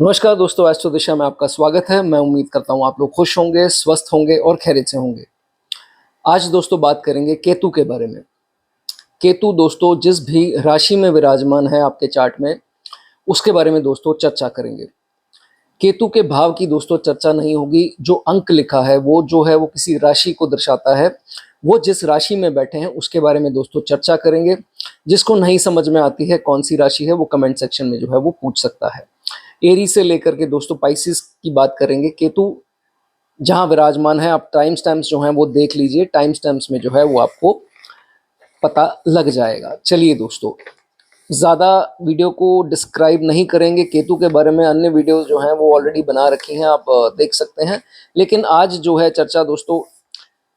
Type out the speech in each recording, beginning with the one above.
नमस्कार दोस्तों, एस्ट्रो दिशा में आपका स्वागत है। मैं उम्मीद करता हूँ आप लोग खुश होंगे, स्वस्थ होंगे और खैरियत से होंगे। आज दोस्तों बात करेंगे केतु के बारे में। केतु दोस्तों जिस भी राशि में विराजमान है आपके चार्ट में, उसके बारे में दोस्तों चर्चा करेंगे। केतु के भाव की दोस्तों चर्चा नहीं होगी। जो अंक लिखा है वो जो है वो किसी राशि को दर्शाता है। वो जिस राशि में बैठे हैं उसके बारे में दोस्तों चर्चा करेंगे। जिसको नहीं समझ में आती है कौन सी राशि है वो कमेंट सेक्शन में जो है वो पूछ सकता है। एरी से लेकर के दोस्तों पाइसिस की बात करेंगे। केतु जहां विराजमान है, आप टाइम स्टैम्प्स जो हैं वो देख लीजिए। टाइम स्टैम्प्स में जो है वो आपको पता लग जाएगा। चलिए दोस्तों, ज़्यादा वीडियो को डिस्क्राइब नहीं करेंगे। केतु के बारे में अन्य वीडियो जो हैं वो ऑलरेडी बना रखी हैं, आप देख सकते हैं। लेकिन आज जो है चर्चा दोस्तों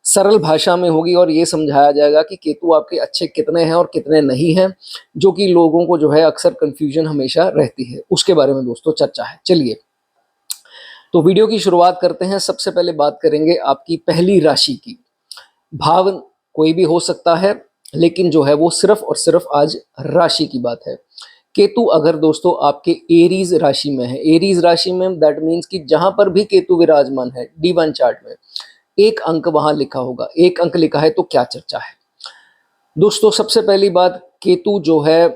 सरल भाषा में होगी और ये समझाया जाएगा कि केतु आपके अच्छे कितने हैं और कितने नहीं हैं, जो कि लोगों को जो है अक्सर कन्फ्यूजन हमेशा रहती है। उसके बारे में दोस्तों चर्चा है। चलिए तो वीडियो की शुरुआत करते हैं। सबसे पहले बात करेंगे आपकी पहली राशि की। भाव कोई भी हो सकता है, लेकिन जो है वो सिर्फ और सिर्फ आज राशि की बात है। केतु अगर दोस्तों आपके एरीज राशि में है, एरीज राशि में दैट मीन्स कि जहां पर भी केतु विराजमान है D1 चार्ट में, एक अंक वहां लिखा होगा। एक अंक लिखा है तो क्या चर्चा है दोस्तों। सबसे पहली बात, केतु जो है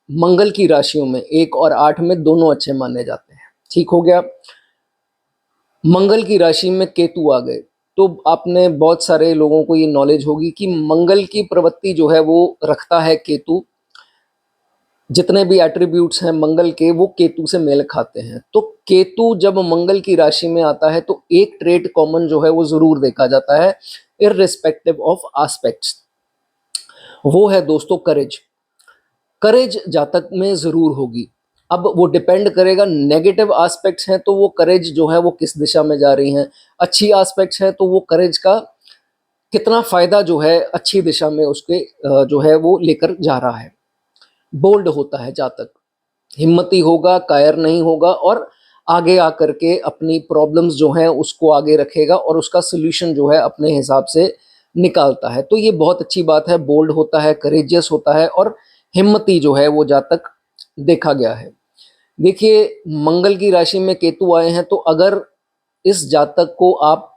मंगल की राशियों में 1 और 8 में दोनों अच्छे माने जाते हैं। ठीक हो गया। मंगल की राशि में केतु आ गए तो आपने बहुत सारे लोगों को ये नॉलेज होगी कि मंगल की प्रवृत्ति जो है वो रखता है केतु। जितने भी एट्रीब्यूट्स हैं मंगल के वो केतु से मेल खाते हैं। तो केतु जब मंगल की राशि में आता है तो एक ट्रेट कॉमन जो है वो जरूर देखा जाता है, इररिस्पेक्टिव ऑफ एस्पेक्ट्स। वो है दोस्तों करेज। करेज जातक में जरूर होगी। अब वो डिपेंड करेगा, नेगेटिव एस्पेक्ट्स हैं तो वो करेज जो है वो किस दिशा में जा रही हैं, अच्छी एस्पेक्ट्स है तो वो करेज का कितना फायदा जो है अच्छी दिशा में उसके जो है वो लेकर जा रहा है। बोल्ड होता है जातक, हिम्मती होगा, कायर नहीं होगा और आगे आकर के अपनी प्रॉब्लम्स जो हैं उसको आगे रखेगा और उसका सोल्यूशन जो है अपने हिसाब से निकालता है। तो ये बहुत अच्छी बात है। बोल्ड होता है, करेजियस होता है और हिम्मती जो है वो जातक देखा गया है। देखिए, मंगल की राशि में केतु आए हैं तो अगर इस जातक को आप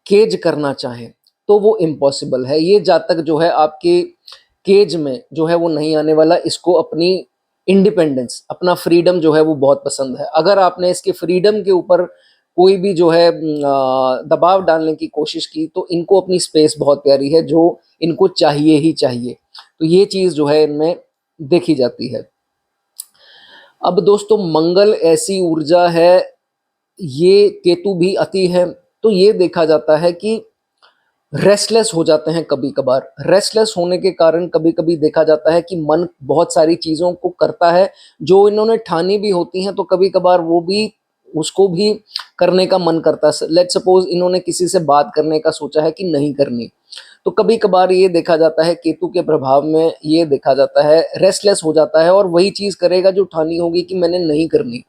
केज करना चाहें तो वो इम्पॉसिबल है। ये जातक जो है आपके केज में जो है वो नहीं आने वाला। इसको अपनी इंडिपेंडेंस, अपना फ्रीडम जो है वो बहुत पसंद है। अगर आपने इसके फ्रीडम के ऊपर कोई भी जो है दबाव डालने की कोशिश की तो इनको अपनी स्पेस बहुत प्यारी है, जो इनको चाहिए ही चाहिए। तो ये चीज़ जो है इनमें देखी जाती है। अब दोस्तों मंगल ऐसी ऊर्जा है, ये केतु भी अति है, तो ये देखा जाता है कि रेस्टलेस हो जाते हैं कभी कभार। रेस्टलेस होने के कारण कभी कभी देखा जाता है कि मन बहुत सारी चीज़ों को करता है जो इन्होंने ठानी भी होती हैं, तो कभी कभार वो भी उसको भी करने का मन करता है। लेट सपोज इन्होंने किसी से बात करने का सोचा है कि नहीं करनी, तो कभी कभार ये देखा जाता है केतु के प्रभाव में ये देखा जाता है रेस्टलेस हो जाता है और वही चीज़ करेगा जो ठानी होगी कि मैंने नहीं करनी।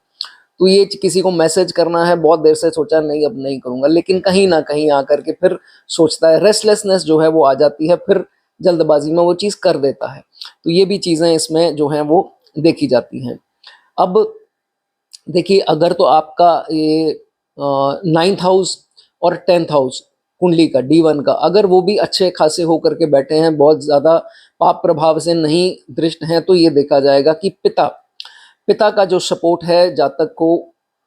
तो ये किसी को मैसेज करना है, बहुत देर से सोचा नहीं अब नहीं करूंगा, लेकिन कहीं ना कहीं आकर के फिर सोचता है, रेस्टलेसनेस जो है वो आ जाती है, फिर जल्दबाजी में वो चीज़ कर देता है। तो ये भी चीज़ें इसमें जो हैं वो देखी जाती हैं। अब देखिए, अगर तो आपका ये 9th हाउस और 10th हाउस कुंडली का D1 का अगर वो भी अच्छे खासे होकर के बैठे हैं, बहुत ज़्यादा पाप प्रभाव से नहीं दृष्ट हैं, तो ये देखा जाएगा कि पिता पिता का जो सपोर्ट है जातक को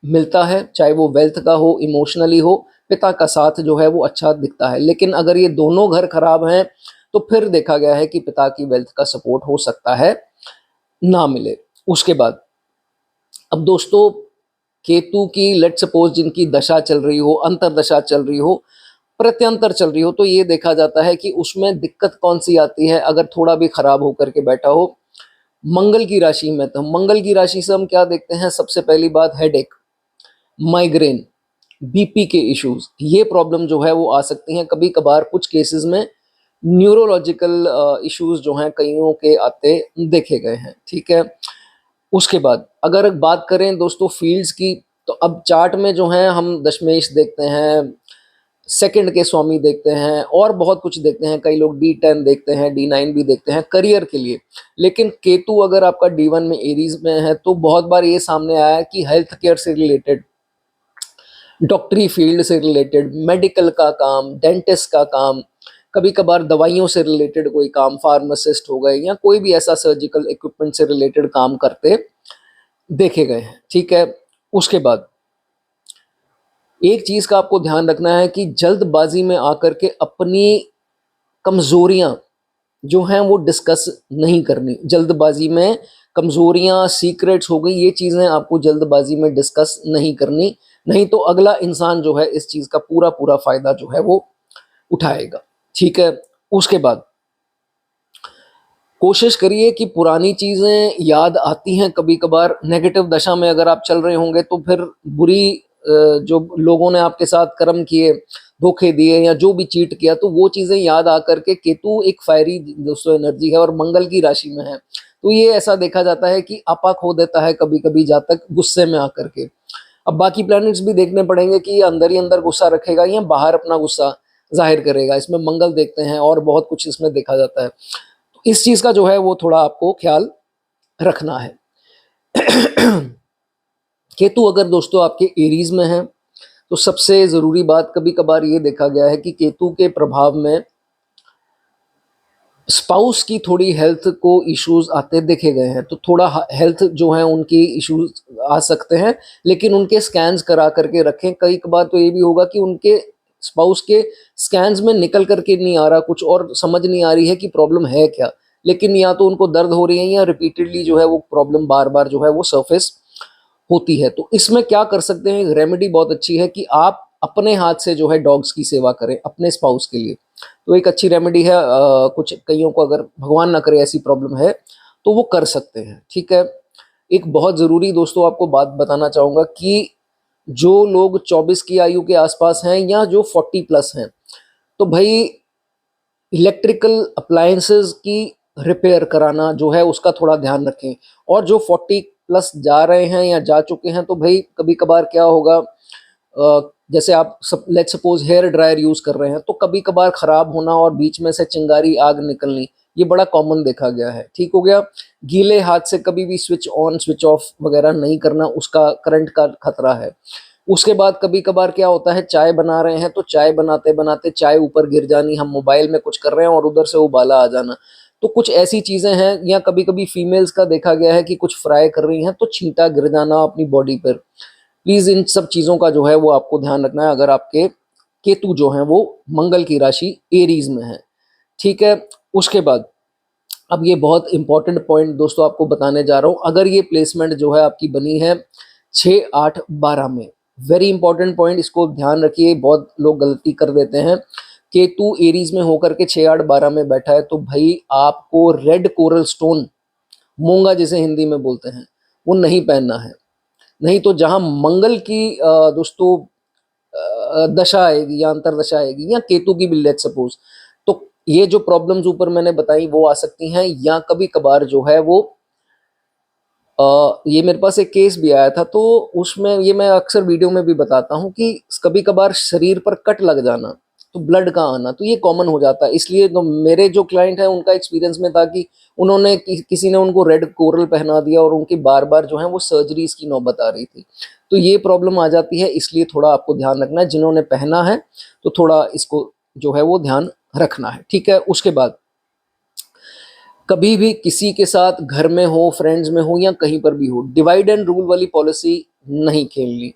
मिलता है, चाहे वो वेल्थ का हो, इमोशनली हो, पिता का साथ जो है वो अच्छा दिखता है। लेकिन अगर ये दोनों घर खराब हैं तो फिर देखा गया है कि पिता की वेल्थ का सपोर्ट हो सकता है ना मिले। उसके बाद अब दोस्तों केतु की लेट सपोज जिनकी दशा चल रही हो, अंतरदशा चल रही हो, प्रत्यंतर चल रही हो, तो ये देखा जाता है कि उसमें दिक्कत कौन सी आती है अगर थोड़ा भी खराब होकर के बैठा हो। मंगल की राशि में, तो मंगल की राशि से हम क्या देखते हैं, सबसे पहली बात हेडेक, माइग्रेन, बीपी के इश्यूज, ये प्रॉब्लम जो है वो आ सकती हैं कभी कभार। कुछ केसेस में न्यूरोलॉजिकल इश्यूज जो हैं कईयों के आते देखे गए हैं। ठीक है। उसके बाद अगर बात करें दोस्तों फील्ड्स की, तो अब चार्ट में जो है हम दशमेश देखते हैं, सेकंड के स्वामी देखते हैं और बहुत कुछ देखते हैं, कई लोग D10 देखते हैं, D9 भी देखते हैं करियर के लिए। लेकिन केतु अगर आपका D1 में एरीज में है तो बहुत बार ये सामने आया है कि हेल्थ केयर से रिलेटेड, डॉक्टरी फील्ड से रिलेटेड, मेडिकल का काम, डेंटिस्ट का काम, कभी कभार दवाइयों से रिलेटेड कोई काम, फार्मासिस्ट हो गए या कोई भी ऐसा सर्जिकल इक्विपमेंट से रिलेटेड काम करते देखे गए हैं। ठीक है, उसके बाद एक चीज का आपको ध्यान रखना है कि जल्दबाजी में आकर के अपनी कमजोरियां जो हैं वो डिस्कस नहीं करनी। जल्दबाजी में कमजोरियां, सीक्रेट्स हो गई, ये चीजें आपको जल्दबाजी में डिस्कस नहीं करनी, नहीं तो अगला इंसान जो है इस चीज का पूरा पूरा फायदा जो है वो उठाएगा। ठीक है, उसके बाद कोशिश करिए कि पुरानी चीजें याद आती हैं कभी कभार, नेगेटिव दशा में अगर आप चल रहे होंगे तो फिर बुरी जो लोगों ने आपके साथ कर्म किए, धोखे दिए या जो भी चीट किया, तो वो चीजें याद आकर के, केतु एक फायरी दोस्तों एनर्जी है और मंगल की राशि में है, तो ये ऐसा देखा जाता है कि आपा खो देता है कभी कभी जातक गुस्से में आकर के। अब बाकी प्लैनेट्स भी देखने पड़ेंगे कि ये अंदर ही अंदर गुस्सा रखेगा या बाहर अपना गुस्सा जाहिर करेगा, इसमें मंगल देखते हैं और बहुत कुछ इसमें देखा जाता है। तो इस चीज का जो है वो थोड़ा आपको ख्याल रखना है। केतु अगर दोस्तों आपके एरीज में है तो सबसे जरूरी बात, कभी कभार ये देखा गया है कि केतु के प्रभाव में स्पाउस की थोड़ी हेल्थ को इश्यूज आते देखे गए हैं, तो थोड़ा हेल्थ जो है उनकी इश्यूज आ सकते हैं, लेकिन उनके स्कैन्स करा करके रखें। कई बार तो ये भी होगा कि उनके स्पाउस के स्कैन्स में निकल करके नहीं आ रहा कुछ और समझ नहीं आ रही है कि प्रॉब्लम है क्या, लेकिन या तो उनको दर्द हो रही है या रिपीटेडली जो है वो प्रॉब्लम बार बार जो है वो सरफेस होती है। तो इसमें क्या कर सकते हैं, रेमेडी बहुत अच्छी है कि आप अपने हाथ से जो है डॉग्स की सेवा करें अपने स्पाउस के लिए, तो एक अच्छी रेमेडी है। कुछ कईयों को अगर भगवान ना करे ऐसी प्रॉब्लम है तो वो कर सकते हैं। ठीक है, एक बहुत ज़रूरी दोस्तों आपको बात बताना चाहूँगा कि जो लोग 24 की आयु के आसपास हैं या जो 40 प्लस हैं, तो भाई इलेक्ट्रिकल अप्लायंसेस की रिपेयर कराना जो है उसका थोड़ा ध्यान रखें। और जो 40 प्लस जा रहे हैं या जा चुके हैं, तो भाई कभी कभार क्या होगा, जैसे आप let's suppose hair dryer use कर रहे हैं, तो कभी कभार खराब होना और बीच में से चिंगारी आग निकलनी, ये बड़ा कॉमन देखा गया है। ठीक हो गया, गीले हाथ से कभी भी स्विच ऑन स्विच ऑफ वगैरह नहीं करना, उसका करंट का खतरा है। उसके बाद कभी कभार क्या होता है, चाय बना रहे हैं तो चाय बनाते बनाते चाय ऊपर गिर जानी, हम मोबाइल में कुछ कर रहे हैं और उधर से उबाला आ जाना, तो कुछ ऐसी चीजें हैं। या कभी कभी फीमेल्स का देखा गया है कि कुछ फ्राई कर रही हैं तो छींटा गिर जाना अपनी बॉडी पर। प्लीज इन सब चीजों का जो है वो आपको ध्यान रखना है अगर आपके केतु जो है वो मंगल की राशि एरीज में है। ठीक है, उसके बाद अब ये बहुत इंपॉर्टेंट पॉइंट दोस्तों आपको बताने जा रहा हूँ। अगर ये प्लेसमेंट जो है आपकी बनी है 6, 8, 12 में, वेरी इंपॉर्टेंट पॉइंट, इसको ध्यान रखिए, बहुत लोग गलती कर देते हैं। केतु एरीज में होकर के 6, 8, 12 में बैठा है तो भाई आपको रेड कोरल स्टोन, मूंगा जिसे हिंदी में बोलते हैं, वो नहीं पहनना है। नहीं तो जहां मंगल की दोस्तों दशा आएगी या अंतरदशा आएगी या केतु की भी लेट्स सपोज, तो ये जो प्रॉब्लम्स ऊपर मैंने बताई वो आ सकती हैं। या कभी कभार जो है वो ये मेरे पास एक केस भी आया था, तो उसमें ये मैं अक्सर वीडियो में भी बताता हूँ कि कभी कभार शरीर पर कट लग जाना, तो ब्लड का आना, तो ये कॉमन हो जाता है। इसलिए तो मेरे जो क्लाइंट है उनका एक्सपीरियंस में था कि उन्होंने किसी ने उनको रेड कोरल पहना दिया और उनकी बार बार जो है वो सर्जरीज की नौबत आ रही थी, तो ये प्रॉब्लम आ जाती है। इसलिए थोड़ा आपको ध्यान रखना है, जिन्होंने पहना है तो थोड़ा इसको जो है वो ध्यान रखना है। ठीक है, उसके बाद कभी भी किसी के साथ घर में हो, फ्रेंड्स में हो या कहीं पर भी हो, डिवाइड एंड रूल वाली पॉलिसी नहीं खेलनी।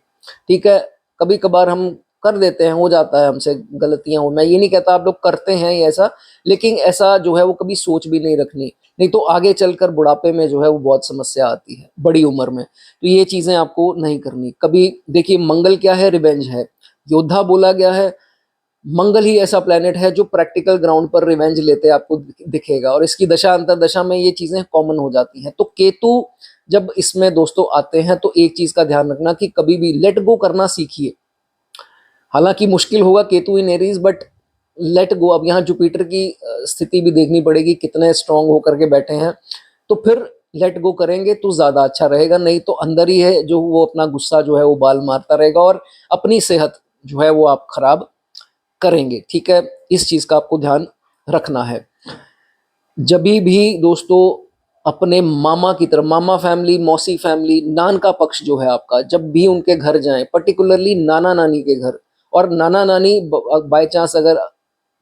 ठीक है, कभी कभार हम कर देते हैं, हो जाता है हमसे गलतियां हो, मैं ये नहीं कहता आप लोग करते हैं ये ऐसा, लेकिन ऐसा जो है वो कभी सोच भी नहीं रखनी, नहीं तो आगे चलकर बुढ़ापे में जो है वो बहुत समस्या आती है बड़ी उम्र में, तो ये चीजें आपको नहीं करनी कभी। देखिए मंगल क्या है, रिवेंज है, योद्धा बोला गया है, मंगल ही ऐसा प्लेनेट है जो प्रैक्टिकल ग्राउंड पर रिवेंज लेते आपको दिखेगा, और इसकी दशा अंतरदशा में ये चीजें कॉमन हो जाती हैं। तो केतु जब इसमें दोस्तों आते हैं तो एक चीज का ध्यान रखना कि कभी भी लेट गो करना सीखिए। हालांकि मुश्किल होगा केतु इन एरीज, बट लेट गो। अब यहाँ जुपिटर की स्थिति भी देखनी पड़ेगी, कितने स्ट्रांग होकर के बैठे हैं, तो फिर लेट गो करेंगे तो ज्यादा अच्छा रहेगा, नहीं तो अंदर ही है जो वो अपना गुस्सा जो है वो बाल मारता रहेगा और अपनी सेहत जो है वो आप खराब करेंगे। ठीक है, इस चीज का आपको ध्यान रखना है। जब भी दोस्तों अपने मामा की तरफ, मामा फैमिली, मौसी फैमिली, नान का पक्ष जो है आपका, जब भी उनके घर जाएं, पर्टिकुलरली नाना नानी के घर, और नाना नानी बाय चांस अगर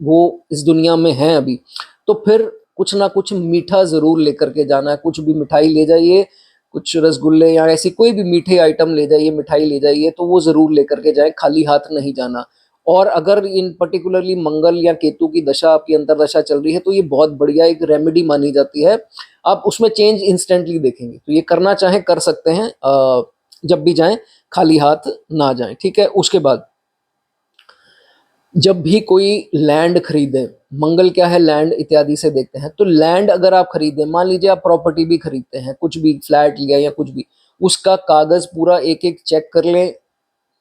वो इस दुनिया में हैं अभी, तो फिर कुछ ना कुछ मीठा जरूर लेकर के जाना है। कुछ भी मिठाई ले जाइए, कुछ रसगुल्ले या ऐसी कोई भी मीठे आइटम ले जाइए, मिठाई ले जाइए, तो वो जरूर लेकर के जाए, खाली हाथ नहीं जाना। और अगर इन पर्टिकुलरली मंगल या केतु की दशा, आपकी अंतरदशा चल रही है, तो ये बहुत बढ़िया एक रेमेडी मानी जाती है। आप उसमें चेंज इंस्टेंटली देखेंगे। तो ये करना चाहें कर सकते हैं, जब भी जाएं खाली हाथ ना जाएं। ठीक है, उसके बाद जब भी कोई लैंड खरीदें, मंगल क्या है, लैंड इत्यादि से देखते हैं, तो लैंड अगर आप खरीदें, मान लीजिए आप प्रॉपर्टी भी खरीदते हैं, कुछ भी फ्लैट लिया या कुछ भी, उसका कागज पूरा एक एक चेक कर लें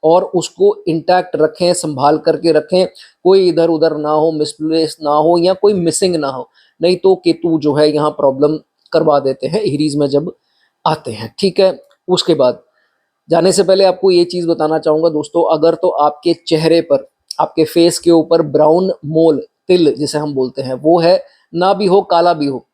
और उसको इंटैक्ट रखें, संभाल करके रखें। कोई इधर उधर ना हो, मिसप्लेस ना हो, या कोई मिसिंग ना हो, नहीं तो केतु जो है यहाँ प्रॉब्लम करवा देते हैं एरीज में जब आते हैं। ठीक है, उसके बाद जाने से पहले आपको ये चीज बताना चाहूंगा दोस्तों, अगर तो आपके चेहरे पर, आपके फेस के ऊपर ब्राउन मोल, तिल जिसे हम बोलते हैं, वो है, ना भी हो, काला भी हो,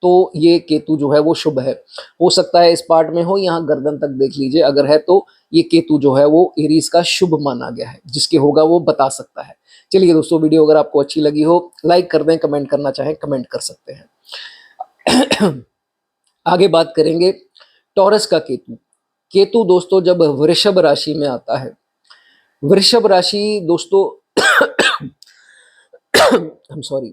तो ये केतु जो है वो शुभ है। हो सकता है इस पार्ट में हो, यहाँ गर्दन तक देख लीजिए, अगर है तो ये केतु जो है वो एरीज का शुभ माना गया है। जिसके होगा वो बता सकता है। चलिए दोस्तों, वीडियो अगर आपको अच्छी लगी हो, लाइक कर दें, कमेंट करना चाहें कमेंट कर सकते हैं। आगे बात करेंगे टॉरस का केतु। केतु दोस्तों जब वृषभ राशि में आता है, वृषभ राशि दोस्तों I'm सॉरी,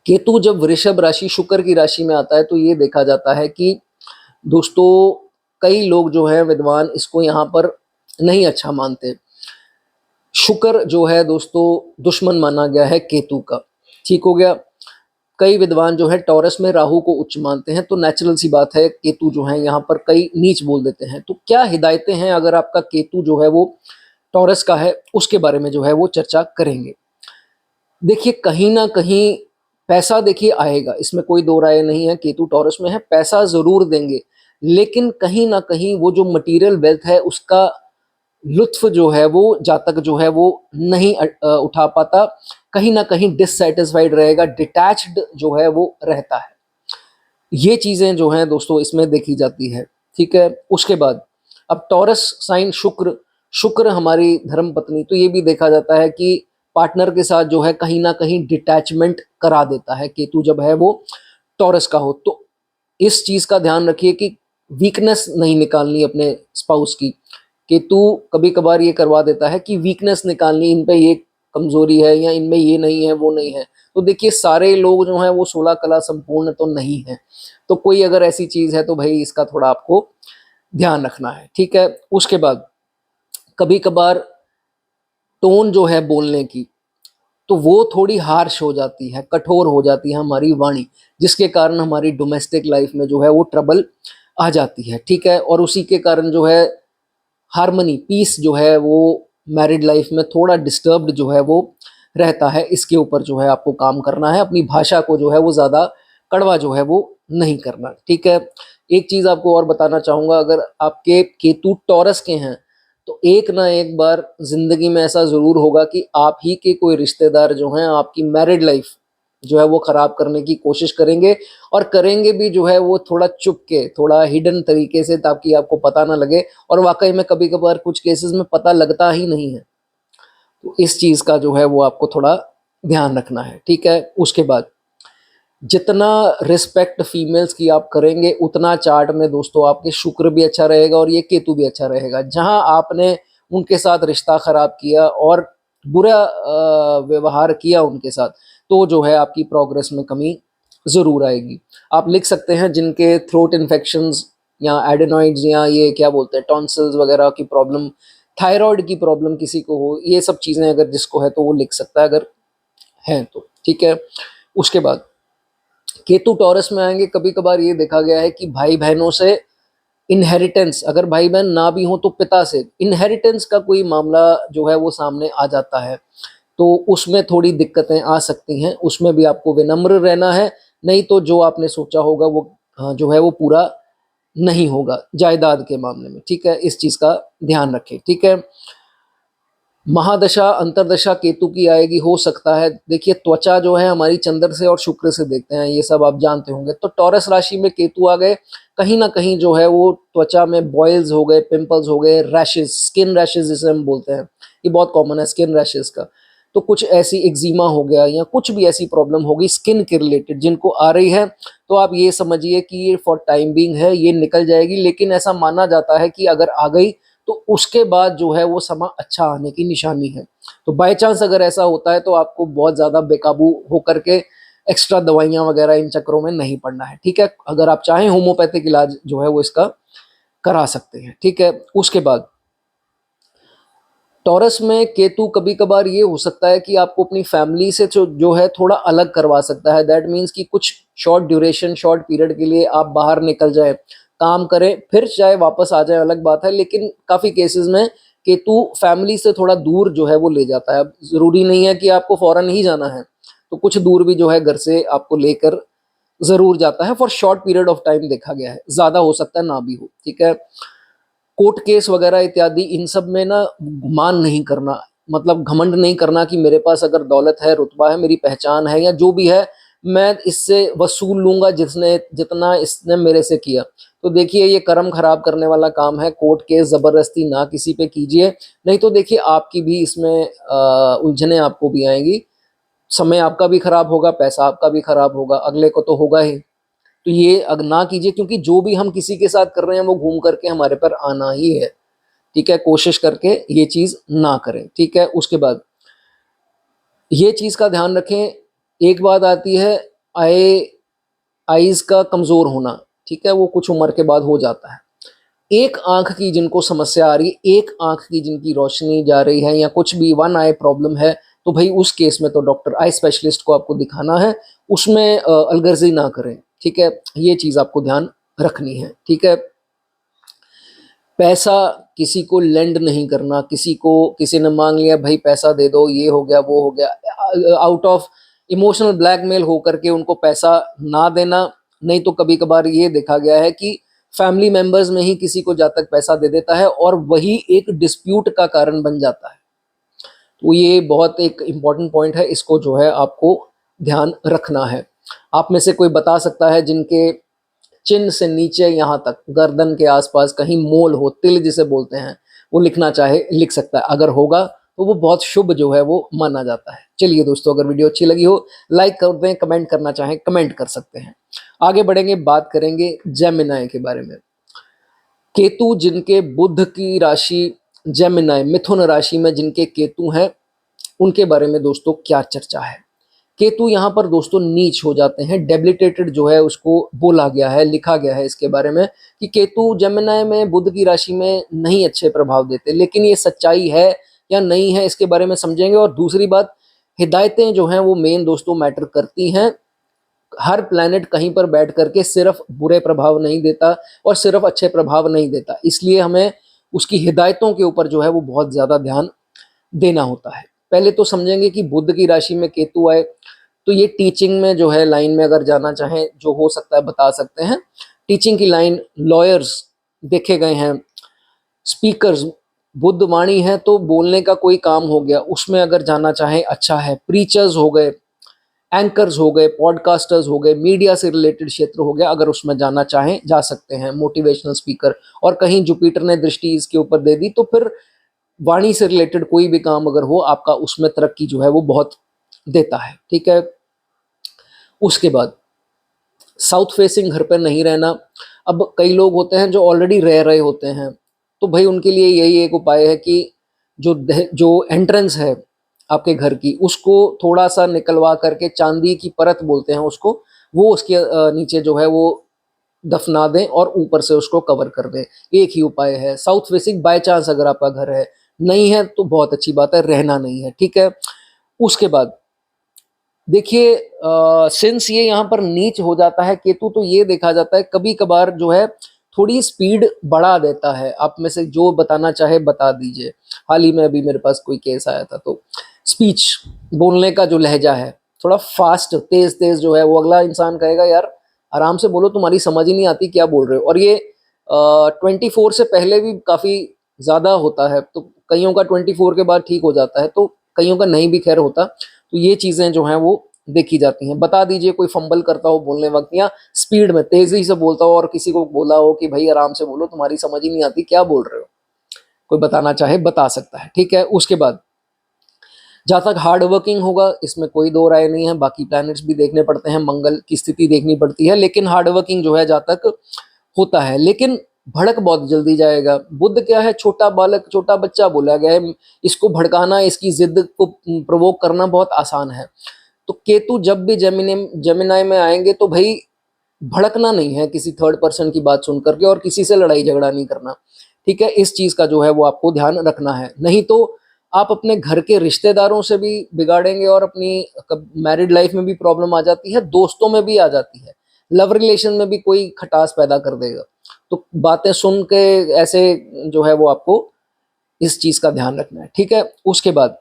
केतु जब वृषभ राशि, शुक्र की राशि में आता है, तो ये देखा जाता है कि दोस्तों कई लोग जो है विद्वान, इसको यहाँ पर नहीं अच्छा मानते। शुक्र जो है दोस्तों दुश्मन माना गया है केतु का। ठीक हो गया। कई विद्वान जो है टॉरस में राहु को उच्च मानते हैं, तो नेचुरल सी बात है केतु जो है यहाँ पर कई नीच बोल देते हैं। तो क्या हिदायतें हैं अगर आपका केतु जो है वो टॉरस का है, उसके बारे में जो है वो चर्चा करेंगे। देखिए, कहीं ना कहीं पैसा देखिए आएगा, इसमें कोई दो राय नहीं है। केतु टॉरस में है, पैसा जरूर देंगे, लेकिन कहीं ना कहीं वो जो मटेरियल वेल्थ है उसका लुत्फ जो है वो जातक जो है वो नहीं उठा पाता। कहीं ना कहीं डिससेटिस्फाइड रहेगा, डिटैच्ड जो है वो रहता है। ये चीजें जो हैं दोस्तों इसमें देखी जाती है। ठीक है, उसके बाद अब टॉरस साइन शुक्र, शुक्र हमारी धर्म पत्नी, तो ये भी देखा जाता है कि पार्टनर के साथ जो है कहीं ना कहीं डिटैचमेंट करा देता है केतु जब है वो टॉरस का हो। तो इस चीज का ध्यान रखिए कि वीकनेस नहीं निकालनी अपने स्पाउस की। केतु कभी कभार ये करवा देता है कि वीकनेस निकालनी, इन पे ये कमजोरी है या इनमें ये नहीं है वो नहीं है। तो देखिए, सारे लोग जो हैं वो 16 कला संपूर्ण तो नहीं है, तो कोई अगर ऐसी चीज है तो भाई इसका थोड़ा आपको ध्यान रखना है। ठीक है, उसके बाद कभी कभार टोन जो है बोलने की, तो वो थोड़ी हार्श हो जाती है, कठोर हो जाती है हमारी वाणी, जिसके कारण हमारी डोमेस्टिक लाइफ में जो है वो ट्रबल आ जाती है। ठीक है, और उसी के कारण जो है हार्मनी, पीस जो है वो मैरिड लाइफ में थोड़ा डिस्टर्ब्ड जो है वो रहता है। इसके ऊपर जो है आपको काम करना है, अपनी भाषा को जो है वो ज़्यादा कड़वा जो है वो नहीं करना। ठीक है, एक चीज़ आपको और बताना चाहूँगा, अगर आपके केतु टॉरस के हैं तो एक ना एक बार जिंदगी में ऐसा ज़रूर होगा कि आप ही के कोई रिश्तेदार जो हैं आपकी मैरिड लाइफ जो है वो ख़राब करने की कोशिश करेंगे, और करेंगे भी जो है वो थोड़ा चुप के, थोड़ा हिडन तरीके से, ताकि आपको पता ना लगे। और वाकई में कभी कभार कुछ केसेस में पता लगता ही नहीं है। तो इस चीज़ का जो है वो आपको थोड़ा ध्यान रखना है। ठीक है, उसके बाद जितना रिस्पेक्ट फीमेल्स की आप करेंगे, उतना चार्ट में दोस्तों आपके शुक्र भी अच्छा रहेगा और ये केतु भी अच्छा रहेगा। जहां आपने उनके साथ रिश्ता खराब किया और बुरा व्यवहार किया उनके साथ, तो जो है आपकी प्रोग्रेस में कमी ज़रूर आएगी। आप लिख सकते हैं जिनके थ्रोट इन्फेक्शंस या एडेनॉइड्स या ये क्या बोलते हैं टॉन्सिल्स वगैरह की प्रॉब्लम, थायराइड की प्रॉब्लम किसी को हो, ये सब चीज़ें अगर जिसको है तो वो लिख सकता है अगर है तो। ठीक है, उसके बाद केतु टॉरस में आएंगे, कभी कभार ये देखा गया है कि भाई बहनों से इनहेरिटेंस, अगर भाई बहन ना भी हो तो पिता से इनहेरिटेंस का कोई मामला जो है वो सामने आ जाता है, तो उसमें थोड़ी दिक्कतें आ सकती हैं। उसमें भी आपको विनम्र रहना है, नहीं तो जो आपने सोचा होगा वो जो है वो पूरा नहीं होगा जायदाद के मामले में। ठीक है, इस चीज़ का ध्यान रखें। ठीक है, महादशा अंतरदशा केतु की आएगी, हो सकता है। देखिए त्वचा जो है हमारी चंद्र से और शुक्र से देखते हैं, ये सब आप जानते होंगे। तो टॉरस राशि में केतु आ गए, कहीं ना कहीं जो है वो त्वचा में बॉयल्स हो गए, पिंपल्स हो गए, रैशेस, स्किन रैशेस जिसे हम बोलते हैं, ये बहुत कॉमन है स्किन रैशेस का। तो कुछ ऐसी एक्जिमा हो गया या कुछ भी ऐसी प्रॉब्लम होगी स्किन के रिलेटेड जिनको आ रही है, तो आप ये समझिए कि ये फॉर टाइम बीइंग है, ये निकल जाएगी। लेकिन ऐसा माना जाता है कि अगर आ गई तो उसके बाद जो है वो समा अच्छा आने की निशानी है। तो बाय चांस अगर ऐसा होता है तो आपको बहुत ज़्यादा बेकाबू होकर के एक्स्ट्रा दवाइयाँ वगैरह इन चक्करों में नहीं पड़ना है, ठीक है। अगर आप चाहें होम्योपैथिक इलाज जो है वो इसका करा सकते हैं, ठीक है। उसके बाद टॉरस में केतु कभी कभार ये हो सकता है कि आपको अपनी फैमिली से जो है थोड़ा अलग करवा सकता है। दैट मीन्स कि कुछ शॉर्ट ड्यूरेशन, शॉर्ट पीरियड के लिए आप बाहर निकल जाए, काम करें, फिर चाहे वापस आ जाए अलग बात है। लेकिन काफ़ी केसेस में केतु फैमिली से थोड़ा दूर जो है वो ले जाता है। अब ज़रूरी नहीं है कि आपको फ़ौरन ही जाना है, तो कुछ दूर भी जो है घर से आपको लेकर ज़रूर जाता है। For short period of time देखा गया है, ज़्यादा हो सकता है ना भी हो, ठीक है। कोर्ट केस वगैरह इत्यादि इन सब में ना गुमान नहीं करना, मतलब घमंड नहीं करना कि मेरे पास अगर दौलत है, रुतबा है, मेरी पहचान है या जो भी है, मैं इससे वसूल लूंगा जिसने जितना इसने मेरे से किया। तो देखिए ये कर्म खराब करने वाला काम है। कोर्ट केस जबरदस्ती ना किसी पे कीजिए, नहीं तो देखिए आपकी भी इसमें उलझने आपको भी आएंगी। समय आपका भी खराब होगा, पैसा आपका भी खराब होगा, अगले को तो होगा ही। तो ये अग ना कीजिए, क्योंकि जो भी हम किसी के साथ कर रहे हैं वो घूम करके हमारे पर आना ही है, ठीक है। कोशिश करके ये चीज़ ना करें, ठीक है। उसके बाद ये चीज़ का ध्यान रखें, एक बात आती है आई आईज़ का कमज़ोर होना, ठीक है, वो कुछ उम्र के बाद हो जाता है। एक आँख की जिनको समस्या आ रही है, एक आँख की जिनकी रोशनी जा रही है या कुछ भी वन आई प्रॉब्लम है, तो भई उस केस में तो डॉक्टर आई स्पेशलिस्ट को आपको दिखाना है, उसमें अलगर्जी ना करें, ठीक है। ये चीज़ आपको ध्यान रखनी है, ठीक है। पैसा किसी को लेंड नहीं करना, किसी को किसी ने मांग लिया भाई पैसा दे दो, ये हो गया वो हो गया, आउट ऑफ इमोशनल ब्लैकमेल हो करके उनको पैसा ना देना। नहीं तो कभी कभार ये देखा गया है कि फैमिली मेंबर्स में ही किसी को जातक पैसा दे देता है और वही एक डिस्प्यूट का कारण बन जाता है। तो ये बहुत एक इम्पॉर्टेंट पॉइंट है, इसको जो है आपको ध्यान रखना है। आप में से कोई बता सकता है जिनके चिन्ह से नीचे यहाँ तक गर्दन के आसपास कहीं मोल हो, तिल जिसे बोलते हैं, वो लिखना चाहे लिख सकता है। अगर होगा तो वो बहुत शुभ जो है वो माना जाता है। चलिए दोस्तों, अगर वीडियो अच्छी लगी हो लाइक कर दें, कमेंट करना चाहें कमेंट कर सकते हैं। आगे बढ़ेंगे, बात करेंगे जेमिनाई के बारे में। केतु जिनके बुध की राशि जेमिनाई, मिथुन राशि में जिनके केतु हैं, उनके बारे में दोस्तों क्या चर्चा है। केतु यहाँ पर दोस्तों नीच हो जाते हैं, डेबिलिटेटेड जो है उसको बोला गया है, लिखा गया है इसके बारे में कि केतु जमिनाय में बुध की राशि में नहीं अच्छे प्रभाव देते। लेकिन ये सच्चाई है या नहीं है इसके बारे में समझेंगे। और दूसरी बात, हिदायतें जो हैं वो मेन दोस्तों मैटर करती हैं। हर प्लैनेट कहीं पर बैठ करके सिर्फ बुरे प्रभाव नहीं देता और सिर्फ अच्छे प्रभाव नहीं देता, इसलिए हमें उसकी हिदायतों के ऊपर जो है वो बहुत ज़्यादा ध्यान देना होता है। पहले तो समझेंगे कि बुध की राशि में केतु आए तो ये टीचिंग में जो है लाइन में अगर जाना चाहें, जो हो सकता है बता सकते हैं। टीचिंग की लाइन, लॉयर्स देखे गए हैं, स्पीकर्स, बुद्ध वाणी है तो बोलने का कोई काम हो गया, उसमें अगर जाना चाहें अच्छा है। प्रीचर्स हो गए, एंकर्स हो गए, पॉडकास्टर्स हो गए, मीडिया से रिलेटेड क्षेत्र हो गया, अगर उसमें जाना चाहें जा सकते हैं, मोटिवेशनल स्पीकर। और कहीं जुपिटर ने दृष्टि इसके ऊपर दे दी तो फिर वाणी से रिलेटेड कोई भी काम अगर हो आपका, उसमें तरक्की जो है वो बहुत देता है, ठीक है। उसके बाद साउथ फेसिंग घर पर नहीं रहना। अब कई लोग होते हैं जो ऑलरेडी रह रहे होते हैं, तो भाई उनके लिए यही एक उपाय है कि जो एंट्रेंस है आपके घर की, उसको थोड़ा सा निकलवा करके, चांदी की परत बोलते हैं उसको, वो उसके नीचे जो है वो दफना दें और ऊपर से उसको कवर कर दें। एक ही उपाय है। साउथ फेसिंग बाय चांस अगर आपका घर है, नहीं है तो बहुत अच्छी बात है, रहना नहीं है, ठीक है। उसके बाद देखिए सिंस ये यहाँ पर नीच हो जाता है केतु, तो ये देखा जाता है कभी कभार जो है थोड़ी स्पीड बढ़ा देता है। आप में से जो बताना चाहे बता दीजिए। हाल ही में अभी मेरे पास कोई केस आया था, तो स्पीच, बोलने का जो लहजा है थोड़ा फास्ट, तेज तेज जो है वो अगला इंसान कहेगा यार आराम से बोलो, तुम्हारी समझ ही नहीं आती क्या बोल रहे हो। और ये 24 से पहले भी काफ़ी ज़्यादा होता है। तो कईयों का 24 के बाद ठीक हो जाता है, तो कईयों का नहीं भी खैर होता। तो ये चीज़ें जो हैं वो देखी जाती हैं। बता दीजिए कोई फंबल करता हो बोलने वक्त या स्पीड में तेज़ी से बोलता हो और किसी को बोला हो कि भाई आराम से बोलो, तुम्हारी समझ ही नहीं आती, क्या बोल रहे हो? कोई बताना चाहे बता सकता है, ठीक है। उसके बाद जहाँ तक हार्ड वर्किंग होगा, इसमें कोई दो राय नहीं है। बाकी प्लैनेट्स भी देखने पड़ते हैं, मंगल की स्थिति देखनी पड़ती है, लेकिन हार्ड वर्किंग जो है जहाँ तक होता है, लेकिन भड़क बहुत जल्दी जाएगा। बुध क्या है, छोटा बालक, छोटा बच्चा बोला गया है, इसको भड़काना, इसकी जिद को प्रवोक करना बहुत आसान है। तो केतु जब भी जेमिनाई में आएंगे तो भाई भड़कना नहीं है किसी थर्ड पर्सन की बात सुन करके, और किसी से लड़ाई झगड़ा नहीं करना, ठीक है। इस चीज का जो है वो आपको ध्यान रखना है, नहीं तो आप अपने घर के रिश्तेदारों से भी बिगाड़ेंगे और अपनी मैरिड लाइफ में भी प्रॉब्लम आ जाती है, दोस्तों में भी आ जाती है, लव रिलेशन में भी कोई खटास पैदा कर देगा। तो बातें सुन के ऐसे जो है वो आपको इस चीज का ध्यान रखना है, ठीक है। उसके बाद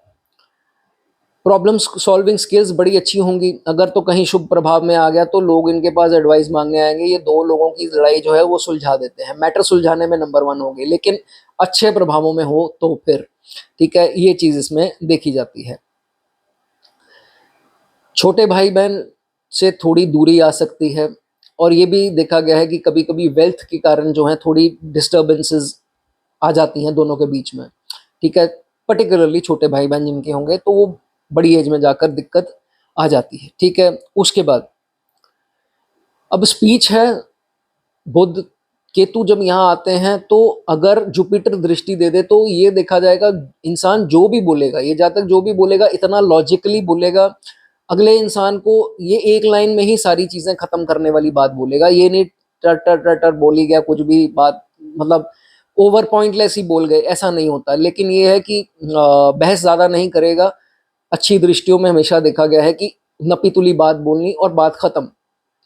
प्रॉब्लम सॉल्विंग स्किल्स बड़ी अच्छी होंगी। अगर तो कहीं शुभ प्रभाव में आ गया तो लोग इनके पास एडवाइस मांगने आएंगे, ये दो लोगों की लड़ाई जो है वो सुलझा देते हैं, मैटर सुलझाने में नंबर 1 होंगे। लेकिन अच्छे प्रभावों में हो तो फिर ठीक है, ये चीज इसमें देखी जाती है। छोटे भाई बहन से थोड़ी दूरी आ सकती है, और ये भी देखा गया है कि कभी कभी वेल्थ के कारण जो है थोड़ी डिस्टर्बेंसेस आ जाती हैं दोनों के बीच में, ठीक है। पर्टिकुलरली छोटे भाई बहन जिनके होंगे तो वो बड़ी एज में जाकर दिक्कत आ जाती है, ठीक है। उसके बाद अब स्पीच है। बुध केतु जब यहाँ आते हैं तो अगर जुपिटर दृष्टि दे दे तो ये देखा जाएगा, इंसान जो भी बोलेगा, ये जातक जो भी बोलेगा इतना लॉजिकली बोलेगा, अगले इंसान को ये एक लाइन में ही सारी चीजें खत्म करने वाली बात बोलेगा। ये नहीं टर टर टर टर बोली गया कुछ भी बात, मतलब ओवर पॉइंटलेस ही बोल गए, ऐसा नहीं होता। लेकिन ये है कि बहस ज्यादा नहीं करेगा। अच्छी दृष्टियों में हमेशा देखा गया है कि नपीतुली बात बोलनी और बात खत्म,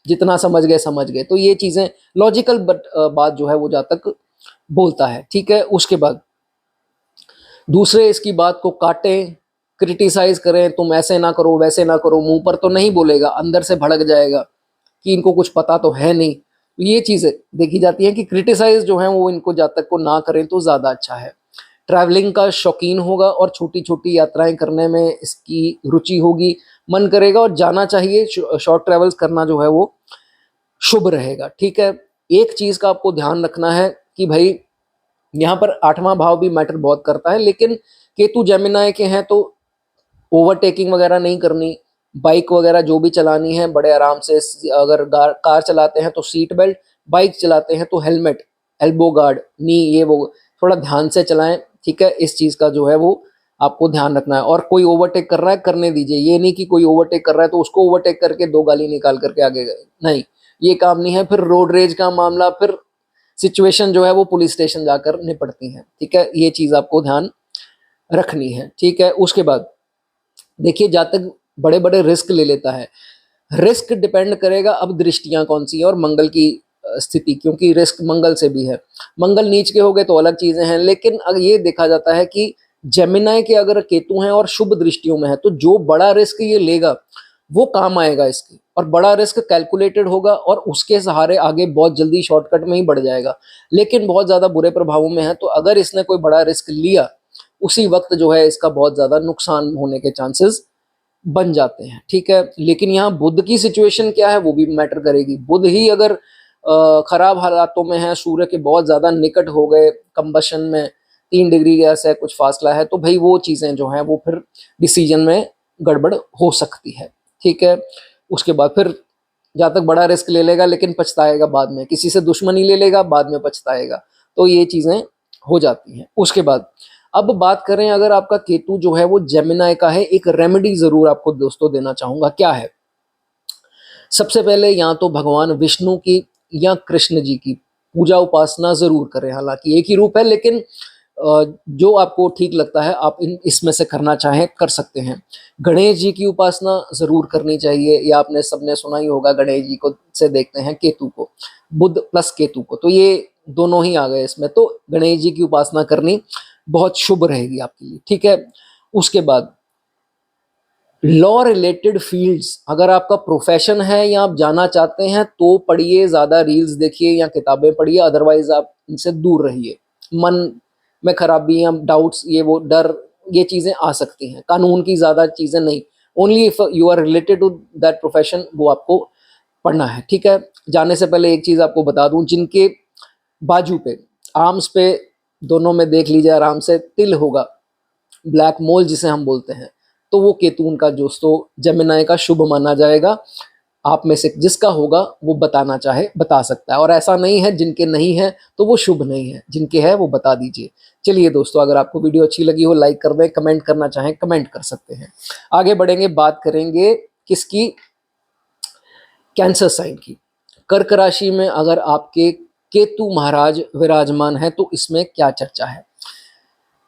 जितना समझ गए। तो ये चीजें लॉजिकल बट बात जो है वो जहाँ तक बोलता है, ठीक है। उसके बाद दूसरे इसकी बात को काटें, क्रिटिसाइज करें, तुम ऐसे ना करो वैसे ना करो, मुंह पर तो नहीं बोलेगा, अंदर से भड़क जाएगा कि इनको कुछ पता तो है नहीं। तो ये चीजें देखी जाती है कि क्रिटिसाइज जो है वो इनको जब तक को ना करें तो ज्यादा अच्छा है। ट्रैवलिंग का शौकीन होगा और छोटी छोटी यात्राएं करने में इसकी रुचि होगी, मन करेगा और जाना चाहिए। शॉर्ट ट्रैवल्स करना जो है वो शुभ रहेगा, ठीक है। एक चीज का आपको ध्यान रखना है कि भाई यहाँ पर 8वां भाव भी मैटर बहुत करता है, लेकिन केतु जेमिनाई के हैं तो ओवरटेकिंग वगैरह नहीं करनी, बाइक वगैरह जो भी चलानी है बड़े आराम से। अगर कार चलाते हैं तो सीट बेल्ट, बाइक चलाते हैं तो हेलमेट, एल्बो गार्ड, नी, ये वो थोड़ा ध्यान से चलाएं, ठीक है। इस चीज का जो है वो आपको ध्यान रखना है। और कोई ओवरटेक कर रहा है करने दीजिए, ये नहीं कि कोई ओवरटेक कर रहा है तो उसको ओवरटेक करके 2 गाली निकाल करके आगे गए, नहीं, ये काम नहीं है। फिर रोड रेज का मामला, फिर सिचुएशन जो है वो पुलिस स्टेशन जाकर निपटती है, ठीक है। ये चीज आपको ध्यान रखनी है, ठीक है। उसके बाद देखिए जातक बड़े बड़े रिस्क ले लेता है। रिस्क डिपेंड करेगा अब दृष्टियां कौन सी है और मंगल की स्थिति, क्योंकि रिस्क मंगल से भी है। मंगल नीच के हो गए तो अलग चीजें हैं, लेकिन अगर ये देखा जाता है कि जेमिनाई के अगर केतु हैं और शुभ दृष्टियों में है तो जो बड़ा रिस्क ये लेगा वो काम आएगा इसके, और बड़ा रिस्क कैलकुलेटेड होगा और उसके सहारे आगे बहुत जल्दी शॉर्टकट में ही बढ़ जाएगा। लेकिन बहुत ज्यादा बुरे प्रभावों में है तो अगर इसने कोई बड़ा रिस्क लिया उसी वक्त जो है इसका बहुत ज्यादा नुकसान होने के चांसेस बन जाते हैं, ठीक है। लेकिन यहाँ बुध की सिचुएशन क्या है वो भी मैटर करेगी। बुध ही अगर खराब हालातों में है, सूर्य के बहुत ज्यादा निकट हो गए, कंबशन में 3 डिग्री गैस है, कुछ फासला है, तो भाई वो चीजें जो हैं वो फिर डिसीजन में गड़बड़ हो सकती है, ठीक है। उसके बाद फिर जहाँ तक बड़ा रिस्क ले लेगा लेकिन पछताएगा बाद में, किसी से दुश्मनी ले लेगा बाद में पछताएगा, तो ये चीजें हो जाती हैं। उसके बाद अब बात करें, अगर आपका केतु जो है वो जेमिनाई का है, एक रेमेडी जरूर आपको दोस्तों देना चाहूंगा। क्या है? सबसे पहले या तो भगवान विष्णु की या कृष्ण जी की पूजा उपासना जरूर करें। हालांकि एक ही रूप है, लेकिन जो आपको ठीक लगता है आप इसमें से करना चाहें कर सकते हैं। गणेश जी की उपासना जरूर करनी चाहिए, या आपने सबने सुना ही होगा, गणेश जी को से देखते हैं केतु को, बुध प्लस केतु को, तो ये दोनों ही आ गए इसमें, तो गणेश जी की उपासना करनी बहुत शुभ रहेगी आपके लिए, ठीक है। उसके बाद लॉ रिलेटेड फील्ड्स, अगर आपका प्रोफेशन है या आप जाना चाहते हैं तो पढ़िए, ज्यादा रील्स देखिए या किताबें पढ़िए, अदरवाइज आप इनसे दूर रहिए। मन में खराबियां, डाउट्स, ये वो डर, ये चीज़ें आ सकती हैं। कानून की ज़्यादा चीज़ें नहीं, only if you are related to that profession वो आपको पढ़ना है, ठीक है। जाने से पहले एक चीज़ आपको बता दूं, जिनके बाजू पे, आर्म्स पे, दोनों में देख लीजिए आराम से तिल होगा, ब्लैक मोल जिसे हम बोलते हैं, तो वो केतु उनका दोस्तों जेमिनाई का शुभ माना जाएगा। आप में से जिसका होगा वो बताना चाहे बता सकता है, और ऐसा नहीं है जिनके नहीं है तो वो शुभ नहीं है, जिनके है वो बता दीजिए। चलिए दोस्तों, अगर आपको वीडियो अच्छी लगी हो लाइक कर दें, कमेंट करना चाहें कमेंट कर सकते हैं। आगे बढ़ेंगे, बात करेंगे किसकी, कैंसर साइन की। कर्क राशि में अगर आपके केतु महाराज विराजमान है तो इसमें क्या चर्चा है।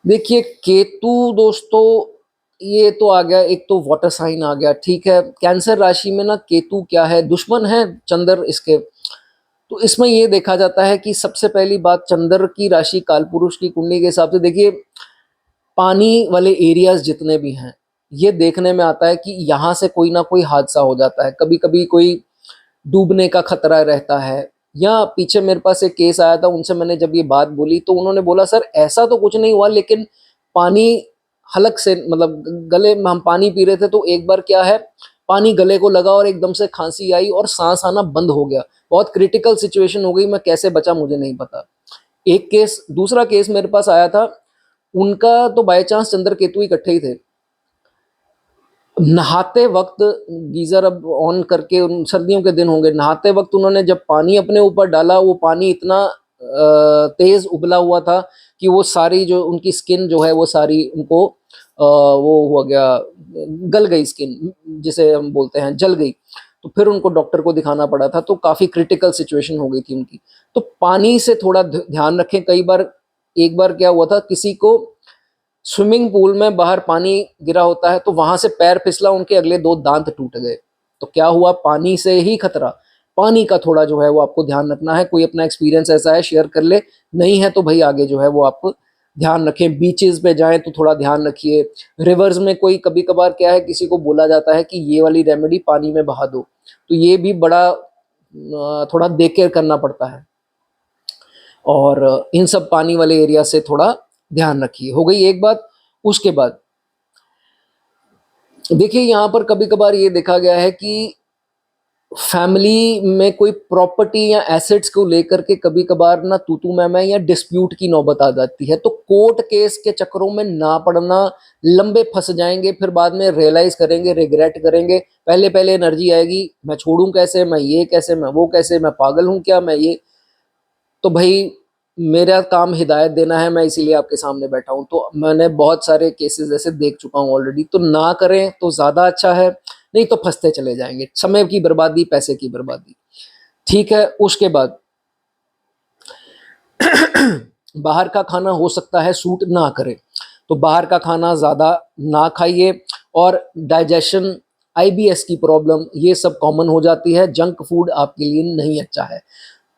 देखिए केतु दोस्तों, ये तो आ गया, एक तो वाटर साइन आ गया, ठीक है। कैंसर राशि में ना केतु क्या है, दुश्मन है चंद्र इसके। तो इसमें ये देखा जाता है कि सबसे पहली बात, चंद्र की राशि कालपुरुष की कुंडली के हिसाब से देखिए, पानी वाले एरियाज जितने भी हैं, ये देखने में आता है कि यहाँ से कोई ना कोई हादसा हो जाता है। कभी कभी कोई डूबने का खतरा रहता है। या पीछे मेरे पास एक केस आया था, उनसे मैंने जब ये बात बोली तो उन्होंने बोला सर ऐसा तो कुछ नहीं हुआ, लेकिन पानी हलक से, मतलब गले में हम पानी पी रहे थे तो एक बार क्या है, पानी गले को लगा और एकदम से खांसी आई और सांस आना बंद हो गया। बहुत क्रिटिकल सिचुएशन हो गई, मैं कैसे बचा मुझे नहीं पता। एक केस, दूसरा केस मेरे पास आया था, उनका तो बाय चांस चंद्र केतु इकट्ठे ही थे। नहाते वक्त गीजर अब ऑन करके, सर्दियों के दिन होंगे, नहाते वक्त उन्होंने जब पानी अपने ऊपर डाला, वो पानी इतना तेज उबला हुआ था कि वो सारी जो उनकी स्किन जो है वो सारी उनको वो हो गया, गल गई स्किन जिसे हम बोलते हैं, जल गई। तो फिर उनको डॉक्टर को दिखाना पड़ा था, तो काफी क्रिटिकल सिचुएशन हो गई थी उनकी। तो पानी से थोड़ा ध्यान रखें। कई बार, एक बार क्या हुआ था, किसी को स्विमिंग पूल में बाहर पानी गिरा होता है तो वहां से पैर फिसला, उनके अगले 2 दांत टूट गए। तो क्या हुआ, पानी से ही खतरा। पानी का थोड़ा जो है वो आपको ध्यान रखना है। कोई अपना एक्सपीरियंस ऐसा है शेयर कर ले, नहीं है तो भाई आगे जो है वो आप ध्यान रखें। बीचेस पे जाएं तो थोड़ा ध्यान रखिए। रिवर्स में कोई कभी कभार क्या है, किसी को बोला जाता है कि ये वाली रेमेडी पानी में बहा दो, तो ये भी बड़ा थोड़ा देख के करना पड़ता है। और इन सब पानी वाले एरिया से थोड़ा ध्यान रखिए। हो गई एक बात। उसके बाद देखिए, यहाँ पर कभी कभार ये देखा गया है कि फैमिली में कोई प्रॉपर्टी या एसेट्स को लेकर के कभी कभार ना तू मैं या डिस्प्यूट की नौबत आ जाती है। तो कोर्ट केस के चक्करों में ना पड़ना, लंबे फंस जाएंगे, फिर बाद में रियलाइज करेंगे, रिग्रेट करेंगे। पहले पहले एनर्जी आएगी, मैं छोड़ूं कैसे, मैं ये कैसे, मैं वो कैसे, मैं पागल हूं क्या, मैं ये। तो भाई मेरा काम हिदायत देना है, मैं इसीलिए आपके सामने बैठा हूं। तो मैंने बहुत सारे केसेस ऐसे देख चुका हूं ऑलरेडी। तो ना करें तो ज़्यादा अच्छा है, नहीं तो फंसते चले जाएंगे, समय की बर्बादी, पैसे की बर्बादी, ठीक है। उसके बाद बाहर का खाना हो सकता है सूट ना करे, तो बाहर का खाना ज़्यादा ना खाइए। और डाइजेशन, आईबीएस की प्रॉब्लम, ये सब कॉमन हो जाती है। जंक फूड आपके लिए नहीं अच्छा है,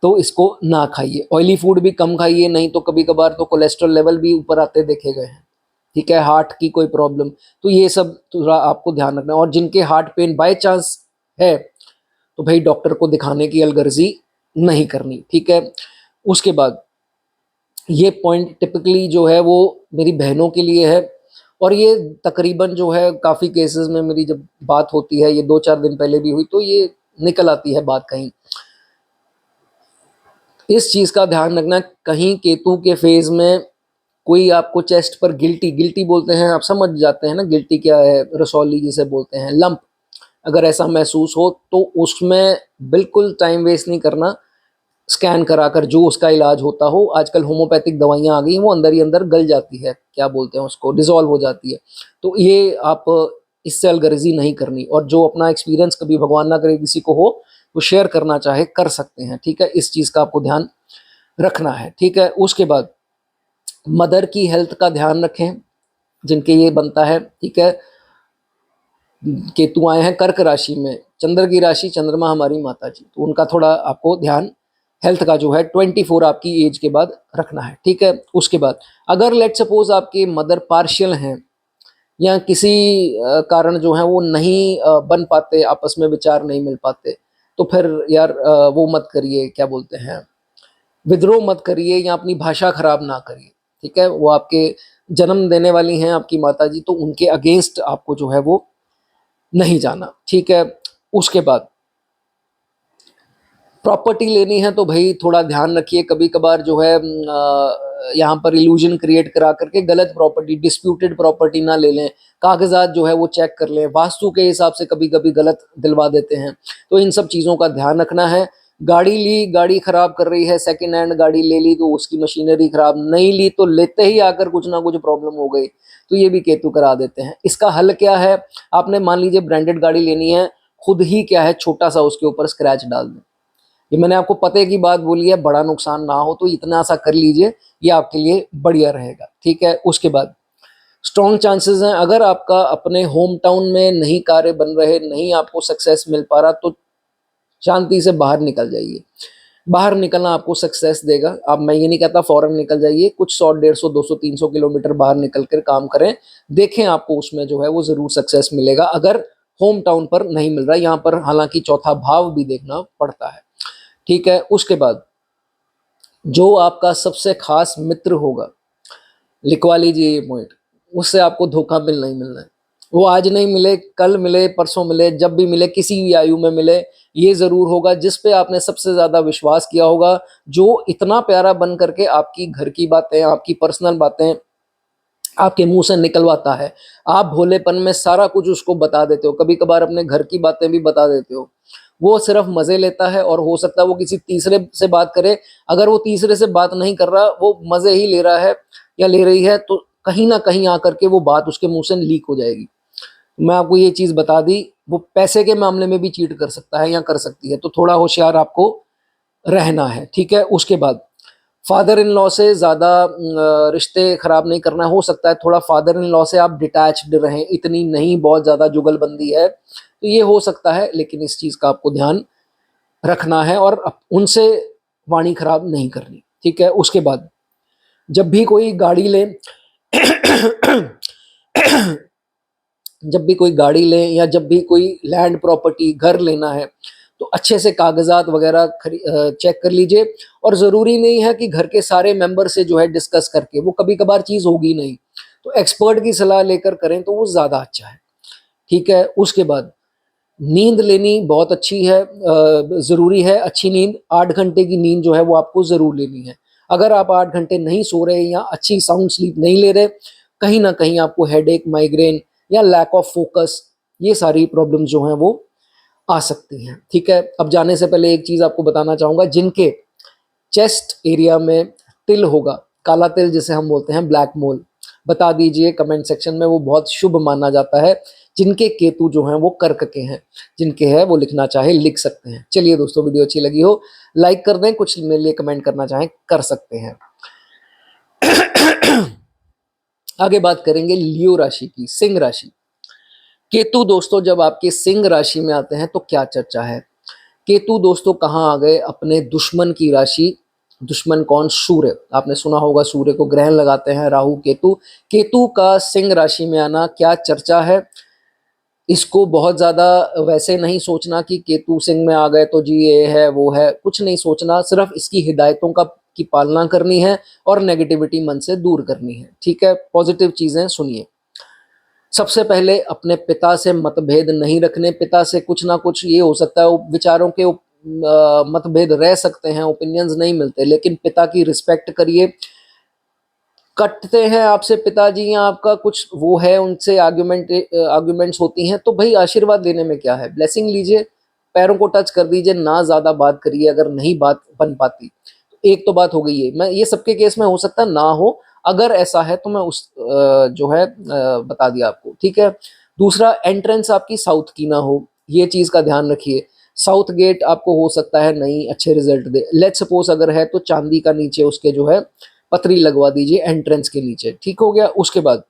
तो इसको ना खाइए। ऑयली फूड भी कम खाइए, नहीं तो कभी कभार तो कोलेस्ट्रॉल लेवल भी ऊपर आते देखे गए हैं, ठीक है। हार्ट की कोई प्रॉब्लम, तो ये सब थोड़ा आपको ध्यान रखना है। और जिनके हार्ट पेन बाय चांस है तो भाई डॉक्टर को दिखाने की अलगर्जी नहीं करनी, ठीक है। उसके बाद ये पॉइंट टिपिकली जो है वो मेरी बहनों के लिए है, और ये तकरीबन जो है काफ़ी केसेस में मेरी जब बात होती है, ये 2-4 दिन पहले भी हुई, तो ये निकल आती है बात कहीं। इस चीज़ का ध्यान रखना, कहीं केतु के फेज में कोई आपको चेस्ट पर गिल्टी, गिल्टी बोलते हैं, आप समझ जाते हैं ना गिल्टी क्या है, रसौली जिसे बोलते हैं, लंप, अगर ऐसा महसूस हो तो उसमें बिल्कुल टाइम वेस्ट नहीं करना। स्कैन कराकर जो उसका इलाज होता हो, आजकल होम्योपैथिक दवाइयाँ आ गई हैं, वो अंदर ही अंदर गल जाती है, क्या बोलते हैं उसको, डिसॉल्व हो जाती है। तो ये आप इससे अलगर्जी नहीं करनी। और जो अपना एक्सपीरियंस कभी भगवान ना करे किसी को हो, वो शेयर करना चाहे कर सकते हैं, ठीक है। इस चीज़ का आपको ध्यान रखना है, ठीक है। उसके बाद मदर की हेल्थ का ध्यान रखें, जिनके ये बनता है, ठीक है। केतु आए हैं कर्क राशि में, चंद्र की राशि चंद्रमा हमारी माता जी, तो उनका थोड़ा आपको ध्यान हेल्थ का जो है 24 आपकी एज के बाद रखना है, ठीक है। उसके बाद अगर लेट सपोज आपके मदर पार्शियल हैं या किसी कारण जो है वो नहीं बन पाते, आपस में विचार नहीं मिल पाते, तो फिर यार वो मत करिए, क्या बोलते हैं, विद्रोह मत करिए या अपनी भाषा खराब ना करिए। ठीक है, वो आपके जन्म देने वाली हैं आपकी माता जी, तो उनके अगेंस्ट आपको जो है वो नहीं जाना, ठीक है। उसके बाद प्रॉपर्टी लेनी है तो भाई थोड़ा ध्यान रखिए, कभी कभार जो है यहाँ पर इल्यूजन क्रिएट करा करके गलत प्रॉपर्टी, डिस्प्यूटेड प्रॉपर्टी ना ले लें, कागजात जो है वो चेक कर लें, वास्तु के हिसाब से कभी कभी गलत दिलवा देते हैं, तो इन सब चीज़ों का ध्यान रखना है। गाड़ी ली, गाड़ी खराब कर रही है, सेकेंड हैंड गाड़ी ले ली तो उसकी मशीनरी खराब, नहीं ली तो लेते ही आकर कुछ ना कुछ प्रॉब्लम हो गई, तो ये भी केतु करा देते हैं। इसका हल क्या है, आपने मान लीजिए ब्रांडेड गाड़ी लेनी है, खुद ही क्या है छोटा सा उसके ऊपर स्क्रैच डाल दें। ये मैंने आपको पते की बात बोली है, बड़ा नुकसान ना हो तो इतना सा कर लीजिए, ये आपके लिए बढ़िया रहेगा, ठीक है। उसके बाद स्ट्रॉन्ग चांसेस हैं, अगर आपका अपने होम टाउन में नहीं कार्य बन रहे, नहीं आपको सक्सेस मिल पा रहा, तो शांति से बाहर निकल जाइए। बाहर निकलना आपको सक्सेस देगा। अब मैं ये नहीं कहता फॉरेन निकल जाइए, कुछ 100, 150, 200, 300 किलोमीटर बाहर निकल कर काम करें, देखें आपको उसमें जो है वो जरूर सक्सेस मिलेगा, अगर होम टाउन पर नहीं मिल रहा है। यहाँ पर हालांकि चौथा भाव भी देखना पड़ता है, ठीक है। उसके बाद जो आपका सबसे खास मित्र होगा, लिखवा लीजिए ये पॉइंट, उससे आपको धोखा मिलना ही मिलना है। वो आज नहीं मिले, कल मिले, परसों मिले, जब भी मिले, किसी भी आयु में मिले, ये जरूर होगा जिस पे आपने सबसे ज्यादा विश्वास किया होगा, जो इतना प्यारा बन करके आपकी घर की बातें, आपकी पर्सनल बातें आपके मुंह से निकलवाता है। आप भोलेपन में सारा कुछ उसको बता देते हो, कभी कभार अपने घर की बातें भी बता देते हो, वो सिर्फ मजे लेता है, और हो सकता है वो किसी तीसरे से बात करे, अगर वो तीसरे से बात नहीं कर रहा, वो मजे ही ले रहा है या ले रही है, तो कहीं ना कहीं आकर के वो बात उसके मुंह से लीक हो जाएगी। मैं आपको ये चीज बता दी, वो पैसे के मामले में भी चीट कर सकता है या कर सकती है, तो थोड़ा होशियार आपको रहना है, ठीक है। उसके बाद फादर इन लॉ से ज़्यादा रिश्ते खराब नहीं करना है। हो सकता है थोड़ा फादर इन लॉ से आप डिटैच्ड रहें, इतनी नहीं, बहुत ज़्यादा जुगलबंदी है तो ये हो सकता है, लेकिन इस चीज़ का आपको ध्यान रखना है और उनसे वाणी खराब नहीं करनी, ठीक है। उसके बाद जब भी कोई गाड़ी ले जब भी कोई गाड़ी लें या जब भी कोई लैंड प्रॉपर्टी घर लेना है, तो अच्छे से कागजात वगैरह चेक कर लीजिए, और ज़रूरी नहीं है कि घर के सारे मेंबर से जो है डिस्कस करके, वो कभी कभार चीज़ होगी नहीं, तो एक्सपर्ट की सलाह लेकर करें तो वो ज़्यादा अच्छा है, ठीक है। उसके बाद नींद लेनी बहुत अच्छी है, ज़रूरी है अच्छी नींद। 8 घंटे की नींद जो है वो आपको ज़रूर लेनी है। अगर आप 8 घंटे नहीं सो रहे या अच्छी साउंड स्लीप नहीं ले रहे, कहीं ना कहीं आपको हेडेक, माइग्रेन या लैक ऑफ फोकस, ये सारी प्रॉब्लम जो हैं वो आ सकती हैं, ठीक है। अब जाने से पहले एक चीज़ आपको बताना चाहूँगा, जिनके चेस्ट एरिया में तिल होगा, काला तिल जिसे हम बोलते हैं, ब्लैक मोल, बता दीजिए कमेंट सेक्शन में, वो बहुत शुभ माना जाता है। जिनके केतु जो हैं वो कर्क के हैं, जिनके हैं वो लिखना चाहे लिख सकते हैं। चलिए दोस्तों, वीडियो अच्छी लगी हो लाइक कर दें, कुछ मेरे लिए कमेंट करना चाहें कर सकते हैं। आगे बात करेंगे लियो राशि की, सिंह राशि। केतु दोस्तों जब आपके सिंह राशि में आते हैं तो क्या चर्चा है। केतु दोस्तों कहाँ आ गए, अपने दुश्मन की राशि। दुश्मन कौन, सूर्य। आपने सुना होगा सूर्य को ग्रहण लगाते हैं राहु केतु। केतु का सिंह राशि में आना क्या चर्चा है, इसको बहुत ज़्यादा वैसे नहीं सोचना कि केतु सिंह में आ गए तो जी ये है वो है, कुछ नहीं सोचना, सिर्फ इसकी हिदायतों का की पालना करनी है और नेगेटिविटी मन से दूर करनी है, ठीक है। पॉजिटिव चीज़ें सुनिए। सबसे पहले अपने पिता से मतभेद नहीं रखने, पिता से कुछ ना कुछ ये हो सकता है, विचारों के मतभेद रह सकते हैं, ओपिनियंस नहीं मिलते, लेकिन पिता की रिस्पेक्ट करिए। कटते हैं आपसे पिताजी या आपका कुछ वो है, उनसे आर्ग्यूमेंट्स होती हैं, तो भाई आशीर्वाद लेने में क्या है, ब्लेसिंग लीजिए, पैरों को टच कर दीजिए, ना ज़्यादा बात करिए। अगर नहीं बात बन पाती तो एक तो बात हो गई है, मैं ये सबके केस में हो सकता है ना हो, अगर ऐसा है तो मैं उस जो है बता दिया आपको, ठीक है। दूसरा, एंट्रेंस आपकी साउथ की ना हो, ये चीज़ का ध्यान रखिए। साउथ गेट आपको हो सकता है नहीं अच्छे रिजल्ट दे, लेट सपोज अगर है तो चांदी का नीचे उसके जो है पतरी लगवा दीजिए एंट्रेंस के नीचे, ठीक हो गया। उसके बाद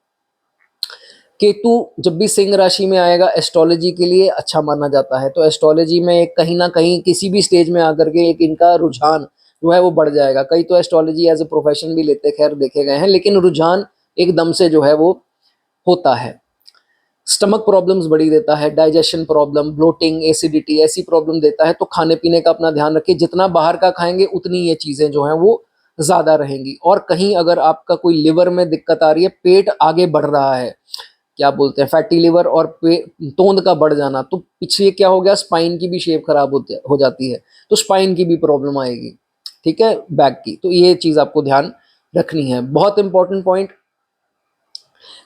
केतु जब भी सिंह राशि में आएगा एस्ट्रोलॉजी के लिए अच्छा माना जाता है, तो एस्ट्रोलॉजी में एक कहीं ना कहीं किसी भी स्टेज में आकर के एक इनका रुझान जो है वो बढ़ जाएगा। कई तो एस्ट्रोलॉजी एज ए प्रोफेशन भी लेते, खैर देखे गए हैं, लेकिन रुझान एकदम से जो है वो होता है। स्टमक प्रॉब्लम्स बड़ी देता है, डाइजेशन प्रॉब्लम, ब्लोटिंग, एसिडिटी, ऐसी प्रॉब्लम देता है, तो खाने पीने का अपना ध्यान रखिए। जितना बाहर का खाएंगे उतनी ये चीज़ें जो हैं वो ज़्यादा रहेंगी। और कहीं अगर आपका कोई लिवर में दिक्कत आ रही है, पेट आगे बढ़ रहा है, क्या बोलते हैं फैटी लिवर और तोंद का बढ़ जाना, तो पीछे क्या हो गया, स्पाइन की भी शेप खराब हो जाती है, तो स्पाइन की भी प्रॉब्लम आएगी, ठीक है, बैक की। तो ये चीज़ आपको ध्यान रखनी है। बहुत इंपॉर्टेंट पॉइंट,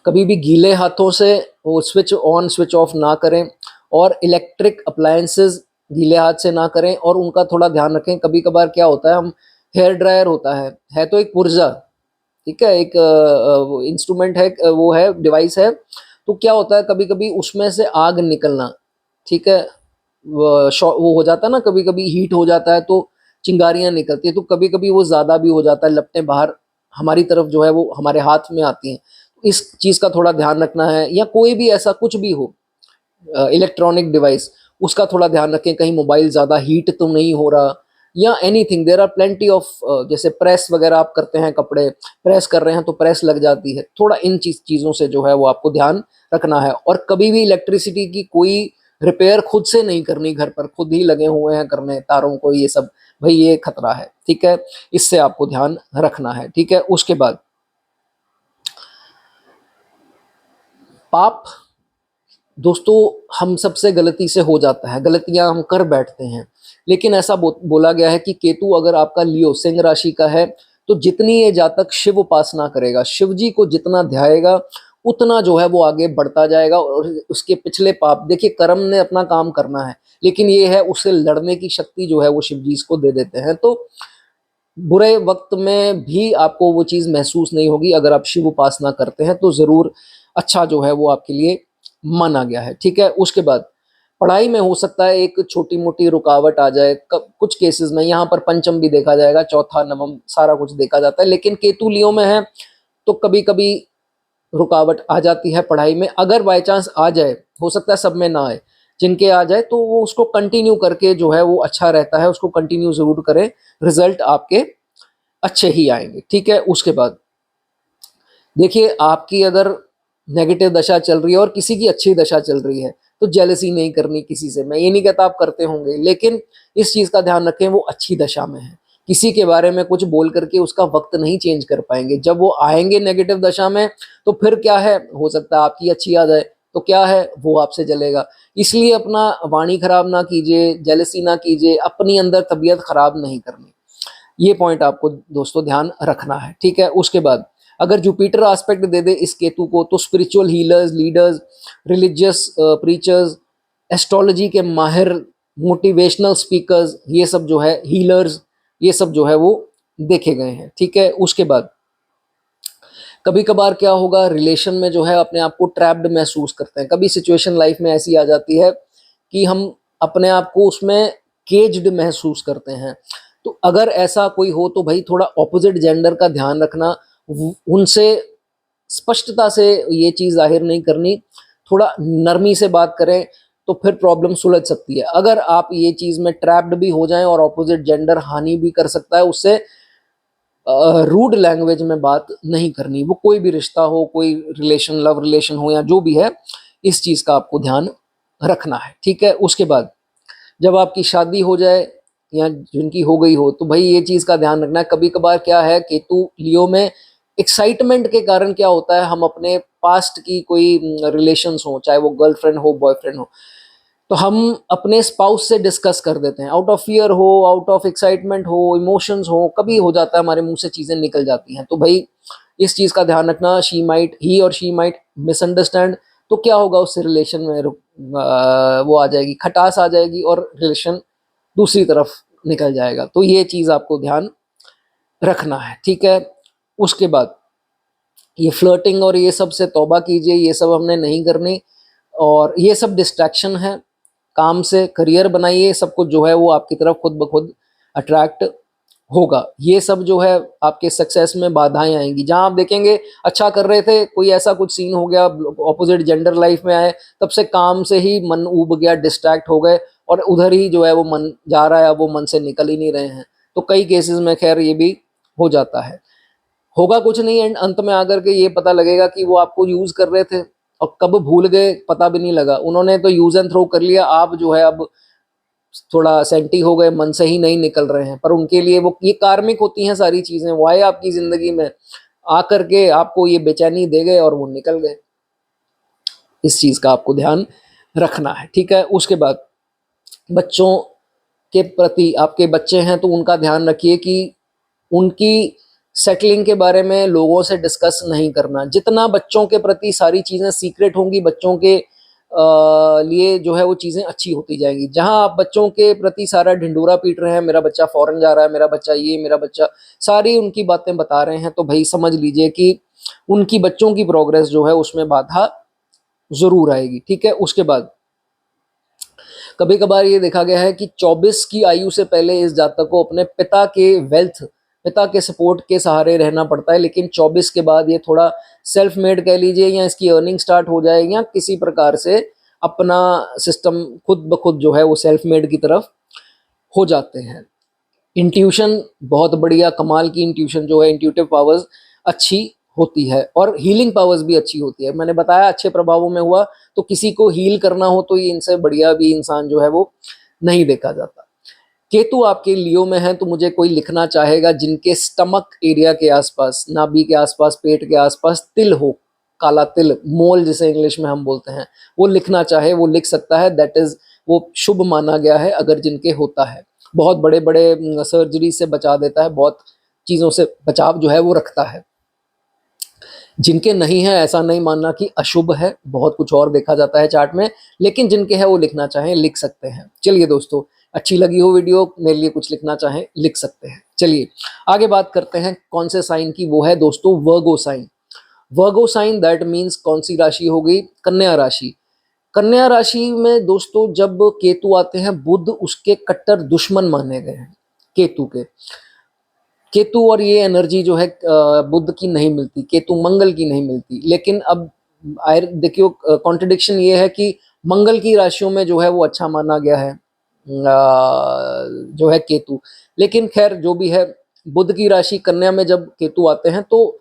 कभी भी गीले हाथों से वो स्विच ऑन स्विच ऑफ ना करें, और इलेक्ट्रिक अप्लायंसेस गीले हाथ से ना करें, और उनका थोड़ा ध्यान रखें। कभी कभार क्या होता है, हम हेयर ड्रायर होता है तो एक पुर्जा, ठीक है, एक इंस्ट्रूमेंट है, वो है डिवाइस है, तो क्या होता है कभी कभी उसमें से आग निकलना, ठीक है, वो हो जाता है ना, कभी कभी हीट हो जाता है तो चिंगारियां निकलती है, तो कभी कभी वो ज़्यादा भी हो जाता है, लपटें बाहर हमारी तरफ जो है वो हमारे हाथ में आती हैं। इस चीज़ का थोड़ा ध्यान रखना है। या कोई भी ऐसा कुछ भी हो इलेक्ट्रॉनिक डिवाइस, उसका थोड़ा ध्यान रखें, कहीं मोबाइल ज़्यादा हीट तो नहीं हो रहा, या anything. There are plenty of, जैसे प्रेस वगैरह आप करते हैं, कपड़े प्रेस कर रहे हैं तो प्रेस लग जाती है, थोड़ा इन चीज़ों से जो है वो आपको ध्यान रखना है। और कभी भी इलेक्ट्रिसिटी की कोई रिपेयर खुद से नहीं करनी, घर पर खुद ही लगे हुए हैं करने तारों को, ये सब भाई ये खतरा है, ठीक है, इससे आपको ध्यान रखना है, ठीक है। उसके बाद पाप, दोस्तों हम सबसे गलती से हो जाता है, गलतियां हम कर बैठते हैं, लेकिन ऐसा बोला गया है कि केतु अगर आपका लियो सिंह राशि का है, तो जितनी ये जातक शिव उपासना करेगा, शिव जी को जितना ध्याएगा, उतना जो है वो आगे बढ़ता जाएगा। और उसके पिछले पाप, देखिए कर्म ने अपना काम करना है, लेकिन ये है उससे लड़ने की शक्ति जो है वो शिव जी इसको दे देते हैं। तो बुरे वक्त में भी आपको वो चीज़ महसूस नहीं होगी। अगर आप शिव उपासना करते हैं तो ज़रूर अच्छा जो है वो आपके लिए माना गया है, ठीक है। उसके बाद पढ़ाई में हो सकता है एक छोटी मोटी रुकावट आ जाए, कुछ केसेस में यहाँ पर पंचम भी देखा जाएगा, चौथा नवम सारा कुछ देखा जाता है, लेकिन केतु लियो में है तो कभी कभी रुकावट आ जाती है पढ़ाई में। अगर बाई चांस आ जाए, हो सकता है सब में ना आए, जिनके आ जाए तो वो उसको कंटिन्यू करके जो है वो अच्छा रहता है, उसको कंटिन्यू जरूर करें, रिजल्ट आपके अच्छे ही आएंगे, ठीक है। उसके बाद देखिए, आपकी अगर नेगेटिव दशा चल रही है और किसी की अच्छी दशा चल रही है, तो जेलसी नहीं करनी किसी से। मैं ये नहीं कहता आप करते होंगे, लेकिन इस चीज़ का ध्यान रखें वो अच्छी दशा में है। किसी के बारे में कुछ बोल करके उसका वक्त नहीं चेंज कर पाएंगे। जब वो आएंगे नेगेटिव दशा में, तो फिर क्या है, हो सकता है आपकी अच्छी आ जाए, तो क्या है वो आपसे जलेगा। इसलिए अपना वाणी खराब ना कीजिए, जेलसी ना कीजिए, अपनी अंदर तबीयत खराब नहीं करनी। ये पॉइंट आपको दोस्तों ध्यान रखना है, ठीक है। उसके बाद अगर जुपिटर एस्पेक्ट दे दे इस केतु को, तो spiritual healers, leaders, religious preachers, astrology के माहिर, मोटिवेशनल स्पीकर्स, ये सब जो है हीलर्स, ये सब जो है वो देखे गए हैं, ठीक है। उसके बाद कभी कभार क्या होगा, रिलेशन में जो है अपने आप को ट्रैप्ड महसूस करते हैं। कभी सिचुएशन लाइफ में ऐसी आ जाती है कि हम अपने आप को उसमें केज्ड महसूस करते हैं। तो अगर ऐसा कोई हो तो भाई थोड़ा ऑपोजिट जेंडर का ध्यान रखना, उनसे स्पष्टता से ये चीज़ जाहिर नहीं करनी, थोड़ा नरमी से बात करें, तो फिर प्रॉब्लम सुलझ सकती है। अगर आप ये चीज़ में ट्रैप्ड भी हो जाएं और ऑपोजिट जेंडर हानि भी कर सकता है, उससे रूड लैंग्वेज में बात नहीं करनी। वो कोई भी रिश्ता हो, कोई रिलेशन, लव रिलेशन हो या जो भी है, इस चीज़ का आपको ध्यान रखना है, ठीक है। उसके बाद जब आपकी शादी हो जाए या जिनकी हो गई हो, तो भाई ये चीज़ का ध्यान रखना है। कभी कभार क्या है, केतु लियो में एक्साइटमेंट के कारण क्या होता है, हम अपने पास्ट की कोई रिलेशंस हो, चाहे वो गर्लफ्रेंड हो, बॉयफ्रेंड हो, तो हम अपने स्पाउस से डिस्कस कर देते हैं, आउट ऑफ फियर हो, आउट ऑफ एक्साइटमेंट हो, इमोशंस हो, कभी हो जाता है हमारे मुंह से चीज़ें निकल जाती हैं। तो भाई इस चीज़ का ध्यान रखना, ही और शी माइट मिसअंडरस्टैंड, तो क्या होगा, उससे रिलेशन में वो आ जाएगी, खटास आ जाएगी, और रिलेशन दूसरी तरफ निकल जाएगा। तो ये चीज़ आपको ध्यान रखना है, ठीक है। उसके बाद ये फ्लर्टिंग और ये सब से तौबा कीजिए, ये सब हमने नहीं करनी, और ये सब डिस्ट्रैक्शन है। काम से करियर बनाइए, सब कुछ जो है वो आपकी तरफ खुद ब खुद अट्रैक्ट होगा। ये सब जो है आपके सक्सेस में बाधाएं आएंगी। जहां आप देखेंगे अच्छा कर रहे थे, कोई ऐसा कुछ सीन हो गया, ऑपोजिट जेंडर लाइफ में आए, तब से काम से ही मन उब गया, डिस्ट्रैक्ट हो गए, और उधर ही जो है वो मन जा रहा है, वो मन से निकल ही नहीं रहे हैं। तो कई केसेस में खैर ये भी हो जाता है। होगा कुछ नहीं, एंड अंत में आकर के ये पता लगेगा कि वो आपको यूज कर रहे थे और कब भूल गए पता भी नहीं लगा। उन्होंने तो यूज एंड थ्रो कर लिया, आप जो है अब थोड़ा सेंटी हो गए, मन से ही नहीं निकल रहे हैं, पर उनके लिए वो ये कार्मिक होती हैं सारी चीजें, वो आए आपकी जिंदगी में, आकर के आपको ये बेचैनी दे गए और वो निकल गए। इस चीज का आपको ध्यान रखना है, ठीक है। उसके बाद बच्चों के प्रति, आपके बच्चे हैं तो उनका ध्यान रखिए कि उनकी सेटलिंग के बारे में लोगों से डिस्कस नहीं करना। जितना बच्चों के प्रति सारी चीजें सीक्रेट होंगी, बच्चों के लिए जो है वो चीजें अच्छी होती जाएंगी। जहां आप बच्चों के प्रति सारा ढिंडोरा पीट रहे हैं, मेरा बच्चा फॉरेन जा रहा है, मेरा बच्चा ये, मेरा बच्चा, सारी उनकी बातें बता रहे हैं, तो भाई समझ लीजिए कि उनकी बच्चों की प्रोग्रेस जो है उसमें बाधा जरूर आएगी, ठीक है। उसके बाद कभी कभार ये देखा गया है कि 24 की आयु से पहले इस जातक को अपने पिता के वेल्थ, पिता के सपोर्ट के सहारे रहना पड़ता है, लेकिन 24 के बाद ये थोड़ा सेल्फ मेड कह लीजिए, या इसकी अर्निंग स्टार्ट हो जाएगी, या किसी प्रकार से अपना सिस्टम खुद ब खुद जो है वो सेल्फ मेड की तरफ हो जाते हैं। इंट्यूशन बहुत बढ़िया, कमाल की इंट्यूशन जो है, इंट्यूटिव पावर्स अच्छी होती है, और हीलिंग पावर्स भी अच्छी होती है। मैंने बताया अच्छे प्रभावों में हुआ, तो किसी को हील करना हो तो ये इनसे बढ़िया भी इंसान जो है वो नहीं देखा जाता। केतु आपके लियो में है, तो मुझे कोई लिखना चाहेगा जिनके स्टमक एरिया के आसपास, नाभि के आसपास, पेट के आसपास तिल हो, काला तिल, मोल जिसे इंग्लिश में हम बोलते हैं, वो लिखना चाहे वो लिख सकता है। दैट इज, वो शुभ माना गया है अगर जिनके होता है। बहुत बड़े बड़े सर्जरी से बचा देता है, बहुत चीज़ों से बचाव जो है वो रखता है। जिनके नहीं है ऐसा नहीं मानना कि अशुभ है, बहुत कुछ और देखा जाता है चार्ट में, लेकिन जिनके है वो लिखना चाहें लिख सकते हैं। चलिए दोस्तों, अच्छी लगी हो वीडियो, मेरे लिए कुछ लिखना चाहें लिख सकते हैं। चलिए आगे बात करते हैं कौन से साइन की, वो है दोस्तों Virgo sign. Virgo sign that means कौन सी राशि हो गई, कन्या राशि। कन्या राशि में दोस्तों जब केतु आते हैं, बुध उसके कट्टर दुश्मन माने गए हैं केतु के। केतु और ये एनर्जी जो है बुध की नहीं मिलती, केतु मंगल की नहीं मिलती। लेकिन अब देखियो कॉन्ट्रडिक्शन ये है कि मंगल की राशियों में जो है वो अच्छा माना गया है जो है केतु। लेकिन खैर जो भी है, बुध की राशि कन्या में जब केतु आते हैं तो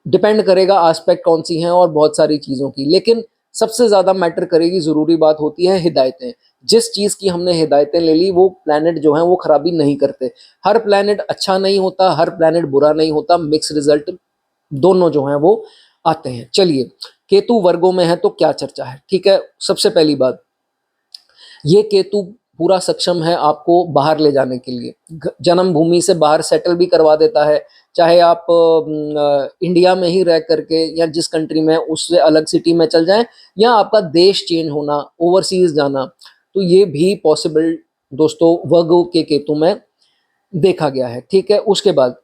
डिपेंड करेगा आस्पेक्ट कौन सी हैं और बहुत सारी चीज़ों की, लेकिन सबसे ज़्यादा मैटर करेगी, ज़रूरी बात होती है हिदायतें। जिस चीज़ की हमने हिदायतें ले ली, वो प्लैनेट जो हैं वो खराबी नहीं करते। हर प्लैनेट अच्छा नहीं होता, हर प्लैनेट बुरा नहीं होता, मिक्स रिजल्ट दोनों जो हैं वो आते हैं। चलिए, केतु वर्गों में है तो क्या चर्चा है, ठीक है। सबसे पहली बात, ये केतु पूरा सक्षम है आपको बाहर ले जाने के लिए, जन्म भूमि से बाहर सेटल भी करवा देता है। चाहे आप इंडिया में ही रह करके या जिस कंट्री में उससे अलग सिटी में चल जाएं, या आपका देश चेंज होना, ओवरसीज जाना, तो ये भी पॉसिबल दोस्तों वर्गों के केतु में देखा गया है, ठीक है। उसके बाद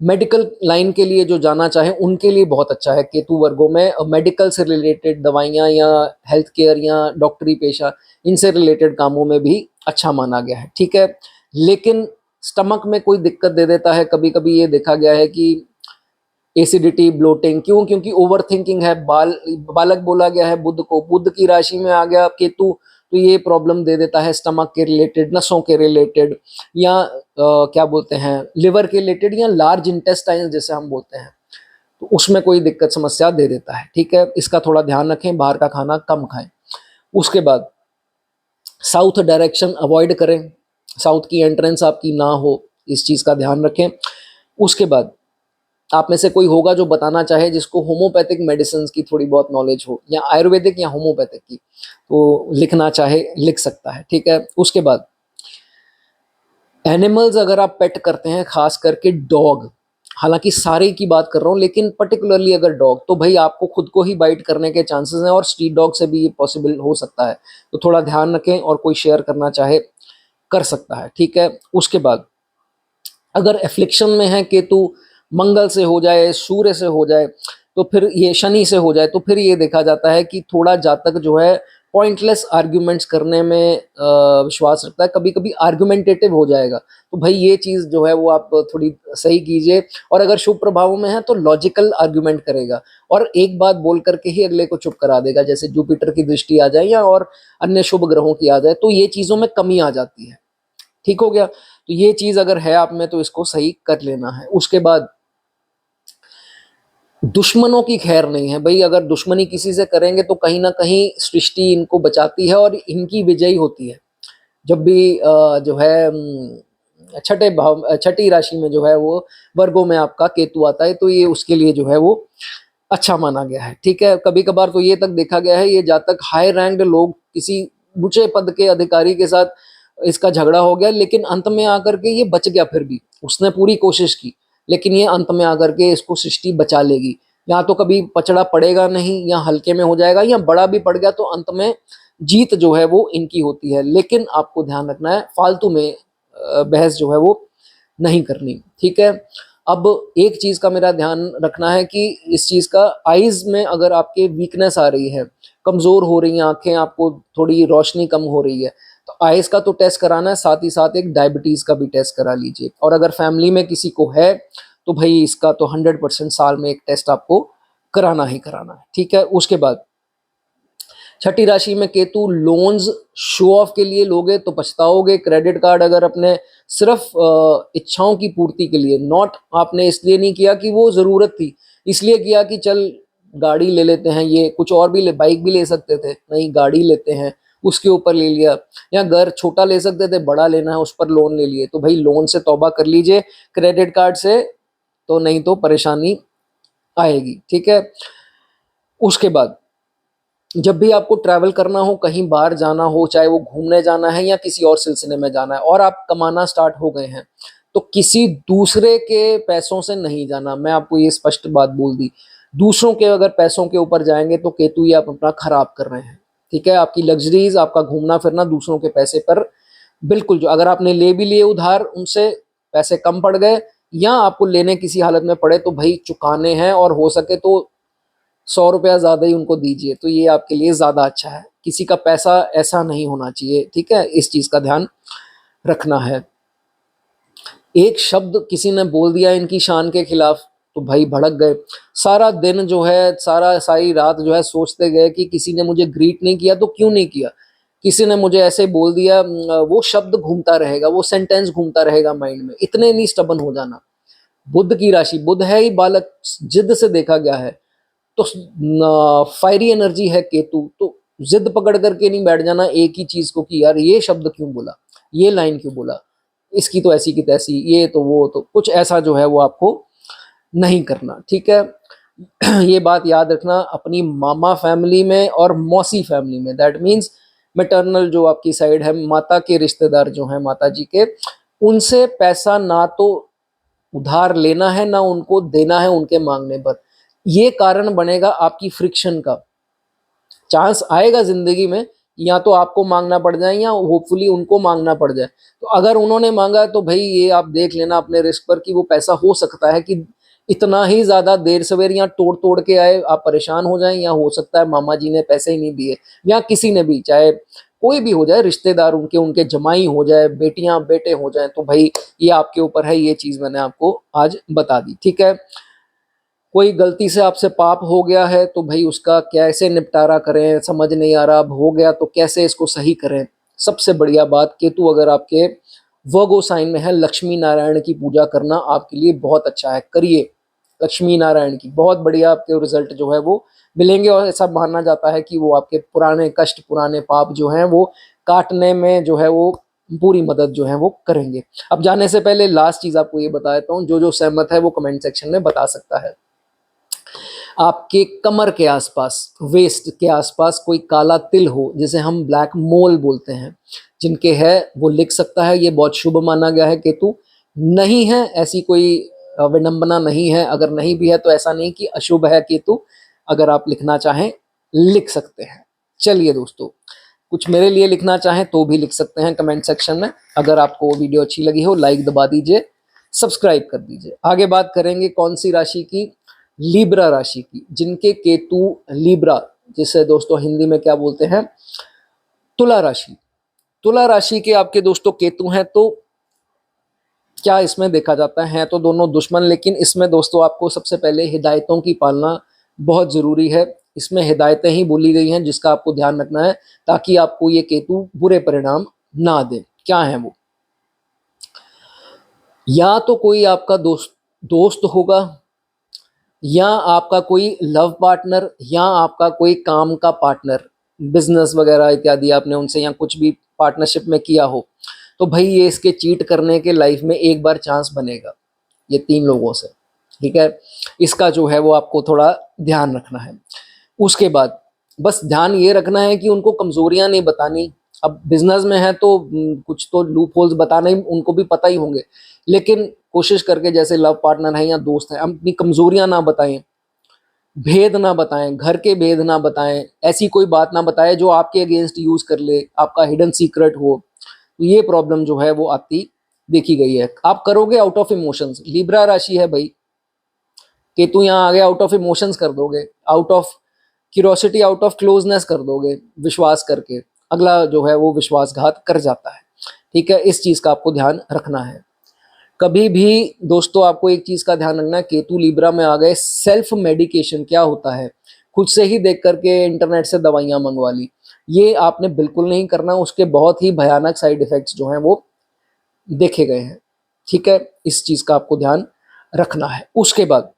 मेडिकल लाइन के लिए जो जाना चाहे उनके लिए बहुत अच्छा है केतु वर्गों में। मेडिकल से रिलेटेड दवाइयाँ या हेल्थ केयर या डॉक्टरी पेशा, इनसे रिलेटेड कामों में भी अच्छा माना गया है, ठीक है। लेकिन स्टमक में कोई दिक्कत दे देता है, कभी कभी ये देखा गया है कि एसिडिटी, ब्लोटिंग, क्यों, क्योंकि ओवर थिंकिंग है। बालक बोला गया है बुध को, बुध की राशि में आ गया केतु, तो ये प्रॉब्लम दे देता है स्टमक के रिलेटेड, नसों के रिलेटेड, या क्या बोलते हैं लिवर के रिलेटेड, या लार्ज इंटेस्टाइन जैसे हम बोलते हैं, तो उसमें कोई दिक्कत समस्या दे देता है, ठीक है। इसका थोड़ा ध्यान रखें, बाहर का खाना कम खाएं। उसके बाद साउथ डायरेक्शन अवॉइड करें, साउथ की एंट्रेंस आपकी ना हो, इस चीज़ का ध्यान रखें। उसके बाद आप में से कोई होगा जो बताना चाहे जिसको होम्योपैथिक मेडिसिन की थोड़ी बहुत नॉलेज हो, या आयुर्वेदिक या होम्योपैथिक की, तो लिखना चाहे लिख सकता है, ठीक है। उसके बाद एनिमल्स अगर आप पेट करते हैं, खास करके डॉग, हालांकि सारे की बात कर रहा हूँ लेकिन पर्टिकुलरली अगर डॉग, तो भाई आपको खुद को ही बाइट करने के चांसेस हैं, और स्ट्रीट डॉग से भी ये पॉसिबल हो सकता है, तो थोड़ा ध्यान रखें। और कोई शेयर करना चाहे कर सकता है, ठीक है। उसके बाद अगर एफ्लिक्शन में है केतु, मंगल से हो जाए, सूर्य से हो जाए, तो फिर ये शनि से हो जाए, तो फिर ये देखा जाता है कि थोड़ा जातक जो है पॉइंटलेस आर्ग्यूमेंट्स करने में विश्वास रखता है, कभी कभी आर्ग्यूमेंटेटिव हो जाएगा, तो भाई ये चीज़ जो है वो आप थोड़ी सही कीजिए। और अगर शुभ प्रभावों में है तो लॉजिकल आर्ग्यूमेंट करेगा, और एक बात बोल करके ही अगले को चुप करा देगा, जैसे जुपिटर की दृष्टि आ जाए या और अन्य शुभ ग्रहों की आ जाए, तो ये चीज़ों में कमी आ जाती है, ठीक हो गया। तो ये चीज़ अगर है आप में तो इसको सही कर लेना है। उसके बाद दुश्मनों की खैर नहीं है भाई, अगर दुश्मनी किसी से करेंगे तो कहीं ना कहीं सृष्टि इनको बचाती है और इनकी विजयी होती है। जब भी जो है छठी राशि में जो है वो वर्गों में आपका केतु आता है, तो ये उसके लिए जो है वो अच्छा माना गया है। ठीक है, कभी कभार तो ये तक देखा गया है, ये जातक हाई रैंक्ड लोग किसी ऊंचे पद के अधिकारी के साथ इसका झगड़ा हो गया, लेकिन अंत में आकर के ये बच गया। फिर भी उसने पूरी कोशिश की, लेकिन ये अंत में आकर के इसको सृष्टि बचा लेगी। या तो कभी पचड़ा पड़ेगा नहीं, या हल्के में हो जाएगा, या बड़ा भी पड़ गया तो अंत में जीत जो है वो इनकी होती है। लेकिन आपको ध्यान रखना है, फालतू में बहस जो है वो नहीं करनी। ठीक है, अब एक चीज का मेरा ध्यान रखना है कि इस चीज का आईज में अगर आपके वीकनेस आ रही है, कमजोर हो रही हैं आंखें, आपको थोड़ी रोशनी कम हो रही है, तो आईज का तो टेस्ट कराना है, साथ ही साथ एक डायबिटीज का भी टेस्ट करा लीजिए। और अगर फैमिली में किसी को है तो भाई इसका तो 100% साल में एक टेस्ट आपको कराना ही कराना है। ठीक है, उसके बाद छठी राशि में केतु, लोन्स शो ऑफ के लिए लोगे तो पछताओगे। क्रेडिट कार्ड अगर अपने सिर्फ इच्छाओं की पूर्ति के लिए, नॉट आपने इसलिए नहीं किया कि वो जरूरत थी, इसलिए किया कि चल गाड़ी ले लेते हैं, ये कुछ और भी बाइक भी ले सकते थे, नहीं गाड़ी लेते हैं, उसके ऊपर ले लिया। या घर छोटा ले सकते थे, बड़ा लेना है उस पर लोन ले लिए, तो भाई लोन से तौबा कर लीजिए, क्रेडिट कार्ड से तो नहीं तो परेशानी आएगी। ठीक है, उसके बाद जब भी आपको ट्रैवल करना हो, कहीं बाहर जाना हो, चाहे वो घूमने जाना है या किसी और सिलसिले में जाना है, और आप कमाना स्टार्ट हो गए हैं, तो किसी दूसरे के पैसों से नहीं जाना। मैं आपको ये स्पष्ट बात बोल दी, दूसरों के अगर पैसों के ऊपर जाएंगे तो केतु ये आप अपना खराब कर रहे हैं। ठीक है, आपकी लग्जरीज, आपका घूमना फिरना दूसरों के पैसे पर बिल्कुल, जो अगर आपने ले भी लिए उधार, उनसे पैसे कम पड़ गए, या आपको लेने किसी हालत में पड़े, तो भाई चुकाने हैं, और हो सके तो 100 रुपया ज्यादा ही उनको दीजिए, तो ये आपके लिए ज्यादा अच्छा है। किसी का पैसा ऐसा नहीं होना चाहिए। ठीक है, इस चीज का ध्यान रखना है। एक शब्द किसी ने बोल दिया इनकी शान के खिलाफ, तो भाई भड़क गए। सारा दिन जो है, सारी रात जो है सोचते गए कि किसी ने मुझे ग्रीट नहीं किया तो क्यों नहीं किया, किसी ने मुझे ऐसे बोल दिया, वो शब्द घूमता रहेगा, वो सेंटेंस घूमता रहेगा माइंड में। इतने नहीं स्टबन हो जाना। बुध की राशि, बुध है ही बालक, जिद से देखा गया है, तो फायरी एनर्जी है केतु, तो जिद पकड़ करके नहीं बैठ जाना एक ही चीज को कि यार ये शब्द क्यों बोला, ये लाइन क्यों बोला, इसकी तो ऐसी की तैसी, ये तो वो, तो कुछ ऐसा जो है वो आपको नहीं करना। ठीक है, ये बात याद रखना, अपनी मामा फैमिली में और मौसी फैमिली में, दैट मीन्स मैटरनल जो आपकी साइड है, माता के रिश्तेदार जो हैं माता जी के, उनसे पैसा ना तो उधार लेना है, ना उनको देना है उनके मांगने पर। ये कारण बनेगा आपकी फ्रिक्शन का। चांस आएगा जिंदगी में, या तो आपको मांगना पड़ जाए या होपफुली उनको मांगना पड़ जाए। तो अगर उन्होंने मांगा तो भाई ये आप देख लेना अपने रिस्क पर कि वो पैसा हो सकता है कि इतना ही ज्यादा देर सवेर या तोड़ तोड़ के आए, आप परेशान हो जाएं, या हो सकता है मामा जी ने पैसे ही नहीं दिए, या किसी ने भी, चाहे कोई भी हो जाए, रिश्तेदार उनके उनके जमाई हो जाए, बेटियां बेटे हो जाए, तो भाई ये आपके ऊपर है। ये चीज मैंने आपको आज बता दी। ठीक है, कोई गलती से आपसे पाप हो गया है तो भाई उसका कैसे निपटारा करें, समझ नहीं आ रहा, अब हो गया तो कैसे इसको सही करें। सबसे बढ़िया बात, केतु अगर आपके वर्गो साइन में है, लक्ष्मी नारायण की पूजा करना आपके लिए बहुत अच्छा है, करिए लक्ष्मी नारायण की, बहुत बढ़िया आपके रिजल्ट जो है वो मिलेंगे। और ऐसा माना जाता है कि वो आपके पुराने कष्ट, पुराने पाप जो हैं वो काटने में जो है वो पूरी मदद जो है वो करेंगे। अब जाने से पहले लास्ट चीज आपको ये बता देता हूँ, जो जो सहमत है वो कमेंट सेक्शन में बता सकता है। आपके कमर के आसपास, वेस्ट के आसपास कोई काला तिल हो, जिसे हम ब्लैक मोल बोलते हैं, जिनके है वो लिख सकता है, ये बहुत शुभ माना गया है। केतु नहीं है ऐसी कोई विडंबना नहीं है, अगर नहीं भी है तो ऐसा नहीं कि अशुभ है केतु, अगर आप लिखना चाहें लिख सकते हैं। चलिए दोस्तों, कुछ मेरे लिए लिखना चाहें तो भी लिख सकते हैं कमेंट सेक्शन में। अगर आपको वीडियो अच्छी लगी हो, लाइक दबा दीजिए, सब्सक्राइब कर दीजिए। आगे बात करेंगे कौन सी राशि की, लीब्रा राशि की, जिनके केतु लीब्रा, जिसे दोस्तों हिंदी में क्या बोलते हैं, तुला राशि। तुला राशि के आपके दोस्तों केतु हैं, तो क्या इसमें देखा जाता है तो दोनों दुश्मन, लेकिन इसमें दोस्तों आपको सबसे पहले हिदायतों की पालना बहुत जरूरी है। इसमें हिदायतें ही बोली गई हैं जिसका आपको ध्यान रखना है, ताकि आपको ये केतु बुरे परिणाम ना दे। क्या है वो, या तो कोई आपका दोस्त होगा, या आपका कोई लव पार्टनर, या आपका कोई काम का पार्टनर, बिजनेस वगैरह इत्यादि आपने उनसे या कुछ भी पार्टनरशिप में किया हो तो भाई ये इसके चीट करने के लाइफ में एक बार चांस बनेगा, ये 3 लोगों से, ठीक है। इसका जो है वो आपको थोड़ा ध्यान रखना है। उसके बाद बस ध्यान ये रखना है कि उनको कमजोरियां नहीं बतानी। अब बिजनेस में है तो कुछ तो लूप होल्स बताना ही उनको भी पता ही होंगे, लेकिन कोशिश करके जैसे लव पार्टनर है या दोस्त है अपनी कमजोरियां ना बताएं, भेद ना बताएं, घर के भेद ना बताएं, ऐसी कोई बात ना बताएं जो आपके अगेंस्ट यूज कर ले, आपका हिडन सीक्रेट हो। ये प्रॉब्लम जो है वो आती देखी गई है। आप करोगे आउट ऑफ इमोशंस, लिब्रा राशि है भाई, केतु यहाँ आ गया, आउट ऑफ इमोशंस कर दोगे, out of curiosity, out of closeness कर दोगे, विश्वास करके अगला जो है वो विश्वासघात कर जाता है, ठीक है। इस चीज का आपको ध्यान रखना है। कभी भी दोस्तों आपको एक चीज का ध्यान रखना है, केतु लिब्रा में आ गए, सेल्फ मेडिकेशन क्या होता है, खुद से ही देख करके इंटरनेट से दवाइयां मंगवा ली, ये आपने बिल्कुल नहीं करना। उसके बहुत ही भयानक साइड इफेक्ट्स जो हैं वो देखे गए हैं, ठीक है। इस चीज का आपको ध्यान रखना है। उसके बाद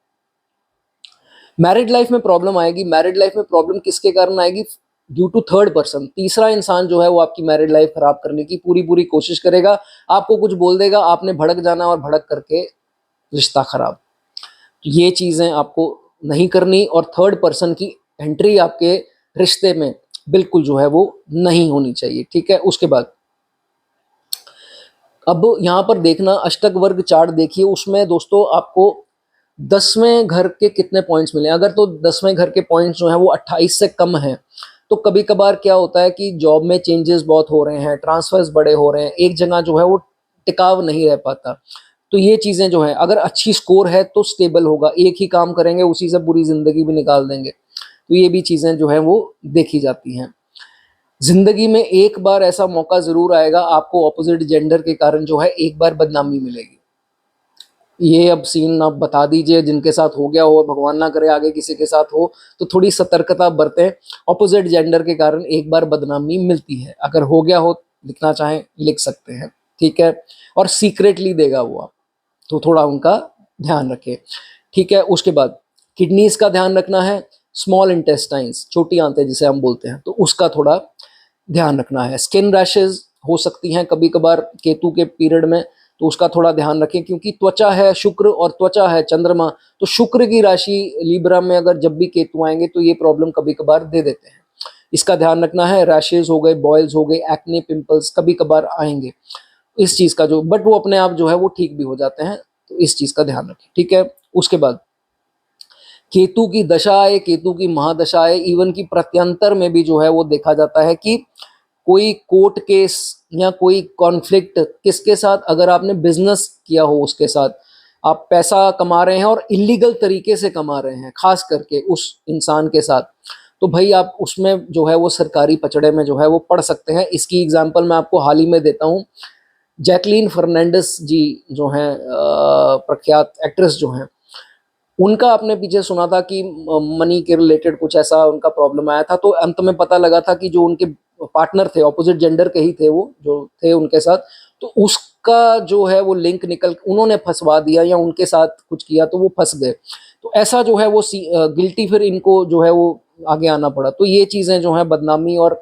मैरिड लाइफ में प्रॉब्लम आएगी। मैरिड लाइफ में प्रॉब्लम किसके कारण आएगी? ड्यू टू थर्ड पर्सन, तीसरा इंसान जो है वो आपकी मैरिड लाइफ खराब करने की पूरी पूरी कोशिश करेगा, आपको कुछ बोल देगा, आपने भड़क जाना और भड़क करके रिश्ता खराब। तो ये चीजें आपको नहीं करनी, और थर्ड पर्सन की एंट्री आपके रिश्ते में बिल्कुल जो है वो नहीं होनी चाहिए, ठीक है। उसके बाद अब यहाँ पर देखना अष्टक वर्ग चार्ट देखिए, उसमें दोस्तों आपको 10वें घर के कितने पॉइंट्स मिले। अगर तो 10वें घर के पॉइंट्स जो हैं वो 28 से कम हैं, तो कभी कभार क्या होता है कि जॉब में चेंजेस बहुत हो रहे हैं, ट्रांसफर्स बड़े हो रहे हैं, एक जगह जो है वो टिकाव नहीं रह पाता। तो ये चीज़ें जो है, अगर अच्छी स्कोर है तो स्टेबल होगा, एक ही काम करेंगे उसी से पूरी ज़िंदगी भी निकाल देंगे, तो ये भी चीज़ें जो है वो देखी जाती हैं। जिंदगी में एक बार ऐसा मौका जरूर आएगा, आपको ऑपोजिट जेंडर के कारण जो है एक बार बदनामी मिलेगी। ये अब सीन आप बता दीजिए, जिनके साथ हो गया हो, भगवान ना करे आगे किसी के साथ हो, तो थोड़ी सतर्कता बरतें। ऑपोजिट जेंडर के कारण एक बार बदनामी मिलती है, अगर हो गया हो, लिखना चाहें लिख सकते हैं, ठीक है। और सीक्रेटली देगा वो आप, तो थोड़ा उनका ध्यान रखें, ठीक है। उसके बाद किडनीज का ध्यान रखना है, स्मॉल इंटेस्टाइन्स, छोटी आंतें जिसे हम बोलते हैं, तो उसका थोड़ा ध्यान रखना है। स्किन रैशेज हो सकती हैं कभी कभार केतु के पीरियड में, तो उसका थोड़ा ध्यान रखें, क्योंकि त्वचा है शुक्र और त्वचा है चंद्रमा, तो शुक्र की राशि लिब्रा में अगर जब भी केतु आएंगे तो ये प्रॉब्लम कभी कभार दे देते हैं, इसका ध्यान रखना है। रैशेज हो गए, बॉयल्स हो गए, एक्ने, पिंपल्स कभी कभार आएंगे, इस चीज का जो, बट वो अपने आप जो है वो ठीक भी हो जाते हैं, तो इस चीज का ध्यान रखें, ठीक है। उसके बाद केतु की दशा आए, केतु की महादशा आए, इवन की प्रत्यंतर में भी जो है वो देखा जाता है कि कोई कोर्ट केस या कोई कॉन्फ्लिक्ट किसके साथ, अगर आपने बिजनेस किया हो उसके साथ, आप पैसा कमा रहे हैं और इलीगल तरीके से कमा रहे हैं, खास करके उस इंसान के साथ, तो भाई आप उसमें जो है वो सरकारी पचड़े में जो है वो पड़ सकते हैं। इसकी एग्जांपल मैं आपको हाल ही में देता हूँ। जैकलीन फर्नांडिस जी जो हैं, प्रख्यात एक्ट्रेस जो हैं, उनका आपने पीछे सुना था कि मनी के रिलेटेड कुछ ऐसा उनका प्रॉब्लम आया था, तो अंत में पता लगा था कि जो उनके पार्टनर थे, ऑपोजिट जेंडर के ही थे वो जो थे उनके साथ, तो उसका जो है वो लिंक निकल, उन्होंने फंसवा दिया या उनके साथ कुछ किया तो वो फंस गए। तो ऐसा जो है वो गिल्टी फिर इनको जो है वो आगे आना पड़ा। तो ये चीज़ें जो है बदनामी और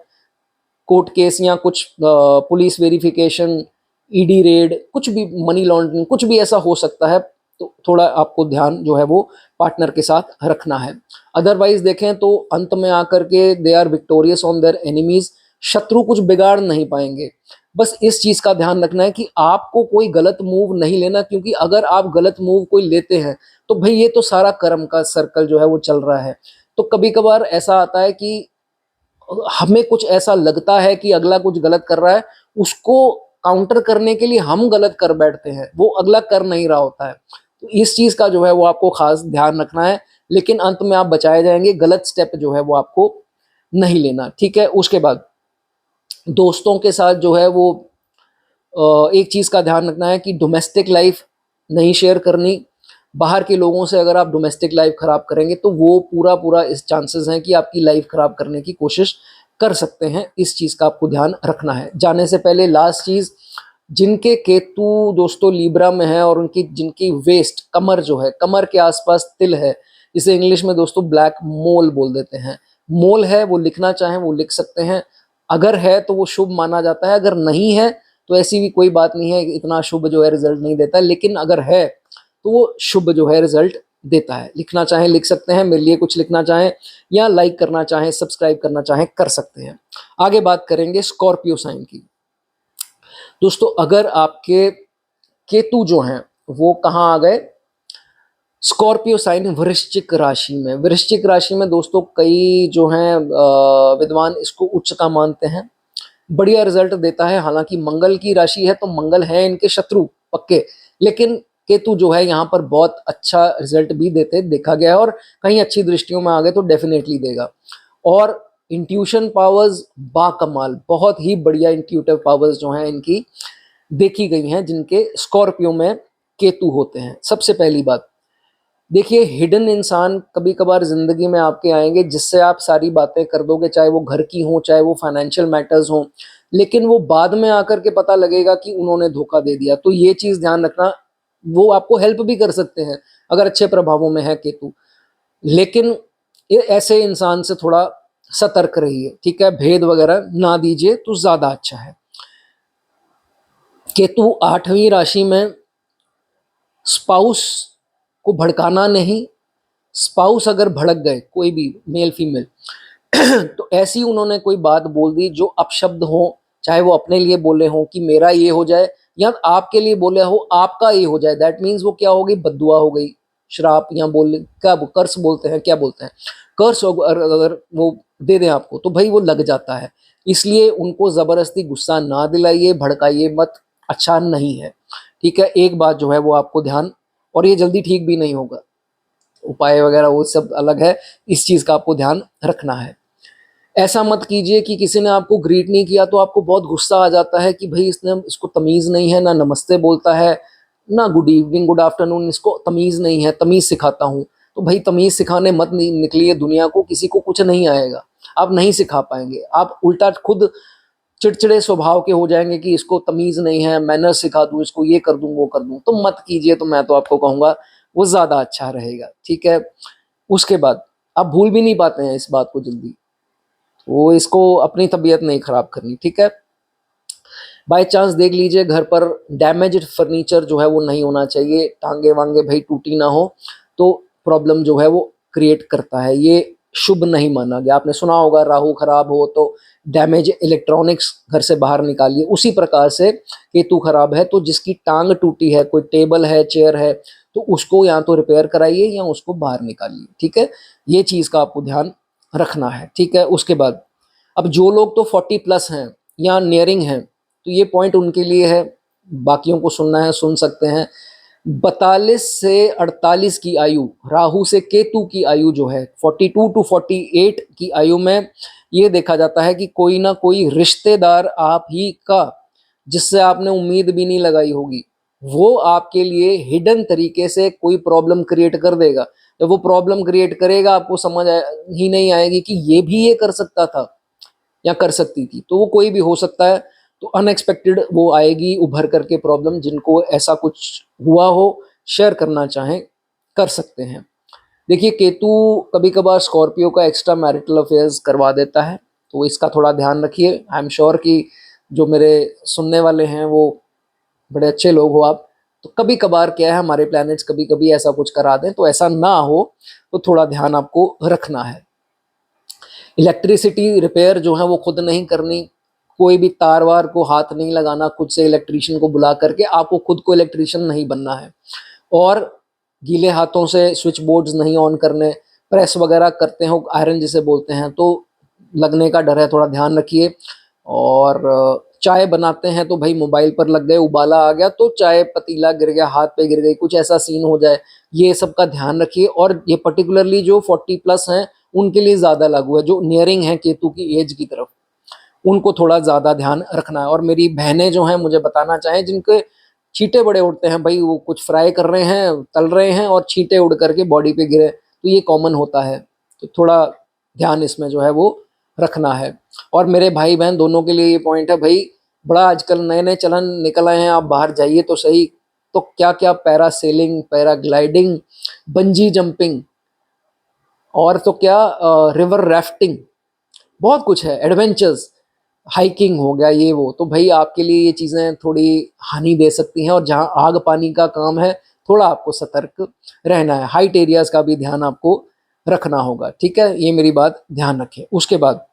कोर्ट केस या कुछ पुलिस वेरिफिकेशन, ईडी रेड, कुछ भी मनी लॉन्ड्रिंग, कुछ भी ऐसा हो सकता है, तो थोड़ा आपको ध्यान जो है वो पार्टनर के साथ रखना है। अदरवाइज देखें तो अंत में आकर के they are victorious on their enemies, शत्रु कुछ बिगाड़ नहीं पाएंगे। बस इस चीज का ध्यान रखना है कि आपको कोई गलत मूव नहीं लेना, क्योंकि अगर आप गलत मूव कोई लेते हैं तो भाई ये तो सारा कर्म का सर्कल जो है वो चल रहा है। तो कभी कभार ऐसा आता है कि हमें कुछ ऐसा लगता है कि अगला कुछ गलत कर रहा है, उसको काउंटर करने के लिए हम गलत कर बैठते हैं, वो अगला कर नहीं रहा होता है। तो इस चीज का जो है वो आपको खास ध्यान रखना है, लेकिन अंत में आप बचाए जाएंगे, गलत स्टेप जो है वो आपको नहीं लेना, ठीक है। उसके बाद दोस्तों के साथ जो है वो एक चीज का ध्यान रखना है कि डोमेस्टिक लाइफ नहीं शेयर करनी। बाहर के लोगों से अगर आप डोमेस्टिक लाइफ खराब करेंगे तो वो पूरा पूरा इस चांसेस हैं कि आपकी लाइफ खराब करने की कोशिश कर सकते हैं। इस चीज का आपको ध्यान रखना है। जाने से पहले लास्ट चीज, जिनके केतु दोस्तों लीब्रा में है और उनकी जिनकी वेस्ट, कमर जो है, कमर के आसपास तिल है, जिसे इंग्लिश में दोस्तों ब्लैक मोल बोल देते हैं, मोल है, वो लिखना चाहें वो लिख सकते हैं। अगर है तो वो शुभ माना जाता है, अगर नहीं है तो ऐसी भी कोई बात नहीं है, इतना शुभ जो है रिजल्ट नहीं देता, लेकिन अगर है तो वो शुभ जो है रिजल्ट देता है। लिखना चाहें लिख सकते हैं, मेरे लिए कुछ लिखना चाहें या लाइक करना चाहें, सब्सक्राइब करना चाहें कर सकते हैं। आगे बात करेंगे स्कॉर्पियो साइन की। दोस्तों अगर आपके केतु जो हैं वो कहाँ आ गए, स्कॉर्पियो साइन वृश्चिक राशि में। वृश्चिक राशि में दोस्तों कई जो हैं विद्वान इसको उच्च का मानते हैं, बढ़िया रिजल्ट देता है। हालांकि मंगल की राशि है तो मंगल है इनके शत्रु पक्के, लेकिन केतु जो है यहाँ पर बहुत अच्छा रिजल्ट भी देते देखा गया है, और कहीं अच्छी दृष्टियों में आ गए तो डेफिनेटली देगा। और इंट्यूशन पावर्स बाकमाल, बहुत ही बढ़िया इंट्यूटिव पावर्स जो हैं इनकी देखी गई हैं जिनके स्कॉर्पियो में केतु होते हैं। सबसे पहली बात देखिए, हिडन इंसान कभी कभार जिंदगी में आपके आएंगे जिससे आप सारी बातें कर दोगे, चाहे वो घर की हो चाहे वो फाइनेंशियल मैटर्स हो, लेकिन वो बाद में आकर के पता लगेगा कि उन्होंने धोखा दे दिया। तो ये चीज ध्यान रखना, वो आपको हेल्प भी कर सकते हैं अगर अच्छे प्रभावों में है केतु, लेकिन ये ऐसे इंसान से थोड़ा सतर्क रहिए, ठीक है, भेद वगैरह ना दीजिए तो ज्यादा अच्छा है। केतु 8वीं राशि में, स्पाउस को भड़काना नहीं। स्पाउस अगर भड़क गए, कोई भी मेल फीमेल तो ऐसी उन्होंने कोई बात बोल दी जो अपशब्द हो, चाहे वो अपने लिए बोले हो कि मेरा ये हो जाए, या आपके लिए बोले हो आपका ये हो जाए, दैट मीन्स वो क्या होगी, बद्दुआ हो गई, श्राप, या बोल क्या कर्स बोलते हैं, क्या बोलते हैं, कर्स अगर वो दे दें आपको तो भाई वो लग जाता है। इसलिए उनको जबरदस्ती गुस्सा ना दिलाइए, भड़काइए मत, अच्छा नहीं है, ठीक है। एक बात जो है वो आपको ध्यान, और ये जल्दी ठीक भी नहीं होगा, उपाय वगैरह वो सब अलग है, इस चीज का आपको ध्यान रखना है। ऐसा मत कीजिए कि किसी ने आपको ग्रीट नहीं किया तो आपको बहुत गुस्सा आ जाता है कि भाई इसको तमीज नहीं है, ना नमस्ते बोलता है, ना गुड इवनिंग गुड आफ्टरनून, इसको तमीज नहीं है, तमीज सिखाता हूँ। तो भाई तमीज सिखाने मत निकलिए दुनिया को, किसी को कुछ नहीं आएगा, आप नहीं सिखा पाएंगे, आप उल्टा खुद चिड़चिड़े स्वभाव के हो जाएंगे कि इसको तमीज नहीं है, मैनर सिखा दूं इसको, ये कर दूं वो कर दूं, तो मत कीजिए। तो मैं तो आपको कहूंगा वो ज्यादा अच्छा रहेगा, ठीक है। उसके बाद आप भूल भी नहीं पाते हैं इस बात को जल्दी, वो इसको अपनी तबीयत नहीं खराब करनी, ठीक है। बाय चांस देख लीजिए घर पर डैमेज्ड फर्नीचर जो है वो नहीं होना चाहिए, टांगे वांगे भाई टूटी ना हो, तो प्रॉब्लम जो है वो क्रिएट करता है, ये शुभ नहीं माना गया। आपने सुना होगा राहु खराब हो तो डैमेज इलेक्ट्रॉनिक्स घर से बाहर निकालिए, उसी प्रकार से केतु खराब है तो जिसकी टांग टूटी है, कोई टेबल है चेयर है, तो उसको या तो रिपेयर कराइए या उसको बाहर निकालिए, ठीक है। ये चीज का आपको ध्यान रखना है, ठीक है। उसके बाद अब जो लोग तो 40+ हैं या नियरिंग हैं तो ये पॉइंट उनके लिए है, बाकियों को सुनना है सुन सकते हैं। 42 से 48 की आयु, राहु से केतु की आयु जो है 42 टू 48 की आयु में ये देखा जाता है कि कोई ना कोई रिश्तेदार आप ही का, जिससे आपने उम्मीद भी नहीं लगाई होगी, वो आपके लिए हिडन तरीके से कोई प्रॉब्लम क्रिएट कर देगा। जब वो प्रॉब्लम क्रिएट करेगा आपको समझ ही नहीं आएगी कि ये भी ये कर सकता था या कर सकती थी, तो वो कोई भी हो सकता है। तो अनएक्सपेक्टेड वो आएगी उभर करके प्रॉब्लम, जिनको ऐसा कुछ हुआ हो शेयर करना चाहें कर सकते हैं। देखिए केतु कभी कभार स्कॉर्पियो का एक्स्ट्रा मैरिटल अफेयर्स करवा देता है, तो इसका थोड़ा ध्यान रखिए। आई एम श्योर कि जो मेरे सुनने वाले हैं वो बड़े अच्छे लोग हो आप, तो कभी कभार क्या है हमारे प्लैनेट्स कभी कभी ऐसा कुछ करा दें, तो ऐसा ना हो तो थोड़ा ध्यान आपको रखना है। इलेक्ट्रिसिटी रिपेयर जो है वो खुद नहीं करनी, कोई भी तार वार को हाथ नहीं लगाना, खुद से इलेक्ट्रीशियन को बुला करके, आपको खुद को इलेक्ट्रीशियन नहीं बनना है। और गीले हाथों से स्विच बोर्ड्स नहीं ऑन करने, प्रेस वगैरह करते हो आयरन जिसे बोलते हैं तो लगने का डर है, थोड़ा ध्यान रखिए। और चाय बनाते हैं तो भाई मोबाइल पर लग गए, उबाला आ गया तो चाय पतीला गिर गया, हाथ पे गिर गई, कुछ ऐसा सीन हो जाए, ये सब का ध्यान रखिए। और ये पर्टिकुलरली जो 40+ हैं उनके लिए ज़्यादा लागू है, जो नियरिंग है केतु की एज की तरफ, उनको थोड़ा ज़्यादा ध्यान रखना है। और मेरी बहनें जो हैं मुझे बताना चाहें जिनके छींटे बड़े उड़ते हैं, भाई वो कुछ फ्राई कर रहे हैं तल रहे हैं और छींटे उड़ करके बॉडी पे गिरे, तो ये कॉमन होता है, तो थोड़ा ध्यान इसमें जो है वो रखना है। और मेरे भाई बहन दोनों के लिए ये पॉइंट है, भाई बड़ा आजकल नए नए चलन निकल आए हैं, आप बाहर जाइए तो सही, तो क्या क्या पैरासेलिंग, पैराग्लाइडिंग, बंजी जंपिंग, और तो क्या रिवर राफ्टिंग, बहुत कुछ है एडवेंचर्स, हाइकिंग हो गया, ये वो, तो भाई आपके लिए ये चीज़ें थोड़ी हानि दे सकती हैं। और जहाँ आग पानी का काम है, थोड़ा आपको सतर्क रहना है। हाइट एरियाज़ का भी ध्यान आपको रखना होगा, ठीक है, ये मेरी बात ध्यान रखें। उसके बाद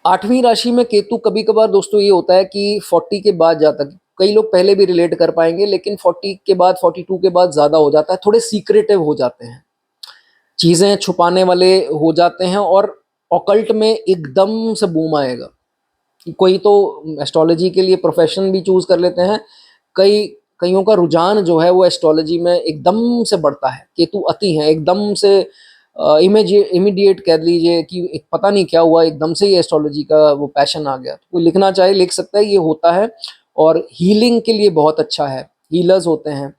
8वीं राशि में केतु, कभी कभार दोस्तों ये होता है कि 40 के बाद जाता है, कई लोग पहले भी रिलेट कर पाएंगे, लेकिन 40 के बाद, 42 के बाद ज्यादा हो जाता है, थोड़े सीक्रेटिव हो जाते हैं, चीजें छुपाने वाले हो जाते हैं, और ऑकल्ट में एकदम से बूम आएगा। कोई तो एस्ट्रोलॉजी के लिए प्रोफेशन भी चूज कर लेते हैं, कई कईयों का रुझान जो है वो एस्ट्रोलॉजी में एकदम से बढ़ता है। केतु अति है, एकदम से इमीडिएट कह लीजिए कि एक पता नहीं क्या हुआ, एकदम से ये एस्ट्रोलॉजी का वो पैशन आ गया। कोई लिखना चाहे लिख सकता है, ये होता है। और हीलिंग के लिए बहुत अच्छा है, हीलर्स होते हैं,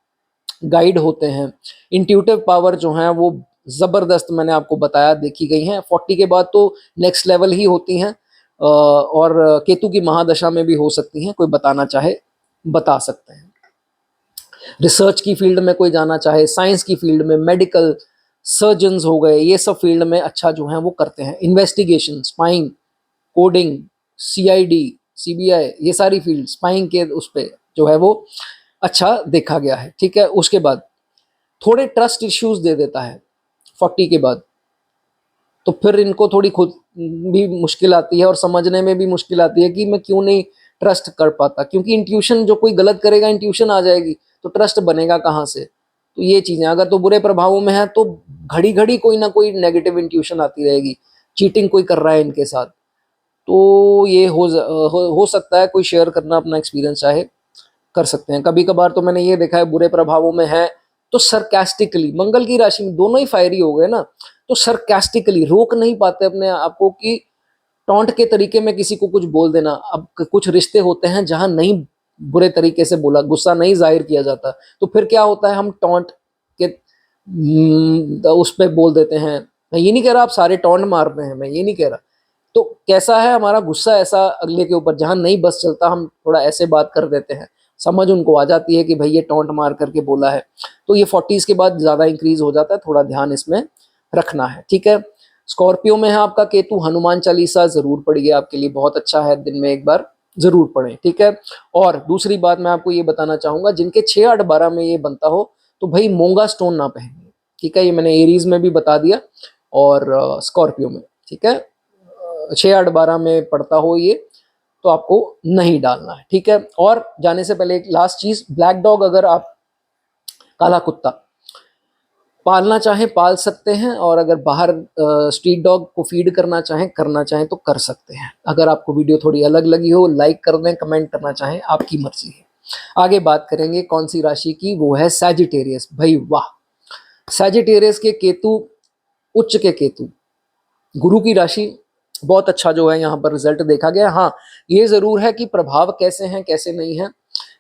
गाइड होते हैं, इंट्यूटिव पावर जो है वो जबरदस्त, मैंने आपको बताया, देखी गई हैं। 40 के बाद तो नेक्स्ट लेवल ही होती हैं, और केतु की महादशा में भी हो सकती हैं, कोई बताना चाहे बता सकते हैं। रिसर्च की फील्ड में कोई जाना चाहे, साइंस की फील्ड में, मेडिकल, सर्जन्स हो गए, ये सब फील्ड में अच्छा जो है वो करते हैं। Investigation, spying, coding, CID, CBI, ये सारी फील्ड स्पाइंग के उस पे जो है वो अच्छा देखा गया है, ठीक है। उसके बाद थोड़े ट्रस्ट इश्यूज दे देता है 40 के बाद, तो फिर इनको थोड़ी खुद भी मुश्किल आती है और समझने में भी मुश्किल आती है कि मैं क्यों नहीं ट्रस्ट कर पाता, क्योंकि इंट्यूशन, जो कोई गलत करेगा इंट्यूशन आ जाएगी, तो ट्रस्ट बनेगा कहाँ से। तो ये चीजें, अगर तो बुरे प्रभावों में है तो घड़ी घड़ी कोई ना कोई नेगेटिव इंट्यूशन आती रहेगी, चीटिंग कोई कर रहा है इनके साथ, तो ये हो सकता है। कोई शेयर करना अपना एक्सपीरियंस चाहे कर सकते हैं। कभी कभार तो मैंने ये देखा है, बुरे प्रभावों में है तो सरकास्टिकली, मंगल की राशि में दोनों ही फायरी हो गए ना, तो सरकास्टिकली रोक नहीं पाते अपने आप को कि टॉन्ट के तरीके में किसी को कुछ बोल देना। अब कुछ रिश्ते होते हैं जहां नहीं बुरे तरीके से बोला, गुस्सा नहीं जाहिर किया जाता, तो फिर क्या होता है, हम टॉन्ट के उस पर बोल देते हैं। मैं ये नहीं कह रहा आप सारे टॉन्ट मारते हैं, मैं ये नहीं कह रहा। तो कैसा है, हमारा गुस्सा ऐसा अगले के ऊपर, जहां नहीं बस चलता हम थोड़ा ऐसे बात कर देते हैं, समझ उनको आ जाती है कि भाई ये टॉन्ट मार करके बोला है। तो ये 40s के बाद ज्यादा इंक्रीज हो जाता है, थोड़ा ध्यान इसमें रखना है, ठीक है। स्कॉर्पियो में है आपका केतु, हनुमान चालीसा जरूर पढ़िए, आपके लिए बहुत अच्छा है, दिन में एक बार जरूर पढ़ें, ठीक है। और दूसरी बात मैं आपको ये बताना चाहूंगा, जिनके 6, 8, 12 में ये बनता हो, तो भाई मोंगा स्टोन ना पहनिए, ठीक है। ये मैंने एरीज में भी बता दिया, और स्कॉर्पियो में, ठीक है, 6, 8, 12 में पड़ता हो ये, तो आपको नहीं डालना है, ठीक है। और जाने से पहले एक लास्ट चीज, ब्लैक डॉग, अगर आप काला कुत्ता पालना चाहें पाल सकते हैं, और अगर बाहर स्ट्रीट डॉग को फीड करना चाहें तो कर सकते हैं। अगर आपको वीडियो थोड़ी अलग लगी हो, लाइक कर दें, कमेंट करना चाहें, आपकी मर्जी है। आगे बात करेंगे कौन सी राशि की, वो है सैजिटेरियस। भाई वाह, सैजिटेरियस के केतु, उच्च के केतु, गुरु की राशि, बहुत अच्छा जो है यहाँ पर रिजल्ट देखा गया। हाँ, ये जरूर है कि प्रभाव कैसे हैं कैसे नहीं है,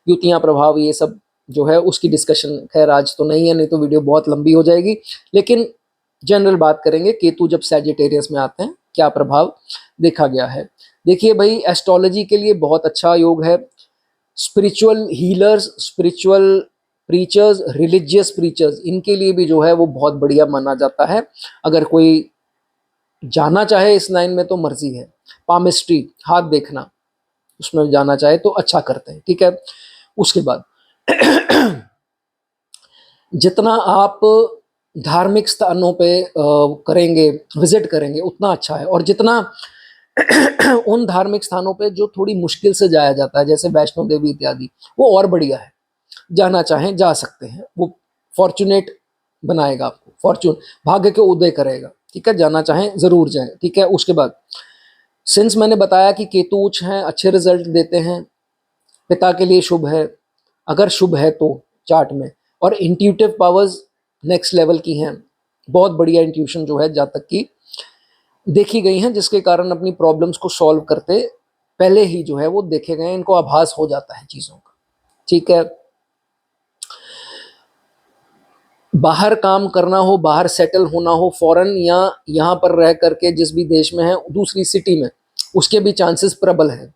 युतियां, प्रभाव, ये सब जो है उसकी डिस्कशन खैर आज तो नहीं है, नहीं तो वीडियो बहुत लंबी हो जाएगी। लेकिन जनरल बात करेंगे, केतु जब सैजिटेरियस में आते हैं क्या प्रभाव देखा गया है। देखिए भाई, एस्ट्रोलॉजी के लिए बहुत अच्छा योग है। Spiritual healers, spiritual preachers, religious preachers, इनके लिए भी जो है वो बहुत बढ़िया माना जाता है। अगर कोई जाना चाहे इस लाइन में तो मर्जी है। पामिस्ट्री, हाथ देखना, उसमें जाना चाहे तो अच्छा करते हैं, ठीक है। उसके बाद जितना आप धार्मिक स्थानों पे करेंगे, विजिट करेंगे, उतना अच्छा है। और जितना उन धार्मिक स्थानों पे जो थोड़ी मुश्किल से जाया जाता है, जैसे वैष्णो देवी इत्यादि, वो और बढ़िया है। जाना चाहें जा सकते हैं, वो फॉर्चुनेट बनाएगा आपको, फॉर्चून, भाग्य के उदय करेगा, ठीक है। जाना चाहें जरूर जाएं, ठीक है। उसके बाद सिंस मैंने बताया कि केतु उच्च हैं, अच्छे रिजल्ट देते हैं, पिता के लिए शुभ है, अगर शुभ है तो चार्ट में, और इंट्यूटिव पावर्स नेक्स्ट लेवल की हैं, बहुत बढ़िया इंट्यूशन जो है जातक की देखी गई हैं, जिसके कारण अपनी प्रॉब्लम्स को सॉल्व करते पहले ही जो है वो देखे गए, इनको आभास हो जाता है चीज़ों का, ठीक है। बाहर काम करना हो, बाहर सेटल होना हो, फॉरेन या यहाँ पर रह करके जिस भी देश में है, दूसरी सिटी में, उसके भी चांसेस प्रबल हैं।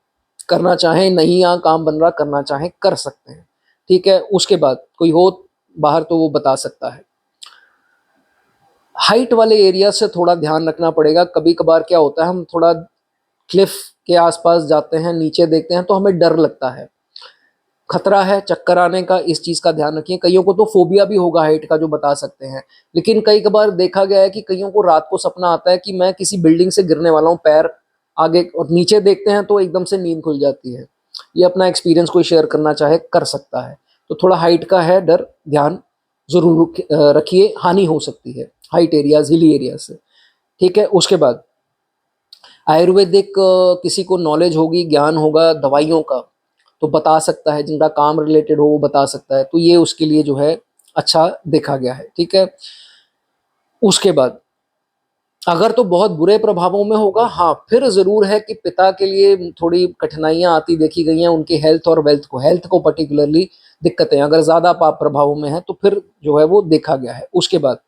करना चाहें, नहीं यहाँ काम बन रहा, करना चाहें कर सकते हैं, ठीक है। उसके बाद कोई हो बाहर तो वो बता सकता है। हाइट वाले एरिया से थोड़ा ध्यान रखना पड़ेगा। कभी कभार क्या होता है, हम थोड़ा क्लिफ के आसपास जाते हैं, नीचे देखते हैं तो हमें डर लगता है, खतरा है चक्कर आने का, इस चीज का ध्यान रखिए। कईयों को तो फोबिया भी होगा हाइट का, जो बता सकते हैं। लेकिन कई बार देखा गया है कि कईयों को रात को सपना आता है कि मैं किसी बिल्डिंग से गिरने वाला हूँ, पैर आगे और नीचे देखते हैं तो एकदम से नींद खुल जाती है। ये अपना एक्सपीरियंस कोई शेयर करना चाहे कर सकता है। तो थोड़ा हाइट का है डर, ध्यान जरूर रखिए, हानि हो सकती है हाइट एरियाज, हिली एरिया से। ठीक है। उसके बाद आयुर्वेदिक किसी को नॉलेज होगी, ज्ञान होगा दवाइयों का, तो बता सकता है, जिनका काम रिलेटेड हो वो बता सकता है, तो ये उसके लिए जो है अच्छा देखा गया है। ठीक है। उसके बाद अगर तो बहुत बुरे प्रभावों में होगा, हाँ, फिर जरूर है कि पिता के लिए थोड़ी कठिनाइयां आती देखी गई हैं, उनकी हेल्थ और वेल्थ को, हेल्थ को पर्टिकुलरली दिक्कतें अगर ज्यादा पाप प्रभावों में है तो फिर जो है वो देखा गया है। उसके बाद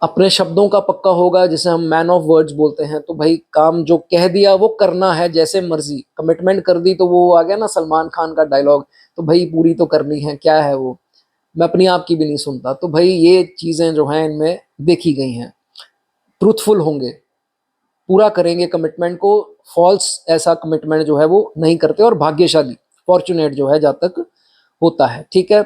अपने शब्दों का पक्का होगा, जिसे हम मैन ऑफ वर्ड्स बोलते हैं, तो भाई काम जो कह दिया वो करना है, जैसे मर्जी कमिटमेंट कर दी, तो वो आ गया ना सलमान खान का डायलॉग, तो भाई पूरी तो करनी है, क्या है वो, मैं अपनी आप की भी नहीं सुनता। तो भाई ये चीजें जो हैं इनमें देखी गई हैं। ट्रूथफुल होंगे, पूरा करेंगे कमिटमेंट को, फॉल्स ऐसा कमिटमेंट जो है वो नहीं करते, और भाग्यशाली फॉर्चुनेट जो है जातक होता है। ठीक है।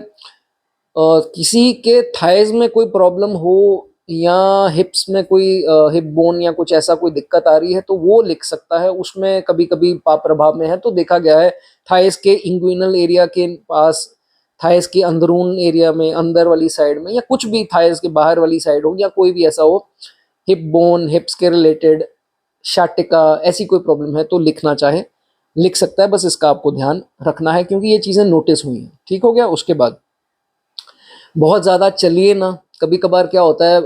किसी के थाइज में कोई प्रॉब्लम हो या हिप्स में कोई हिप बोन या कुछ ऐसा कोई दिक्कत आ रही है तो वो लिख सकता है, उसमें कभी कभी पाप प्रभाव में है तो देखा गया है थाइस के इंग्विनल एरिया के पास, थाइस के अंदरून एरिया में, अंदर वाली साइड में, या कुछ भी थाइस के बाहर वाली साइड हो या कोई भी ऐसा हो, हिप बोन, हिप्स के रिलेटेड, शाटिका, ऐसी कोई प्रॉब्लम है तो लिखना चाहे लिख सकता है। बस इसका आपको ध्यान रखना है क्योंकि ये चीजें नोटिस हुई हैं। ठीक हो गया। उसके बाद बहुत ज़्यादा चलिए ना, कभी कभार क्या होता है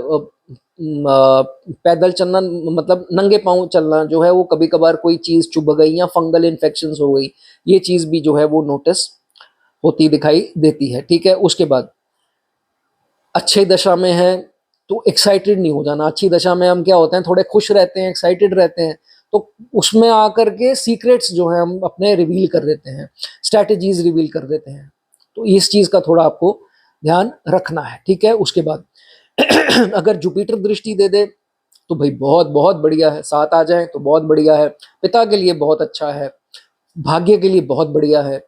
पैदल चलना, मतलब नंगे पाँव चलना जो है वो, कभी कभार कोई चीज़ चुभ गई या फंगल इन्फेक्शन हो गई, ये चीज़ भी जो है वो नोटिस होती दिखाई देती है। ठीक है। उसके बाद अच्छी दशा में है तो एक्साइटेड नहीं हो जाना। अच्छी दशा में हम क्या होते हैं, थोड़े खुश रहते हैं, एक्साइटेड रहते हैं, तो उसमें आकर के सीक्रेट्स जो है हम अपने रिवील कर देते हैं, स्ट्रैटेजीज रिवील कर देते हैं, तो इस चीज का थोड़ा आपको ध्यान रखना है। ठीक है। उसके बाद अगर जुपिटर दृष्टि दे दे तो भाई बहुत बहुत बढ़िया है, साथ आ जाए तो बहुत बढ़िया है, पिता के लिए बहुत अच्छा है, भाग्य के लिए बहुत बढ़िया है,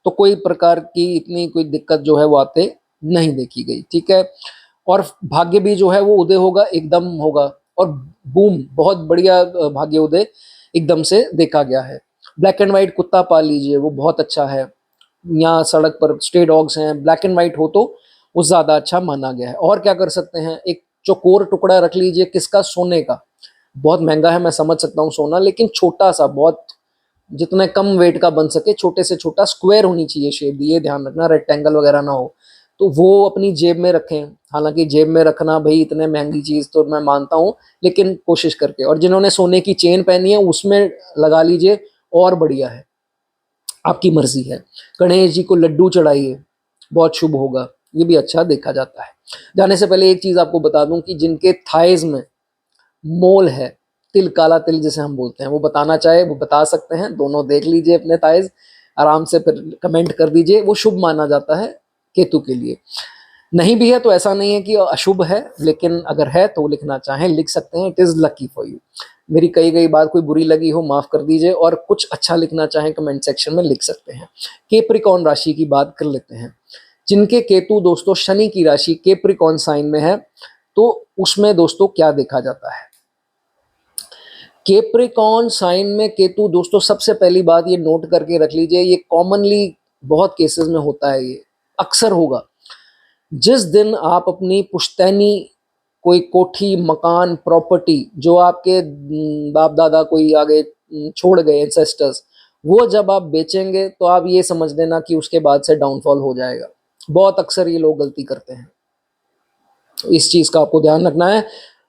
तो कोई प्रकार की इतनी कोई दिक्कत जो है वो आते नहीं देखी गई। ठीक है। और भाग्य भी जो है वो उदय होगा, एकदम होगा, और बूम, बहुत बढ़िया भाग्य उदय एकदम से देखा गया है। ब्लैक एंड व्हाइट कुत्ता पाल लीजिए, वो बहुत अच्छा है। यहाँ सड़क पर स्ट्रे डॉग्स हैं, ब्लैक एंड व्हाइट हो तो वो ज्यादा अच्छा माना गया है। और क्या कर सकते हैं, एक चौकोर टुकड़ा रख लीजिए, किसका, सोने का। बहुत महंगा है, मैं समझ सकता हूँ सोना, लेकिन छोटा सा, बहुत जितने कम वेट का बन सके, छोटे से छोटा, स्क्वायर होनी चाहिए शेप, ये ध्यान रखना, रेक्टेंगल वगैरह ना हो, तो वो अपनी जेब में रखें। हालांकि जेब में रखना भाई इतने महंगी चीज तो मैं मानता हूँ, लेकिन कोशिश करके, और जिन्होंने सोने की चेन पहनी है उसमें लगा लीजिए, और बढ़िया है, आपकी मर्जी है। गणेश जी को लड्डू चढ़ाइए, बहुत शुभ होगा, ये भी अच्छा देखा जाता है। जाने से पहले एक चीज आपको बता दूं कि जिनके थाइज में मोल है, तिल, काला तिल जिसे हम बोलते हैं, वो बताना चाहे वो बता सकते हैं, दोनों देख लीजिए अपने थाइज आराम से, फिर कमेंट कर दीजिए, वो शुभ माना जाता है केतु के लिए। नहीं भी है तो ऐसा नहीं है कि अशुभ है, लेकिन अगर है तो लिखना चाहें लिख सकते हैं, it is lucky for you. मेरी कही गई बात कोई बुरी लगी हो माफ कर दीजिए, और कुछ अच्छा लिखना चाहें कमेंट सेक्शन में लिख सकते हैं। केप्रिकॉन राशि की बात कर लेते हैं। जिनके केतु दोस्तों शनि की राशि केप्रिकॉन साइन में है, तो उसमें दोस्तों क्या देखा जाता है। केप्रिकॉन साइन में केतु दोस्तों, सबसे पहली बात ये नोट करके रख लीजिए, ये कॉमनली बहुत केसेस में होता है, ये अक्सर होगा। जिस दिन आप अपनी पुश्तैनी कोई कोठी, मकान, प्रॉपर्टी जो आपके बाप दादा कोई आगे छोड़ गए, एंसेस्टर्स, वो जब आप बेचेंगे तो आप ये समझ लेना कि उसके बाद से डाउनफॉल हो जाएगा। बहुत अक्सर ये लोग गलती करते हैं, तो इस चीज का आपको ध्यान रखना है।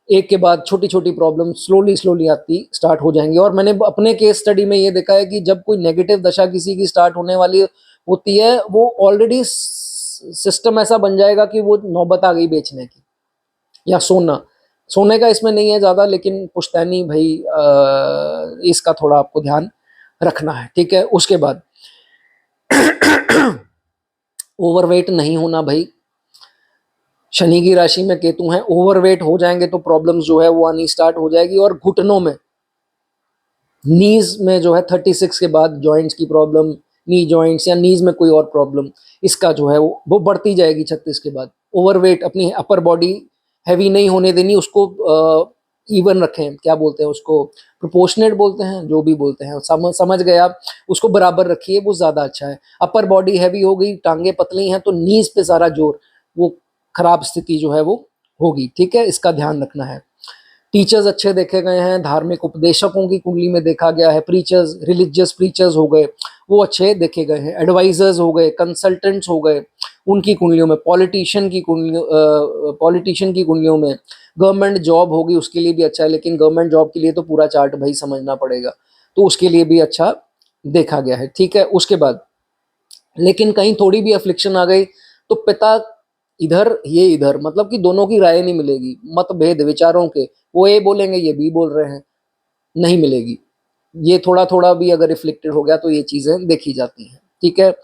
एक के बाद छोटी छोटी प्रॉब्लम स्लोली स्लोली आती स्टार्ट हो जाएंगी, और मैंने अपने केस स्टडी में ये देखा है कि जब कोई नेगेटिव दशा किसी की स्टार्ट होने वाली होती है, वो ऑलरेडी सिस्टम ऐसा बन जाएगा कि वो नौबत आ गई बेचने की। या सोना, सोने का इसमें नहीं है ज्यादा, लेकिन पुश्तैनी भाई इसका थोड़ा आपको ध्यान रखना है। ठीक है। उसके बाद ओवरवेट नहीं होना भाई, शनि की राशि में केतु हैं, ओवरवेट हो जाएंगे तो प्रॉब्लम्स जो है वो आनी स्टार्ट हो जाएगी। और घुटनों में, नीज में जो है 36 के बाद जॉइंट्स की प्रॉब्लम, नी जॉइंट्स या नीज में कोई और प्रॉब्लम, इसका जो है वो बढ़ती जाएगी 36 के बाद। ओवरवेट, अपनी अपर बॉडी हैवी नहीं होने देनी, उसको इवन रखें, क्या बोलते हैं उसको, प्रोपोर्शनेट बोलते हैं, जो भी बोलते हैं, समझ गए आप, उसको बराबर रखिए, वो ज़्यादा अच्छा है। अपर बॉडी हैवी हो गई, टांगे पतली हैं, तो नीज पे सारा जोर, वो खराब स्थिति जो है वो होगी, ठीक है, इसका ध्यान रखना है। टीचर्स अच्छे देखे गए हैं, धार्मिक उपदेशकों की कुंडली में देखा गया है, प्रीचर्स, रिलीजियस प्रीचर्स हो गए, वो अच्छे देखे गए हैं, एडवाइजर्स हो गए, कंसल्टेंट्स हो गए, उनकी कुंडलियों में, पॉलिटिशियन की कुंडलियों में, गवर्नमेंट जॉब होगी उसके लिए भी अच्छा है, लेकिन गवर्नमेंट जॉब के लिए तो पूरा चार्ट भाई समझना पड़ेगा, तो उसके लिए भी अच्छा देखा गया है, ठीक है। उसके बाद लेकिन कहीं थोड़ी भी अफ्लिक्शन आ गई तो पिता इधर, ये इधर, मतलब कि दोनों की राय नहीं मिलेगी, मतभेद विचारों के, वो ये बोलेंगे ये भी बोल रहे हैं, नहीं मिलेगी। ये थोड़ा थोड़ा भी अगर रिफ्लेक्टेड हो गया तो ये चीजें देखी जाती हैं, ठीक है।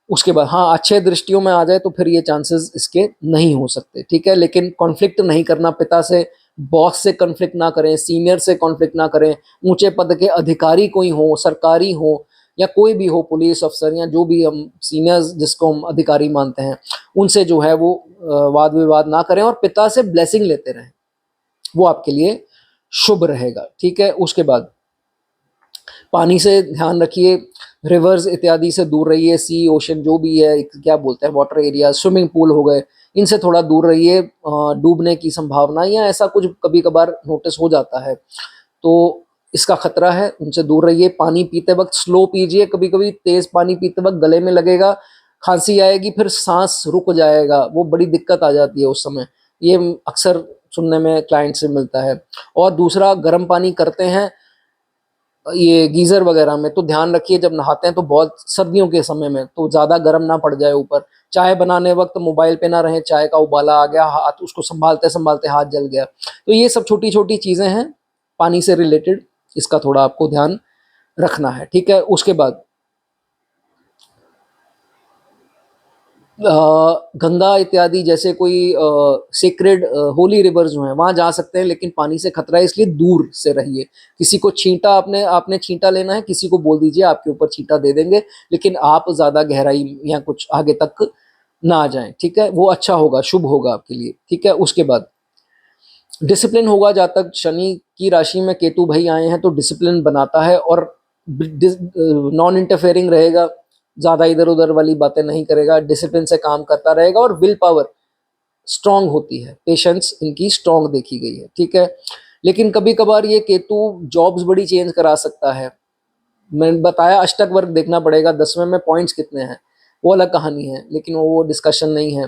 उसके बाद हाँ, अच्छे दृष्टियों में आ जाए तो फिर ये चांसेस इसके नहीं हो सकते, ठीक है। लेकिन कॉन्फ्लिक्ट नहीं करना, पिता से, बॉस से कॉन्फ्लिक्ट ना करें, सीनियर से कॉन्फ्लिक्ट ना करें, ऊंचे पद के अधिकारी कोई हो, सरकारी हो या कोई भी हो, पुलिस अफसर या जो भी हम सीनियर्स जिसको हम अधिकारी मानते हैं, उनसे जो है वो वाद विवाद ना करें, और पिता से ब्लेसिंग लेते रहें, वो आपके लिए शुभ रहेगा, ठीक है। उसके बाद पानी से ध्यान रखिए, रिवर्स इत्यादि से दूर रहिए, सी ओशन जो भी है, क्या बोलते हैं, वाटर एरिया, स्विमिंग पूल हो गए, इनसे थोड़ा दूर रहिए। डूबने की संभावना या ऐसा कुछ कभी कभार नोटिस हो जाता है, तो इसका खतरा है, उनसे दूर रहिए। पानी पीते वक्त स्लो पीजिए, कभी कभी तेज पानी पीते वक्त गले में लगेगा, खांसी आएगी, फिर सांस रुक जाएगा, वो बड़ी दिक्कत आ जाती है उस समय, ये अक्सर सुनने में क्लाइंट से मिलता है। और दूसरा, गर्म पानी करते हैं ये गीजर वगैरह में तो ध्यान रखिए, जब नहाते हैं तो बहुत सर्दियों के समय में तो ज़्यादा गर्म ना पड़ जाए ऊपर। चाय बनाने वक्त मोबाइल पे ना रहे, चाय का उबाला आ गया, हाथ उसको संभालते संभालते हाथ जल गया, तो ये सब छोटी छोटी चीज़ें हैं पानी से रिलेटेड, इसका थोड़ा आपको ध्यान रखना है, ठीक है। उसके बाद गंगा इत्यादि जैसे कोई सेक्रेड होली रिवर जो है वहां जा सकते हैं, लेकिन पानी से खतरा है, इसलिए दूर से रहिए। किसी को छींटा, आपने छींटा लेना है, किसी को बोल दीजिए आपके ऊपर छींटा दे देंगे, लेकिन आप ज्यादा गहराई या कुछ आगे तक ना आ जाएं, ठीक है, वो अच्छा होगा, शुभ होगा आपके लिए, ठीक है। उसके बाद डिसिप्लिन होगा, जहाँ तक शनि की राशि में केतु भाई आए हैं तो डिसिप्लिन बनाता है, और नॉन इंटरफेयरिंग रहेगा, ज़्यादा इधर उधर वाली बातें नहीं करेगा, डिसिप्लिन से काम करता रहेगा, और विल पावर स्ट्रांग होती है, पेशेंस इनकी स्ट्रांग देखी गई है, ठीक है। लेकिन कभी कभार ये केतु जॉब्स बड़ी चेंज करा सकता है, मैंने बताया अष्टक वर्ग देखना पड़ेगा, 10वें में पॉइंट्स कितने हैं वो अलग कहानी है, लेकिन वो डिस्कशन नहीं है।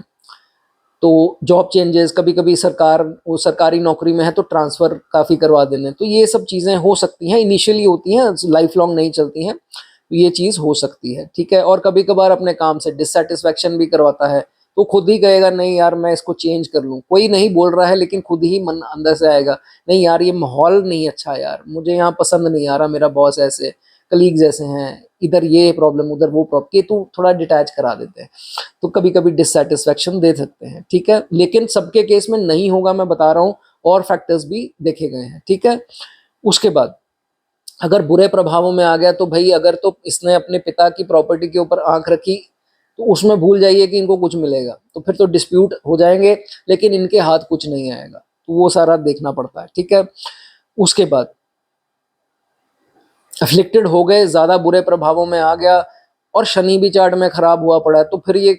तो जॉब चेंजेस, कभी कभी वो सरकारी नौकरी में है तो ट्रांसफ़र काफ़ी करवा देने, तो ये सब चीज़ें हो सकती हैं, इनिशियली होती हैं, लाइफ लॉन्ग नहीं चलती हैं, तो ये चीज़ हो सकती है, ठीक है। और कभी कभार अपने काम से डिससेटिस्फैक्शन भी करवाता है, तो खुद ही कहेगा नहीं यार मैं इसको चेंज कर लूँ, कोई नहीं बोल रहा है लेकिन खुद ही मन अंदर से आएगा, नहीं यार ये माहौल नहीं अच्छा यार, मुझे यहाँ पसंद नहीं आ रहा, मेरा बॉस ऐसे, कलीग जैसे हैं, इधर ये प्रॉब्लम उधर वो प्रॉब्लम, केतु थोड़ा डिटैच करा देते हैं, तो कभी कभी डिससेटिस्फैक्शन दे सकते हैं, ठीक है। लेकिन सबके केस में नहीं होगा, मैं बता रहा हूँ, और फैक्टर्स भी देखे गए हैं, ठीक है। उसके बाद अगर बुरे प्रभावों में आ गया तो भाई, अगर तो इसने अपने पिता की प्रॉपर्टी के ऊपर आंख रखी तो उसमें भूल जाइए कि इनको कुछ मिलेगा, तो फिर तो डिस्प्यूट हो जाएंगे, लेकिन इनके हाथ कुछ नहीं आएगा, तो वो सारा देखना पड़ता है, ठीक है। उसके बाद अफ्लिक्टेड हो गए, ज़्यादा बुरे प्रभावों में आ गया, और शनि भी चार्ट में खराब हुआ पड़ा है, तो फिर ये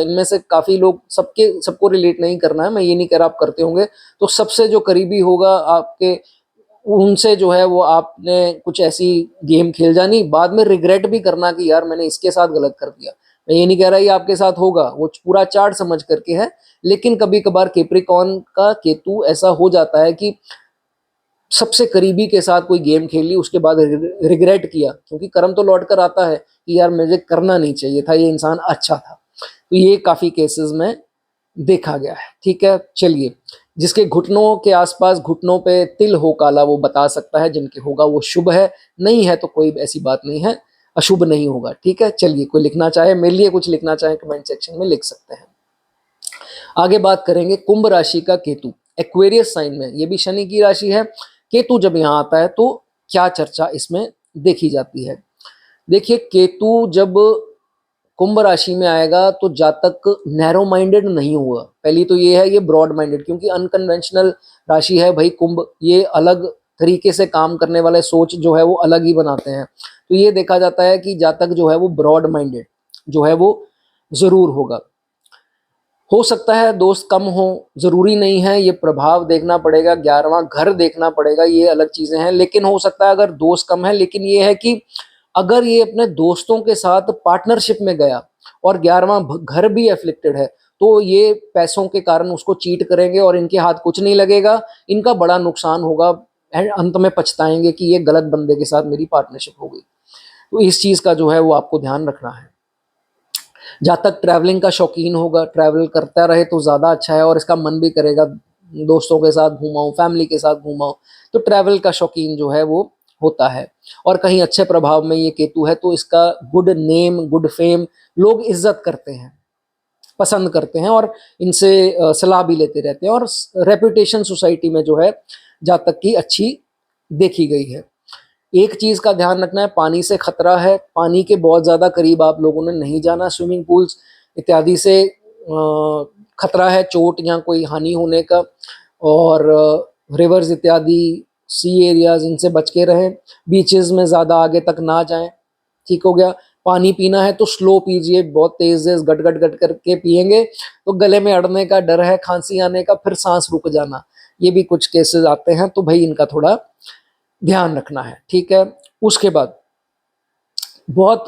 इनमें से काफ़ी लोग, सबको रिलेट नहीं करना है, मैं ये नहीं कह रहा आप करते होंगे, तो सबसे जो करीबी होगा आपके, उनसे जो है वो आपने कुछ ऐसी गेम खेल जानी, बाद में रिग्रेट भी करना कि यार मैंने इसके साथ गलत कर दिया। मैं ये नहीं कह रहा ये आपके साथ होगा, वो पूरा चार्ट समझ करके है, लेकिन कभी कभार केप्रिकॉन का केतु ऐसा हो जाता है कि सबसे करीबी के साथ कोई गेम खेल ली, उसके बाद रिग्रेट किया, क्योंकि कर्म तो लौट कर आता है कि यार मुझे करना नहीं चाहिए था, ये इंसान अच्छा था, तो ये काफ़ी केसेस में देखा गया है, ठीक है। चलिए, जिसके घुटनों के आसपास, घुटनों पे तिल हो काला, वो बता सकता है, जिनके होगा वो शुभ है, नहीं है तो कोई ऐसी बात नहीं है, अशुभ नहीं होगा, ठीक है। चलिए, कोई लिखना चाहे मेरे लिए कुछ लिखना चाहे कमेंट सेक्शन में लिख सकते हैं। आगे बात करेंगे कुंभ राशि का केतु एक्वेरियस साइन में, ये भी शनि की राशि है। केतु जब यहाँ आता है तो क्या चर्चा इसमें देखी जाती है। देखिए केतु जब कुंभ राशि में आएगा तो जातक नैरो माइंडेड नहीं हुआ, पहली तो ये है, ये ब्रॉड माइंडेड, क्योंकि अनकन्वेंशनल राशि है भाई कुंभ, ये अलग तरीके से काम करने वाले सोच जो है वो अलग ही बनाते हैं। तो ये देखा जाता है कि जातक जो है वो ब्रॉड माइंडेड जो है वो जरूर होगा। हो सकता है दोस्त कम हो, जरूरी नहीं है, ये प्रभाव देखना पड़ेगा, 11वां घर देखना पड़ेगा, ये अलग चीजें हैं। लेकिन हो सकता है अगर दोस्त कम है, लेकिन ये है कि अगर ये अपने दोस्तों के साथ पार्टनरशिप में गया और 11वां घर भी एफ्लिक्टेड है, तो ये पैसों के कारण उसको चीट करेंगे और इनके हाथ कुछ नहीं लगेगा, इनका बड़ा नुकसान होगा, अंत में पछताएंगे कि ये गलत बंदे के साथ मेरी पार्टनरशिप हो गई। तो इस चीज का जो है वो आपको ध्यान रखना है। जातक ट्रैवलिंग का शौकीन होगा, ट्रैवल करता रहे तो ज़्यादा अच्छा है और इसका मन भी करेगा दोस्तों के साथ घूमाऊं, फैमिली के साथ घूमाऊं, तो ट्रैवल का शौकीन जो है वो होता है। और कहीं अच्छे प्रभाव में ये केतु है तो इसका गुड नेम, गुड फेम, लोग इज्जत करते हैं, पसंद करते हैं और इनसे सलाह भी लेते रहते हैं, और रेपुटेशन सोसाइटी में जो है जातक की अच्छी देखी गई है। एक चीज का ध्यान रखना है, पानी से खतरा है, पानी के बहुत ज्यादा करीब आप लोगों ने नहीं जाना, स्विमिंग पूल्स इत्यादि से खतरा है चोट या कोई हानि होने का, और रिवर्स इत्यादि सी एरियाज इनसे बच के रहें, बीचेस में ज्यादा आगे तक ना जाएं। ठीक हो गया। पानी पीना है तो स्लो पीजिए, बहुत तेज तेज गट गट गट करके पिएंगे तो गले में अड़ने का डर है, खांसी आने का, फिर सांस रुक जाना, ये भी कुछ केसेस आते हैं, तो भाई इनका थोड़ा ध्यान रखना है। ठीक है। उसके बाद बहुत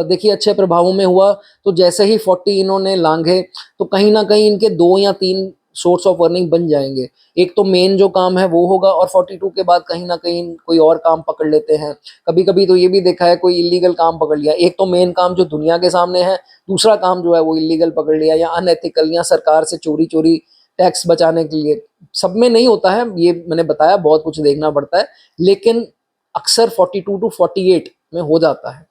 देखिए अच्छे प्रभावों में हुआ तो जैसे ही 40 इन्होंने लांघे तो कहीं ना कहीं इनके 2 या 3 सोर्स ऑफ अर्निंग बन जाएंगे। एक तो मेन जो काम है वो होगा, और 42 के बाद कहीं ना कहीं कोई और काम पकड़ लेते हैं। कभी कभी तो ये भी देखा है कोई इलीगल काम पकड़ लिया, एक तो मेन काम जो दुनिया के सामने है, दूसरा काम जो है वो इलीगल पकड़ लिया या अनएथिकल, या सरकार से चोरी चोरी टैक्स बचाने के लिए। सब में नहीं होता है, ये मैंने बताया, बहुत कुछ देखना पड़ता है, लेकिन अक्सर 42 टू 48 में हो जाता है।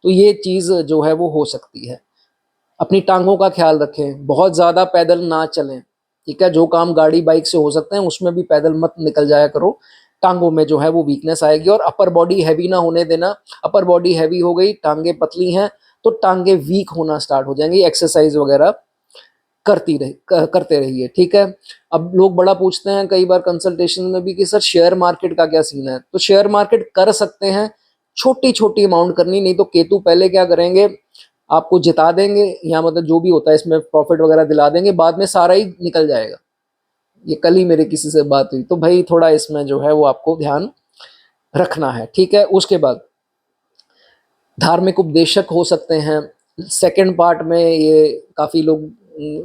तो ये चीज जो है वो हो सकती है। अपनी टांगों का ख्याल रखें, बहुत ज्यादा पैदल ना चलें। ठीक है। जो काम गाड़ी बाइक से हो सकते हैं उसमें भी पैदल मत निकल जाया करो, टांगों में जो है वो वीकनेस आएगी। और अपर बॉडी हैवी ना होने देना, अपर बॉडी हैवी हो गई, टांगे पतली हैं तो टांगे वीक होना स्टार्ट हो जाएंगी, एक्सरसाइज वगैरह करते रहिए। ठीक है। अब लोग बड़ा पूछते हैं कई बार कंसल्टेशन में भी कि सर शेयर मार्केट का क्या सीन है, तो शेयर मार्केट कर सकते हैं, छोटी छोटी अमाउंट करनी, नहीं तो केतु पहले क्या करेंगे, आपको जिता देंगे, या मतलब जो भी होता है इसमें प्रॉफिट वगैरह दिला देंगे, बाद में सारा ही निकल जाएगा। ये कल ही मेरे किसी से बात हुई, तो भाई थोड़ा इसमें जो है वो आपको ध्यान रखना है। ठीक है। उसके बाद धार्मिक उपदेशक हो सकते हैं, सेकंड पार्ट में ये काफ़ी लोग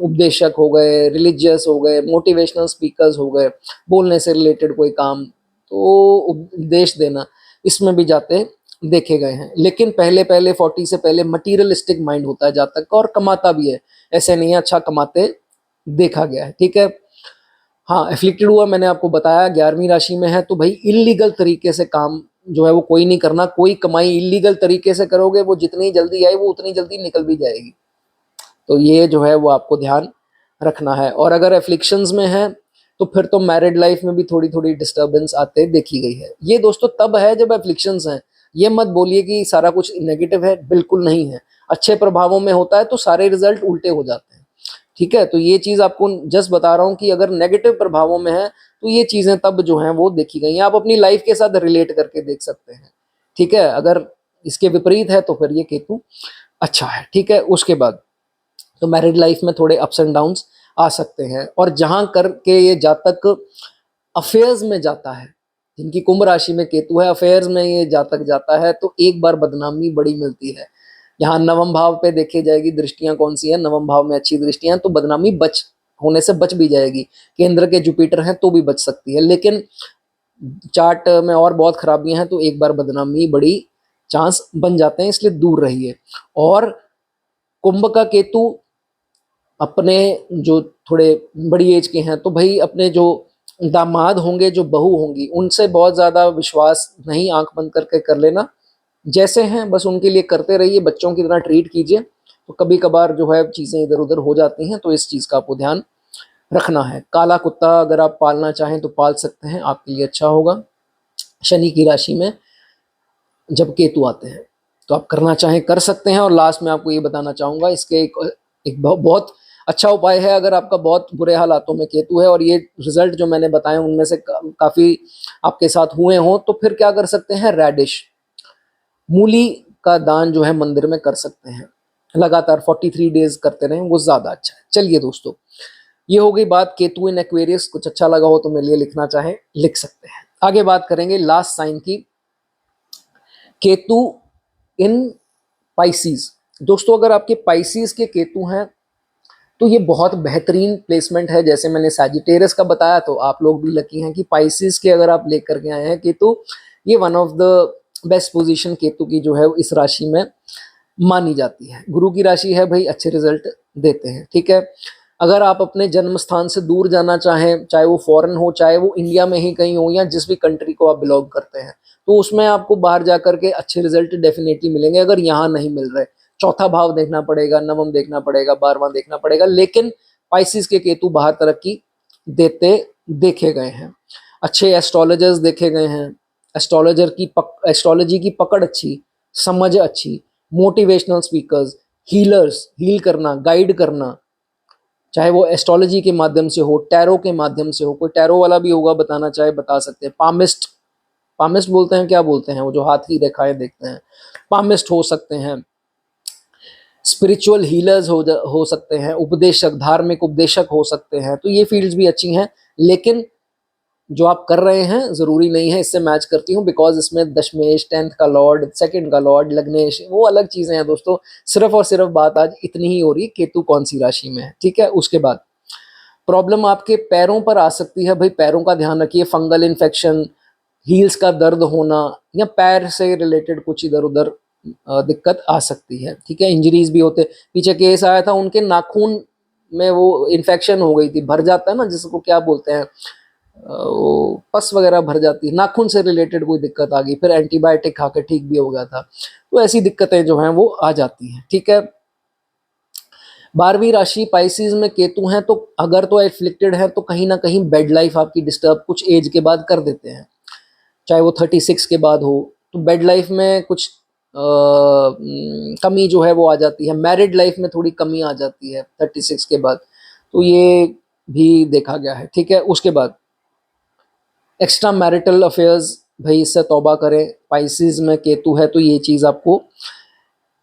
उपदेशक हो गए, रिलीजियस हो गए, मोटिवेशनल स्पीकर्स हो गए, बोलने से रिलेटेड कोई काम, तो उपदेश देना, इसमें भी जाते देखे गए हैं। लेकिन पहले पहले 40 से पहले मटीरियलिस्टिक माइंड होता है जातक का, और कमाता भी है, ऐसे नहीं है, अच्छा कमाते देखा गया है। ठीक है। हाँ, एफ्लिक्टेड हुआ मैंने आपको बताया, 11वीं राशि में है, तो भाई इलीगल तरीके से काम जो है वो कोई नहीं करना। कोई कमाई इलीगल तरीके से करोगे वो जितनी जल्दी आई वो उतनी जल्दी निकल भी जाएगी, तो ये जो है वो आपको ध्यान रखना है। और अगर एफ्लिक्शंस में है तो फिर तो मैरिड लाइफ में भी थोड़ी थोड़ी डिस्टर्बेंस आते देखी गई है। ये दोस्तों तब है जब एफ्लिक्शंस हैं, ये मत बोलिए कि सारा कुछ नेगेटिव है, बिल्कुल नहीं है। अच्छे प्रभावों में होता है तो सारे रिजल्ट उल्टे हो जाते हैं। ठीक है। तो ये चीज आपको जस्ट बता रहा हूँ कि अगर नेगेटिव प्रभावों में है तो ये चीजें तब जो हैं वो देखी गई हैं, आप अपनी लाइफ के साथ रिलेट करके देख सकते हैं। ठीक है। अगर इसके विपरीत है तो फिर ये केतु अच्छा है। ठीक है। उसके बाद तो मैरिड लाइफ में थोड़े अप्स एंड डाउन्स आ सकते हैं, और जहां करके ये जातक अफेयर्स में जाता है, जिनकी कुंभ राशि में केतु है, अफेयर्स में ये जातक जाता है तो एक बार बदनामी बड़ी मिलती है। यहाँ नवम भाव पे देखी जाएगी दृष्टियां कौन सी है, नवम भाव में अच्छी दृष्टियां, तो बदनामी बच होने से बच भी जाएगी। केंद्र के जुपिटर हैं तो भी बच सकती है, लेकिन चार्ट में और बहुत खराबियां हैं तो एक बार बदनामी बड़ी चांस बन जाते हैं, इसलिए दूर रहिए। और कुंभ का केतु अपने जो थोड़े बड़ी एज के हैं तो भाई अपने जो दामाद होंगे, जो बहू होंगी, उनसे बहुत ज़्यादा विश्वास नहीं, आंख बंद करके कर लेना, जैसे हैं बस उनके लिए करते रहिए, बच्चों की तरह ट्रीट कीजिए। तो कभी कभार जो है चीज़ें इधर उधर हो जाती हैं, तो इस चीज़ का आपको ध्यान रखना है। काला कुत्ता अगर आप पालना चाहें तो पाल सकते हैं, आपके लिए अच्छा होगा। शनि की राशि में जब केतु आते हैं तो आप करना चाहें कर सकते हैं। और लास्ट में आपको ये बताना चाहूँगा, इसके एक बहुत अच्छा उपाय है। अगर आपका बहुत बुरे हालातों में केतु है और ये रिजल्ट जो मैंने बताए उनमें से काफ़ी आपके साथ हुए हों, तो फिर क्या कर सकते हैं, रेडिश मूली का दान जो है मंदिर में कर सकते हैं। लगातार 43 डेज करते रहें, वो ज़्यादा अच्छा है। चलिए दोस्तों, ये हो गई बात केतु इन एक्वेरियस। कुछ अच्छा लगा हो तो मेरे लिए लिखना चाहे लिख सकते हैं। आगे बात करेंगे लास्ट साइन की, केतु इन पाइसीज। दोस्तों अगर आपके पाइसीज के केतु हैं तो ये बहुत बेहतरीन प्लेसमेंट है। जैसे मैंने सैजिटेरियस का बताया, तो आप लोग भी लकी हैं कि पाइसीज के अगर आप लेकर के आए हैं केतु, ये one of the best position Ketu की जो है इस राशि में मानी जाती है। गुरु की राशि है भाई, अच्छे रिजल्ट देते हैं। ठीक है, अगर आप अपने जन्म स्थान से दूर जाना चाहें, चाहे वो फॉरेन हो, चाहे वो इंडिया में ही कहीं हो, या जिस भी कंट्री को आप बिलोंग करते हैं, तो उसमें आपको बाहर जा करके अच्छे रिजल्ट डेफिनेटली मिलेंगे। अगर यहाँ नहीं मिल रहे, चौथा भाव देखना पड़ेगा, नवम देखना पड़ेगा, 12वां देखना पड़ेगा, लेकिन पाइसिस के केतु बाहर तरक्की देते देखे गए हैं। अच्छे एस्ट्रोलॉजर्स देखे गए हैं। एस्ट्रोलॉजी की पकड़ अच्छी, समझ अच्छी, मोटिवेशनल स्पीकर्स, हीलर्स, हील करना, गाइड करना, चाहे वो एस्ट्रोलॉजी के माध्यम से हो, टैरो के माध्यम से हो, कोई टैरो वाला भी होगा बताना चाहे बता सकते हैं। पामिस्ट, पामिस्ट बोलते हैं, क्या बोलते हैं, वो जो हाथ की रेखाएं देखते हैं, पामिस्ट हो सकते हैं। स्पिरिचुअल हीलर्स हो सकते हैं, उपदेशक, धार्मिक उपदेशक हो सकते हैं। तो ये फील्ड्स भी अच्छी हैं, लेकिन जो आप कर रहे हैं ज़रूरी नहीं है इससे मैच करती हूँ, बिकॉज इसमें दशमेश, 10th का लॉर्ड, 2nd का लॉर्ड, लग्नेश, वो अलग चीज़ें हैं दोस्तों। सिर्फ और सिर्फ बात आज इतनी ही हो रही है केतु कौन सी राशि में है। ठीक है, उसके बाद प्रॉब्लम आपके पैरों पर आ सकती है। भाई पैरों का ध्यान रखिए, फंगल इन्फेक्शन, हील्स का दर्द होना, या पैर से रिलेटेड कुछ इधर उधर दिक्कत आ सकती है। ठीक है, इंजरीज भी होते। पीछे केस आया था, उनके नाखून में वो इन्फेक्शन हो गई थी, भर जाता है ना जिसको क्या बोलते हैं, वो पस वगैरह भर जाती है, नाखून से रिलेटेड कोई दिक्कत आ गई, फिर एंटीबायोटिक खा के ठीक भी हो गया था। तो ऐसी दिक्कतें जो हैं वो आ जाती हैं। ठीक है, 12वीं राशि पाइसिस में केतु हैं, तो अगर तो एफ्लिक्टेड है तो कहीं ना कहीं बेड लाइफ आपकी डिस्टर्ब कुछ एज के बाद कर देते हैं, चाहे वो 36 के बाद हो। तो बेड लाइफ में कुछ कमी जो है वो आ जाती है। मैरिड लाइफ में थोड़ी कमी आ जाती है 36 के बाद, तो ये भी देखा गया है। ठीक है, उसके बाद एक्स्ट्रा मैरिटल अफेयर्स, भाई इससे तौबा करें। पाइसिस में केतु है तो ये चीज़ आपको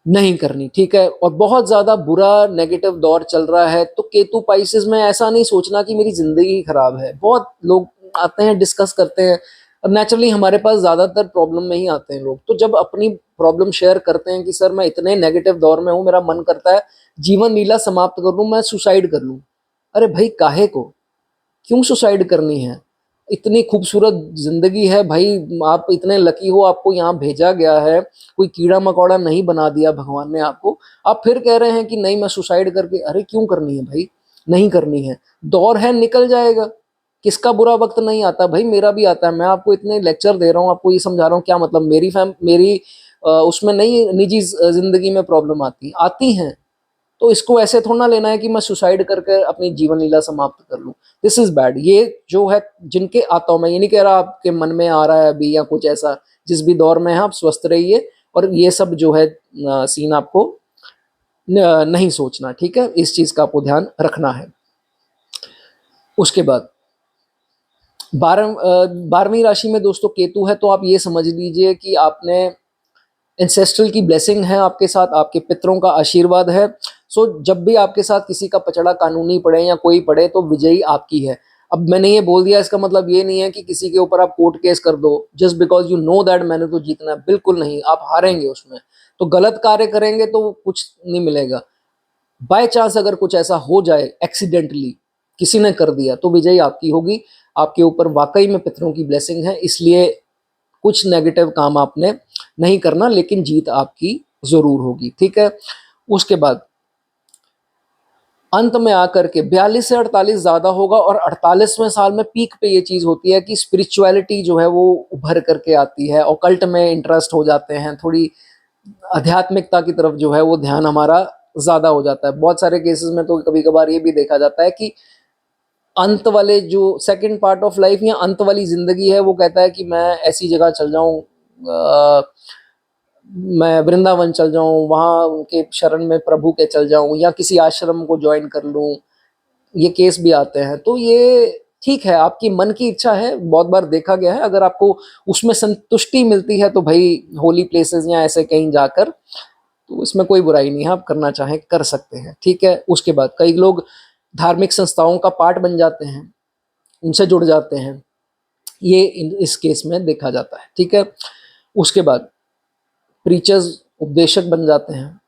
नहीं करनी। ठीक है, और बहुत ज़्यादा बुरा नेगेटिव दौर चल रहा है तो केतु पाइसिस में ऐसा नहीं सोचना कि मेरी ज़िंदगी खराब है। बहुत लोग आते हैं, डिस्कस करते हैं, और नेचुरली हमारे पास ज़्यादातर प्रॉब्लम में ही आते हैं लोग। तो जब अपनी प्रॉब्लम शेयर करते हैं कि सर मैं इतने नेगेटिव दौर में हूँ, मेरा मन करता है जीवन लीला समाप्त कर लूँ, मैं सुसाइड कर लूँ। अरे भाई काहे को, क्यों सुसाइड करनी है? इतनी खूबसूरत जिंदगी है भाई, आप इतने लकी हो, आपको यहाँ भेजा गया है, कोई कीड़ा मकोड़ा नहीं बना दिया भगवान ने आपको। आप फिर कह रहे हैं कि नहीं मैं सुसाइड करके, अरे क्यों करनी है भाई, नहीं करनी है। दौर है, निकल जाएगा। किसका बुरा वक्त नहीं आता भाई, मेरा भी आता है। मैं आपको इतने लेक्चर दे रहा हूँ, आपको ये समझा रहा हूँ, क्या मतलब मेरी उसमें नहीं, निजी जिंदगी में प्रॉब्लम आती हैं। तो इसको ऐसे थोड़ा ना लेना है कि मैं सुसाइड करके अपनी जीवन लीला समाप्त कर लूं। This is bad. ये जो है जिनके आता हूं, मैं ये नहीं कह रहा आपके मन में आ रहा है अभी या कुछ ऐसा, जिस भी दौर में है आप स्वस्थ रहिए, और ये सब जो है सीन आपको नहीं सोचना। ठीक है, इस चीज का आपको ध्यान रखना है। उसके बाद 12वीं राशि में दोस्तों केतु है, तो आप ये समझ लीजिए कि आपने इंसेस्ट्रल की ब्लेसिंग है आपके साथ, आपके पितरों का आशीर्वाद है। सो जब भी आपके साथ किसी का पचड़ा कानूनी पड़े या कोई पड़े तो विजयी आपकी है। अब मैंने ये बोल दिया, इसका मतलब ये नहीं है कि किसी के ऊपर आप कोर्ट केस कर दो just because you know that मैंने तो जीतना है। बिल्कुल नहीं, आप हारेंगे उसमें। तो गलत कार्य करेंगे तो कुछ नहीं मिलेगा। बाय चांस अगर कुछ ऐसा हो जाए, एक्सीडेंटली किसी ने कर दिया, तो विजयी आपकी होगी। आपके ऊपर वाकई में पितरों की ब्लेसिंग है, इसलिए कुछ नेगेटिव काम आपने नहीं करना, लेकिन जीत आपकी जरूर होगी। ठीक है, उसके बाद अंत में आकर के 42 से 48 ज्यादा होगा, और 48वें साल में पीक पे ये चीज होती है कि स्पिरिचुअलिटी जो है वो उभर करके आती है, ऑकल्ट में इंटरेस्ट हो जाते हैं, थोड़ी आध्यात्मिकता की तरफ जो है वो ध्यान हमारा ज्यादा हो जाता है। बहुत सारे केसेस में तो कभी कभार ये भी देखा जाता है कि अंत वाले जो सेकंड पार्ट ऑफ लाइफ या अंत वाली जिंदगी है, वो कहता है कि मैं ऐसी जगह चल जाऊं, मैं वृंदावन चल जाऊं, वहां उनके शरण में प्रभु के चल जाऊं, या किसी आश्रम को ज्वाइन कर लूं। ये केस भी आते हैं। तो ये ठीक है, आपकी मन की इच्छा है, बहुत बार देखा गया है। अगर आपको उसमें संतुष्टि मिलती है तो भाई होली प्लेसेस या ऐसे कहीं जाकर, तो इसमें कोई बुराई नहीं है, आप करना चाहें कर सकते हैं, ठीक है। उसके बाद कई लोग धार्मिक संस्थाओं का पार्ट बन जाते हैं, उनसे जुड़ जाते हैं, ये इस केस में देखा जाता है, ठीक है। उसके बाद प्रीचर्स, उपदेशक बन जाते हैं,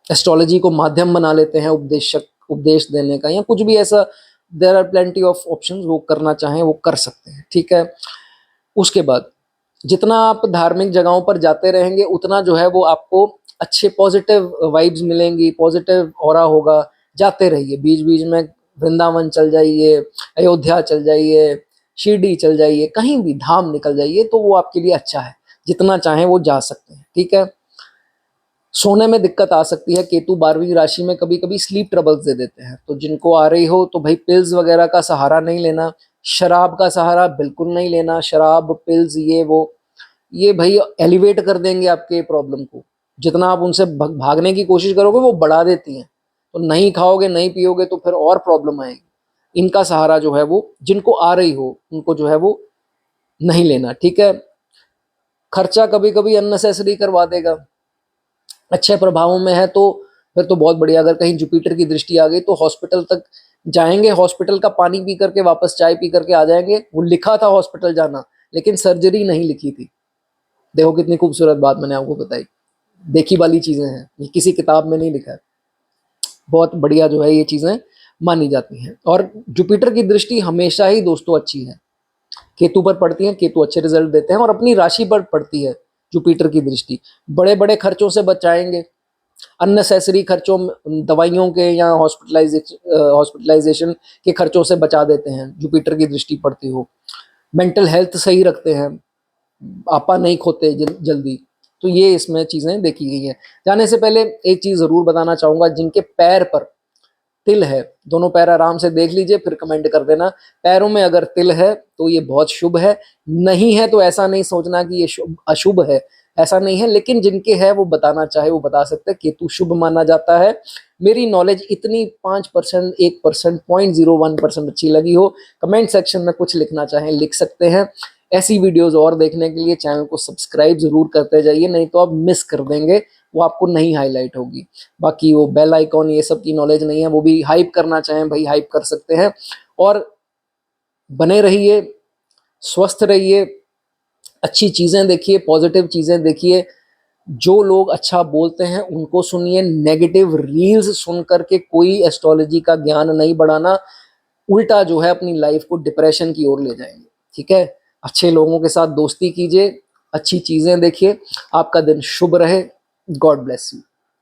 एस्ट्रोलॉजी को माध्यम बना लेते हैं उपदेशक, उपदेश देने का या कुछ भी ऐसा। There are plenty of options, वो करना चाहें वो कर सकते हैं, ठीक है। उसके बाद जितना आप धार्मिक जगहों पर जाते रहेंगे उतना जो है वो आपको अच्छे पॉजिटिव वाइब्स मिलेंगी, पॉजिटिव ऑरा होगा। जाते रहिए, बीच बीच में वृंदावन चल जाइए, अयोध्या चल जाइए, शिरडी चल जाइए, कहीं भी धाम निकल जाइए, तो वो आपके लिए अच्छा है। जितना चाहें वो जा सकते हैं, ठीक है। सोने में दिक्कत आ सकती है, केतु 12वीं राशि में कभी कभी स्लीप ट्रबल्स दे देते हैं, तो जिनको आ रही हो तो भाई पिल्स वगैरह का सहारा नहीं लेना, शराब का सहारा बिल्कुल नहीं लेना। शराब, पिल्स, ये भाई एलिवेट कर देंगे आपके प्रॉब्लम को। जितना आप उनसे भागने की कोशिश करोगे वो बढ़ा देती हैं। तो नहीं खाओगे, नहीं पियोगे तो फिर और प्रॉब्लम आएगी। इनका सहारा जो है वो जिनको आ रही हो उनको जो है वो नहीं लेना, ठीक है। खर्चा कभी कभी अननेसेसरी करवा देगा। अच्छे प्रभावों में है तो फिर तो बहुत बढ़िया। अगर कहीं जुपिटर की दृष्टि आ गई तो हॉस्पिटल तक जाएंगे, हॉस्पिटल का पानी पी करके वापस चाय पी करके आ जाएंगे। वो लिखा था हॉस्पिटल जाना, लेकिन सर्जरी नहीं लिखी थी। देखो कितनी खूबसूरत बात मैंने आपको बताई। देखी वाली चीजें हैं, ये किसी किताब में नहीं लिखा है। बहुत बढ़िया जो है ये चीजें मानी जाती हैं। और जुपिटर की दृष्टि हमेशा ही दोस्तों अच्छी है। केतु पर पड़ती है, केतु अच्छे रिजल्ट देते हैं। और अपनी राशि पर पड़ती है जुपिटर की दृष्टि, बड़े बड़े खर्चों से बचाएंगे। अननेसेसरी खर्चों, दवाइयों के या हॉस्पिटलाइजेशन के खर्चों से बचा देते हैं जुपिटर की दृष्टि पड़ती हो। मेंटल हेल्थ सही रखते हैं, आपा नहीं खोते जल्दी। तो ये इसमें चीजें देखी गई हैं। जाने से पहले एक चीज जरूर बताना चाहूंगा, जिनके पैर पर तिल है, दोनों पैर आराम से देख लीजिए फिर कमेंट कर देना। पैरों में अगर तिल है तो ये बहुत शुभ है, नहीं है तो ऐसा नहीं सोचना कि ये अशुभ है, ऐसा नहीं है। लेकिन जिनके है वो बताना चाहे वो बता सकते हैं। केतु शुभ माना जाता है। मेरी नॉलेज इतनी 5%, 1%, 0.01% अच्छी लगी हो, कमेंट सेक्शन में कुछ लिखना चाहें लिख सकते हैं। ऐसी वीडियोस और देखने के लिए चैनल को सब्सक्राइब जरूर करते जाइए, नहीं तो आप मिस कर देंगे, वो आपको नहीं हाईलाइट होगी। बाकी वो बेल आइकॉन ये सब की नॉलेज नहीं है, वो भी हाइप करना चाहें भाई हाइप कर सकते हैं। और बने रहिए, स्वस्थ रहिए, अच्छी चीजें देखिए, पॉजिटिव चीजें देखिए। जो लोग अच्छा बोलते हैं उनको सुनिए, नेगेटिव रील्स सुन करके कोई एस्ट्रोलॉजी का ज्ञान नहीं बढ़ाना, उल्टा जो है अपनी लाइफ को डिप्रेशन की ओर ले जाएंगे, ठीक है। अच्छे लोगों के साथ दोस्ती कीजिए, अच्छी चीजें देखिए। आपका दिन शुभ रहे। God bless you.